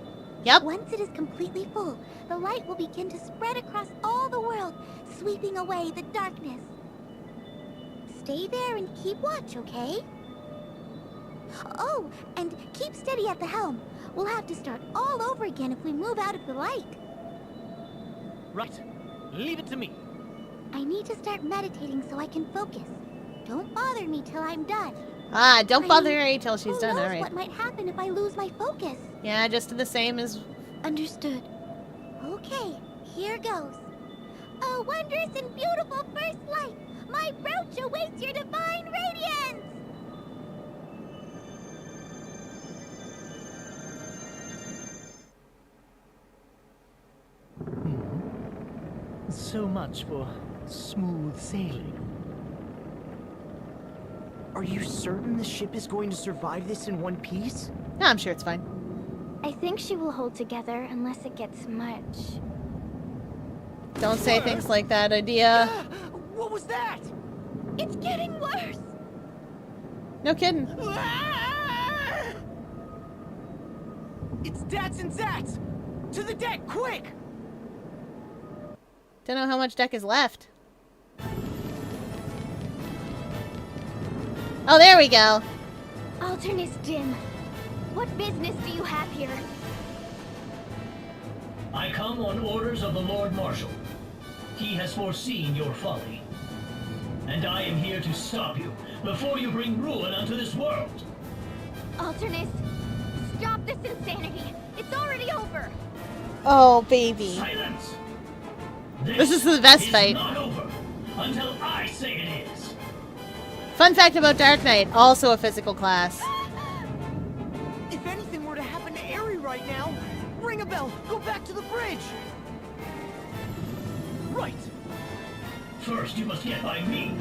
Yep. Once it is completely full, the light will begin to spread across all the world, sweeping away the darkness. Stay there and keep watch, okay? Oh, and keep steady at the helm. We'll have to start all over again if we move out of the light. Right. Leave it to me. I need to start meditating so I can focus. Don't bother me till I'm done. Ah, don't I bother mean, her till she's who done. knows Alright. what might happen if I lose my focus? Yeah, just the same as... Understood. Okay, here goes. Oh, wondrous and beautiful first light! My brooch awaits your divine radiance! So much for smooth sailing. Are you certain the ship is going to survive this in one piece? No, I'm sure it's fine. I think she will hold together unless it gets much. Don't say things like that, idea. What was that? It's getting worse! No kidding. It's Dads and Zats! To the deck, quick! Don't know how much deck is left. Oh, there we go. Alternus Dim, what business do you have here? I come on orders of the Lord Marshal. He has foreseen your folly. And I am here to stop you before you bring ruin onto this world. Alternus, stop this insanity! It's already over! Oh, baby. Silence! This is the best fight. Not over until I say it is. Fun fact about Dark Knight, also a physical class. If anything were to happen to Aerie right now, ring a bell, go back to the bridge! Right. First, you must get by me.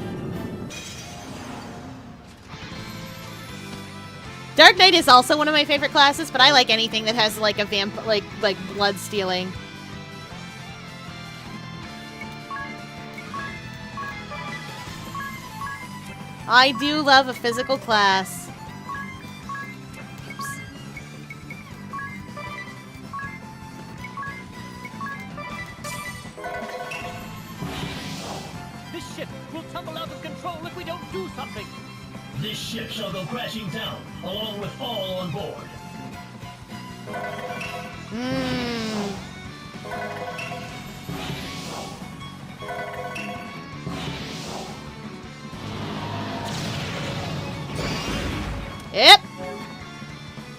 Dark Knight is also one of my favorite classes, but I like anything that has like a like blood stealing. I do love a physical class. Oops. This ship will tumble out of control if we don't do something. This ship shall go crashing down, along with all on board. Yep.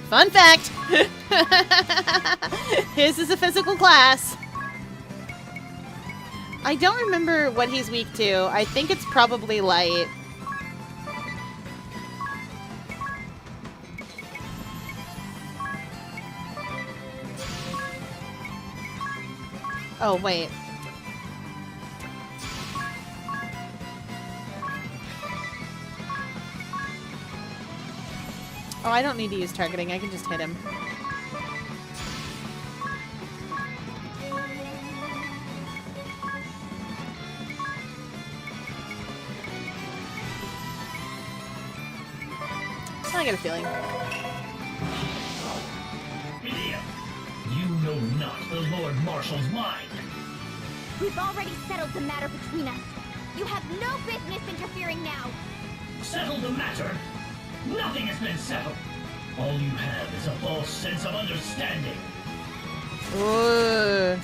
Fun fact. His is a physical class. I don't remember what he's weak to. I think it's probably light. Oh, wait. Oh, I don't need to use targeting. I can just hit him. I got a feeling. Idiot! You know not the Lord Marshal's mind. We've already settled the matter between us. You have no business interfering now. Settle the matter? Nothing has been settled. All you have is a false sense of understanding. Ooh.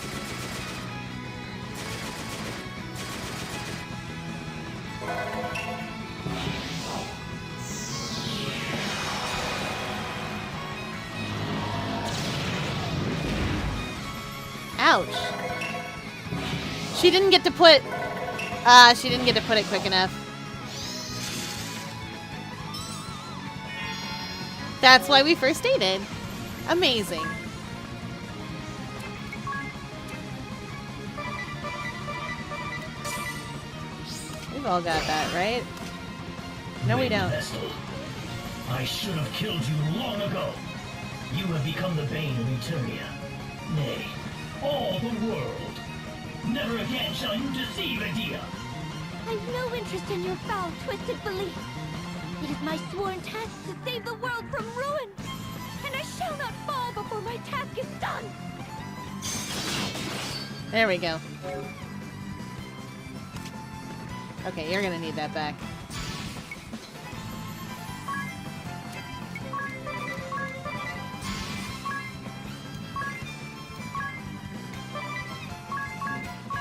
Ouch. She didn't get to put it quick enough. That's why we first dated. Amazing. We've all got that, right? No, we don't. Vestal, I should have killed you long ago. You have become the bane of Eternia. Nay, all the world. Never again shall you deceive Edea. I've no interest in your foul, twisted belief. It is my sworn task to save the world from ruin. And I shall not fall before my task is done. There we go. Okay, you're gonna need that back.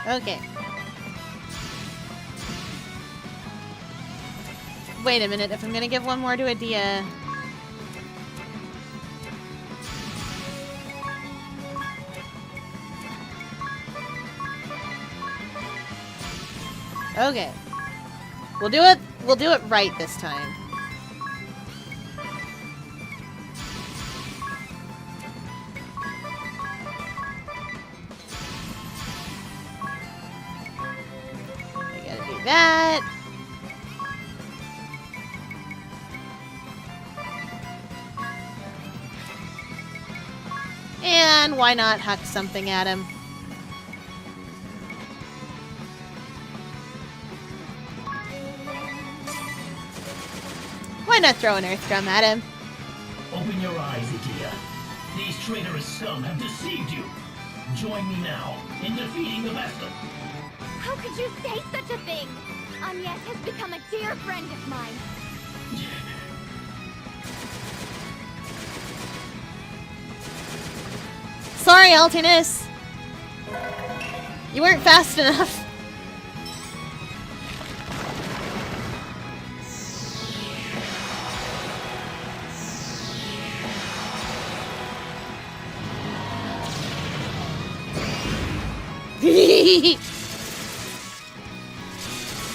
Okay. Wait a minute, if I'm gonna give one more to Edea... Okay. We'll do it right this time. We gotta do that. And why not huck something at him? Why not throw an earth drum at him? Open your eyes, Edea. These traitorous scum have deceived you. Join me now in defeating the Vestal. How could you say such a thing? Agnes has become a dear friend of mine. Sorry, Altinus. You weren't fast enough.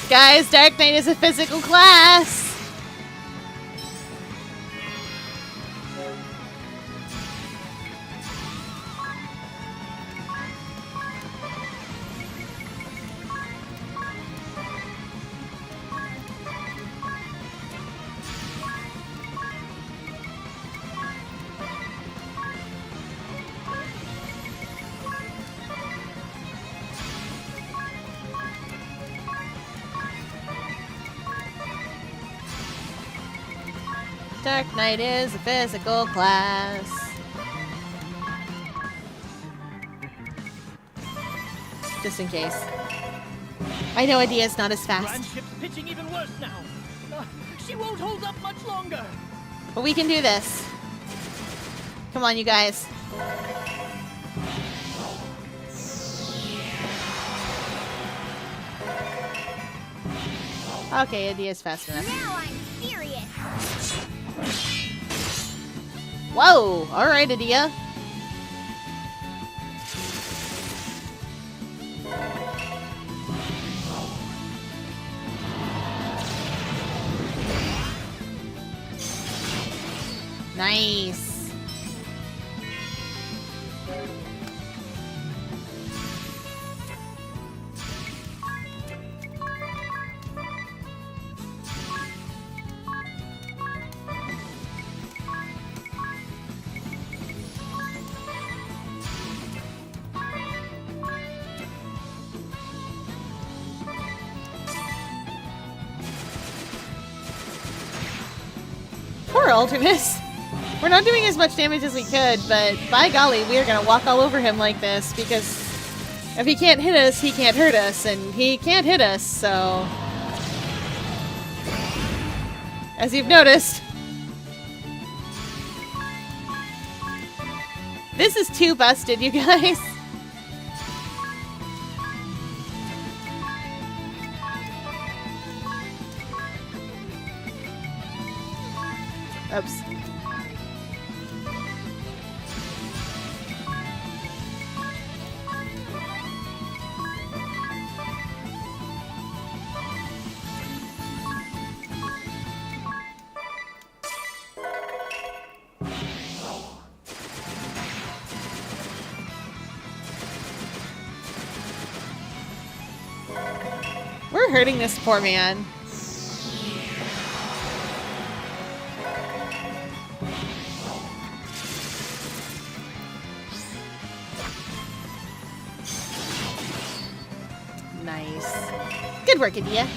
Guys, Dark Knight is a physical class. Dark Knight is a physical class. Just in case. I know Edea's not as fast. Grand ship's pitching even worse now. She won't hold up much longer. But we can do this. Come on, you guys. Okay, Edea's fast enough. Now I'm serious. Whoa! Alright, Edea. Nice. Poor Alternus. We're not doing as much damage as we could, but by golly, we are gonna walk all over him like this, because if he can't hit us, he can't hurt us, and he can't hit us, so... As you've noticed... This is too busted, you guys. Oops. We're hurting this poor man. Nice. Good work, India.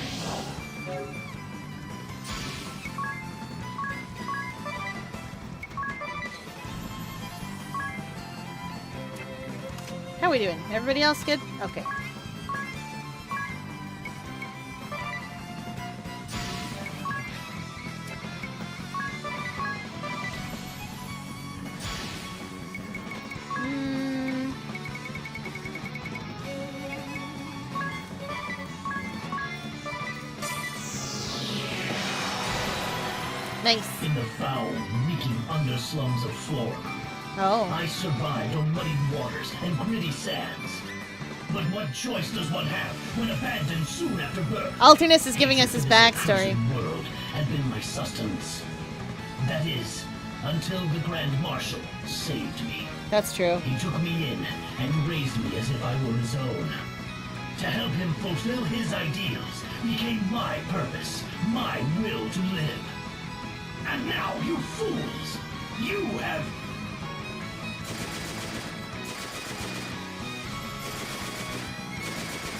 How are we doing? Everybody else good? Okay. Nice. In the foul, reeking underslums of Flora, Oh. I survived on muddy waters and gritty sands. But what choice does one have when abandoned soon after birth? Alternus is giving us his backstory. This world had been my sustenance. That is, until the Grand Marshal saved me. That's true. He took me in and raised me as if I were his own. To help him fulfill his ideals became my purpose, my will to live. And now, you fools, you have...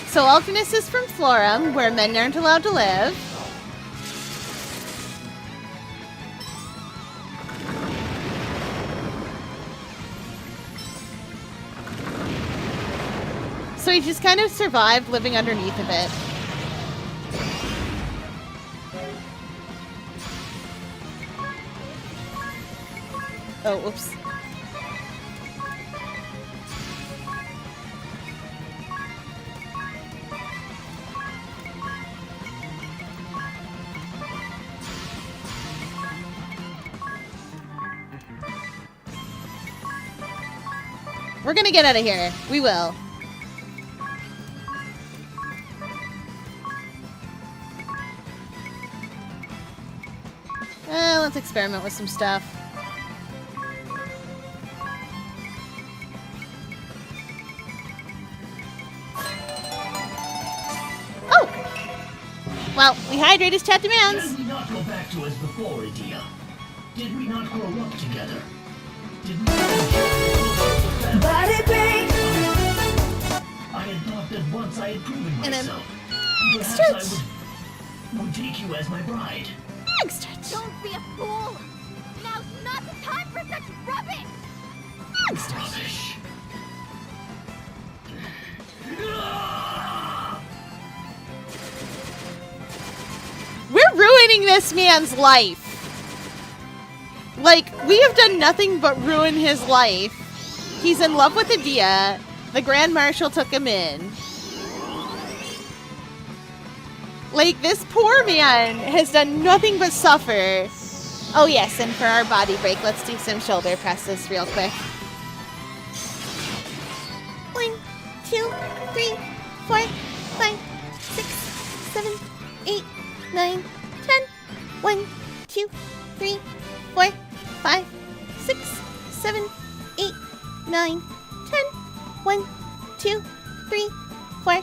So Alternus is from Florum, where men aren't allowed to live. So he just kind of survived living underneath a bit. Oh, whoops. We're gonna get out of here. We will. Let's experiment with some stuff. Oh! Well, we hydrate as chat demands. Did we not go back to as before, Idia? Did we not grow up together? Did we not... Body bang! I had thought that once I had proven And then- myself, Stretch. perhaps I would take you as my bride. Stretch. Don't be a fool! Now's not the time for such rubbish! Rubbish. We're ruining this man's life. Like, we have done nothing but ruin his life. He's in love with Adia. The Grand Marshal took him in. Like, this poor man has done nothing but suffer. Oh yes, and for our body break, let's do some shoulder presses real quick. 1, 2, 3, 4, 5, 6, 7, 8, 9, 10. 1, 2, 3, 4, 5, 6, 7, 8, 9, 10. 1, 2, 3, 4,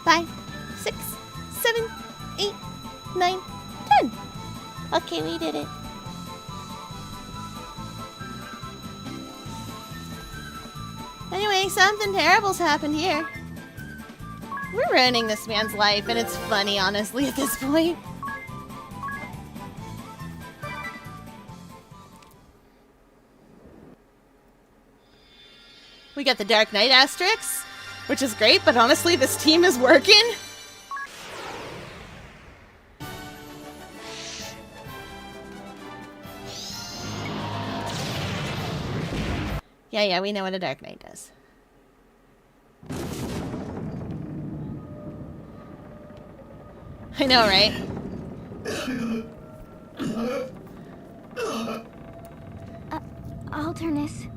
5, 6, 7, 8, 9, 10. Okay, we did it. Anyway, something terrible's happened here. We're ruining this man's life, and it's funny, honestly, at this point. We got the Dark Knight asterisks, which is great, but honestly, this team is working. Yeah, we know what a Dark Knight does. I know, right? Alternus.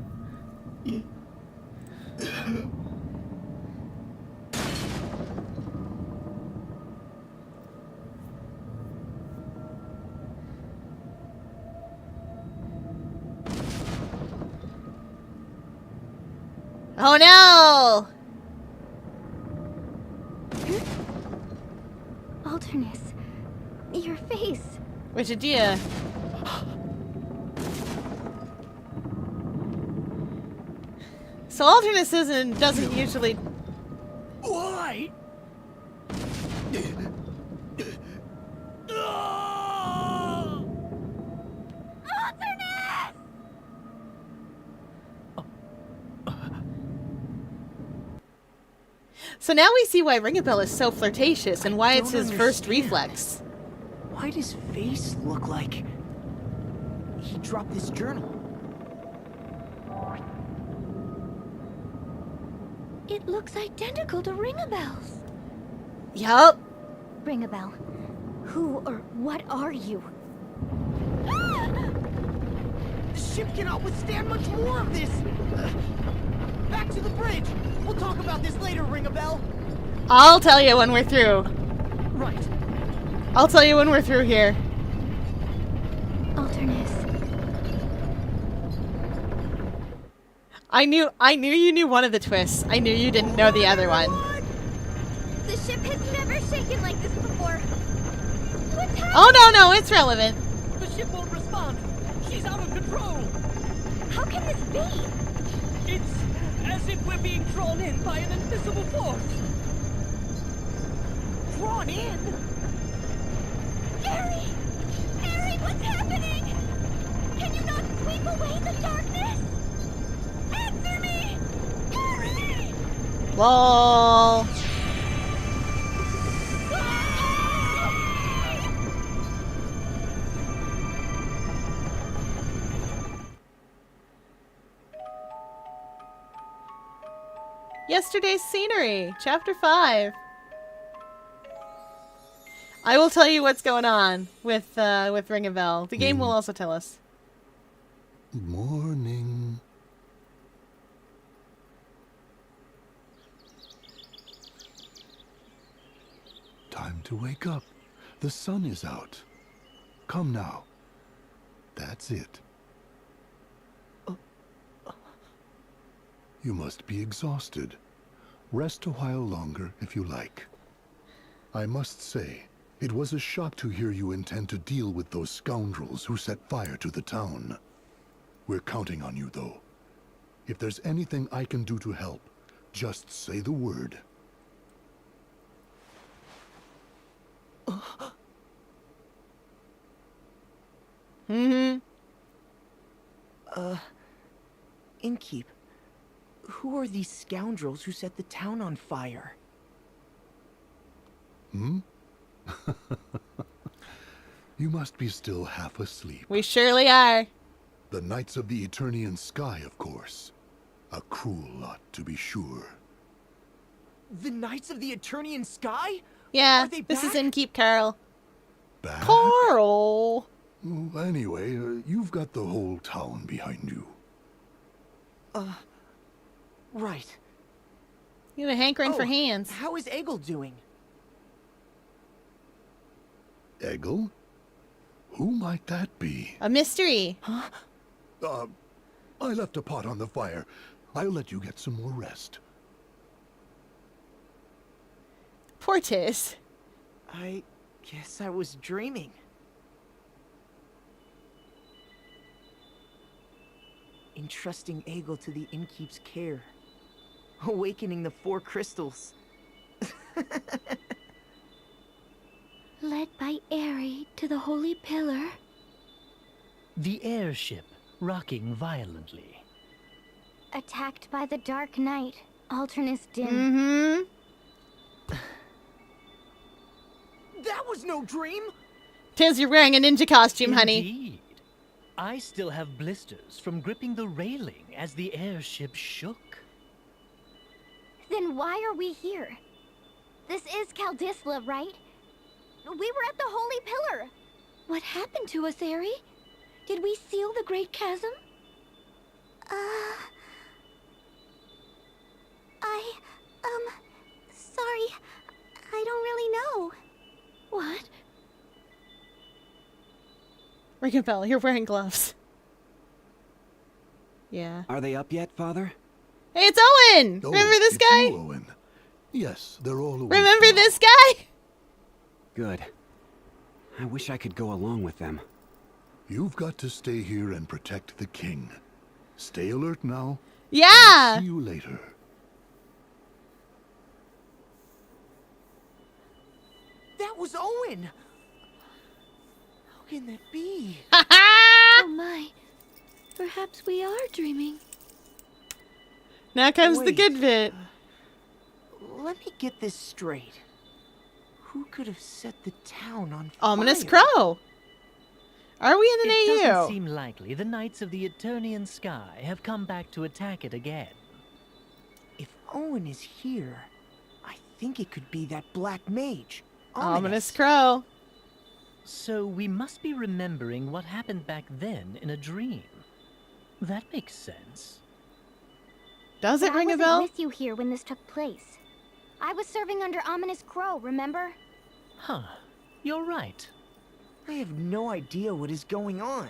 Oh no! Alternus. Your face. Which idea? So Alternus doesn't usually... Why? So now we see why Ring a Bell is so flirtatious and why it's his first reflex. Why does Face look like he dropped this journal? It looks identical to Ring-a-Bell's. Yup. Ring-a-Bell, who or what are you? The ship cannot withstand much more of this! Back to the bridge! We'll talk about this later, Ring-a-Bell! I'll tell you when we're through. Right. I'll tell you when we're through here. Alternus. I knew you knew one of the twists. I knew you didn't know the other one. The ship has never shaken like this before. What's happening? Oh no, it's relevant. The ship won't respond. She's out of control. How can this be? It's as if we're being drawn in by an invisible force. Drawn in? Harry! Harry, what's happening? Can you not sweep away the darkness? Answer me! Harry! Lol. Yesterday's scenery, chapter 5. I will tell you what's going on with Ring a Bell. The game will also tell us. Morning. Time to wake up. The sun is out. Come now. That's it. You must be exhausted. Rest a while longer if you like. I must say, it was a shock to hear you intend to deal with those scoundrels who set fire to the town. We're counting on you, though. If there's anything I can do to help, just say the word. Innkeep, who are these scoundrels who set the town on fire? You must be still half asleep. We surely are. The Knights of the Eternian Sky, of course. A cruel lot, to be sure. The Knights of the Eternian Sky? Yeah, Are they this is back? Innkeep Carl. Back? Carl! Well, anyway, you've got the whole town behind you. Right. You have a hankering for Oh, hands. How is Eggle doing? Eggle? Who might that be? A mystery. I left a pot on the fire. I'll let you get some more rest. Portis. I guess I was dreaming. Entrusting Eggle to the Innkeep's care. Awakening the 4 crystals. Led by Airy to the Holy Pillar. The airship, rocking violently. Attacked by the Dark Knight, Alternus Dim. Mm-hmm. That was no dream! Tiz, you're wearing a ninja costume, honey. Indeed. I still have blisters from gripping the railing as the airship shook. Then why are we here? This is Caldisla, right? We were at the Holy Pillar. What happened to us, Aerie? Did we seal the Great Chasm? Sorry. I don't really know. What? Ring-a-bell, you're wearing gloves. Yeah. Are they up yet, Father? Hey, it's Owen! Oh, Remember this it's guy? you, Owen. Yes, they're all awake Remember now. this guy? Good. I wish I could go along with them. You've got to stay here and protect the king. Stay alert now. Yeah! See you later. That was Owen! How can that be? Oh my. Perhaps we are dreaming. Now comes the Wait. good bit. Let me get this straight. Who could have set the town on fire? Ominous Crow. Are we in an It AU? doesn't seem likely the Knights of the Eternian Sky have come back to attack it again. If Owen is here, I think it could be that black mage. Ominous Crow. So we must be remembering what happened back then in a dream. That makes sense. Does it But ring I a wasn't bell? with you here when this took place. I was serving under Ominous Crow, remember? Huh. You're right. I have no idea what is going on.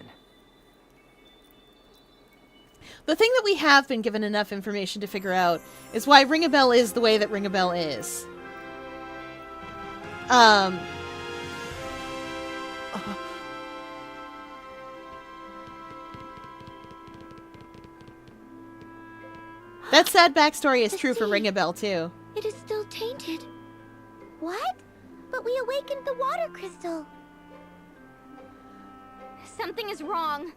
The thing that we have been given enough information to figure out is why Ring a Bell is the way that Ring a Bell is. That sad backstory is The true for sea. Ring a Bell too. It is still tainted. What? But we awakened the water crystal. Something is wrong.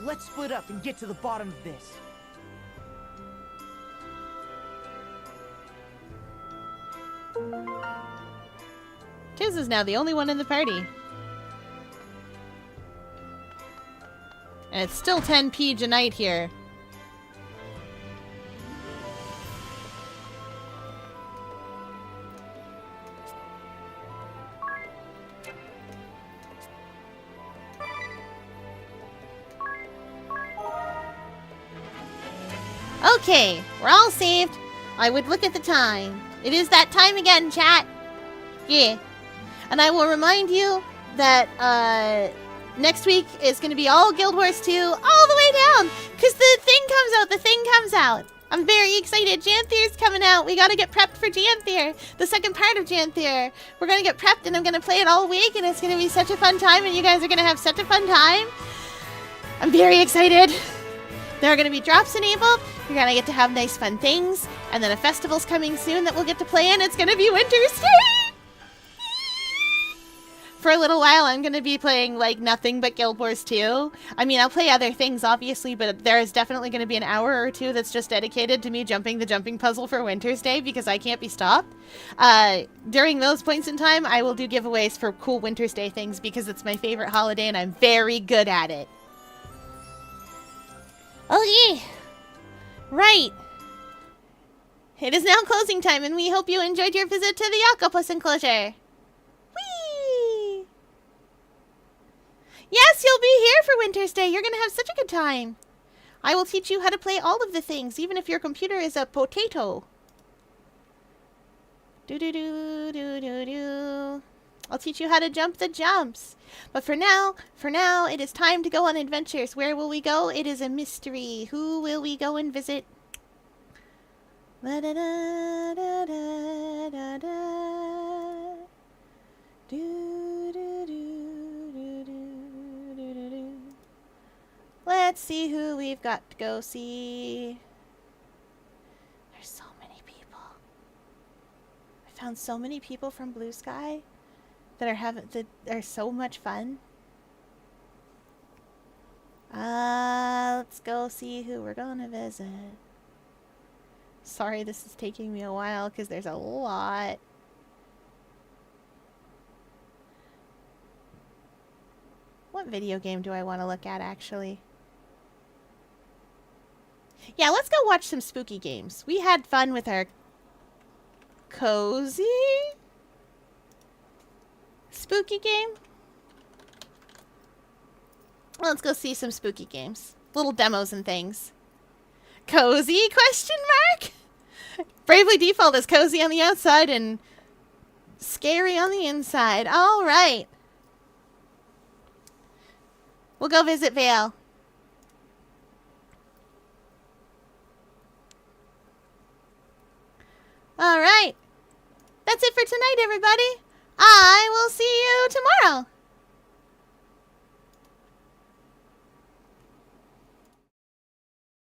Let's split up and get to the bottom of this. Tiz is now the only one in the party. And it's still 10 P night here. Okay, we're all saved. I would look at the time. It is that time again, chat. Yeah. And I will remind you that next week is going to be all Guild Wars 2 all the way down. Because the thing comes out. I'm very excited. Janthir's coming out. We got to get prepped for Janthir. The second part of Janthir. We're going to get prepped and I'm going to play it all week. And it's going to be such a fun time. And you guys are going to have such a fun time. I'm very excited. There are going to be drops enabled. You're going to get to have nice fun things. And then a festival's coming soon that we'll get to play in. It's going to be Winter's Day! For a little while, I'm going to be playing, like, nothing but Guild Wars 2. I mean, I'll play other things, obviously, but there is definitely going to be an hour or two that's just dedicated to me jumping the jumping puzzle for Winter's Day because I can't be stopped. During those points in time, I will do giveaways for cool Winter's Day things because it's my favorite holiday and I'm very good at it. Okay. Right. It is now closing time, and we hope you enjoyed your visit to the octopus enclosure. Whee! Yes, you'll be here for Winter's Day. You're going to have such a good time. I will teach you how to play all of the things, even if your computer is a potato. Do-do-do, I'll teach you how to jump the jumps. But for now, it is time to go on adventures. Where will we go? It is a mystery. Who will we go and visit? La-da-da-da-da-da-da. Do-do-do-do-do-do-do. Let's see who we've got to go see. There's so many people. I found so many people from Blue Sky that are so much fun. Let's go see who we're gonna visit. Sorry this is taking me a while because there's a lot. What video game do I want to look at, actually? Yeah, let's go watch some spooky games. We had fun with our cozy spooky game. Let's go see some spooky games. Little demos and things. Cozy? Question mark? Bravely Default is cozy on the outside and scary on the inside. All right. We'll go visit Vale. All right. That's it for tonight, everybody. I will see you tomorrow.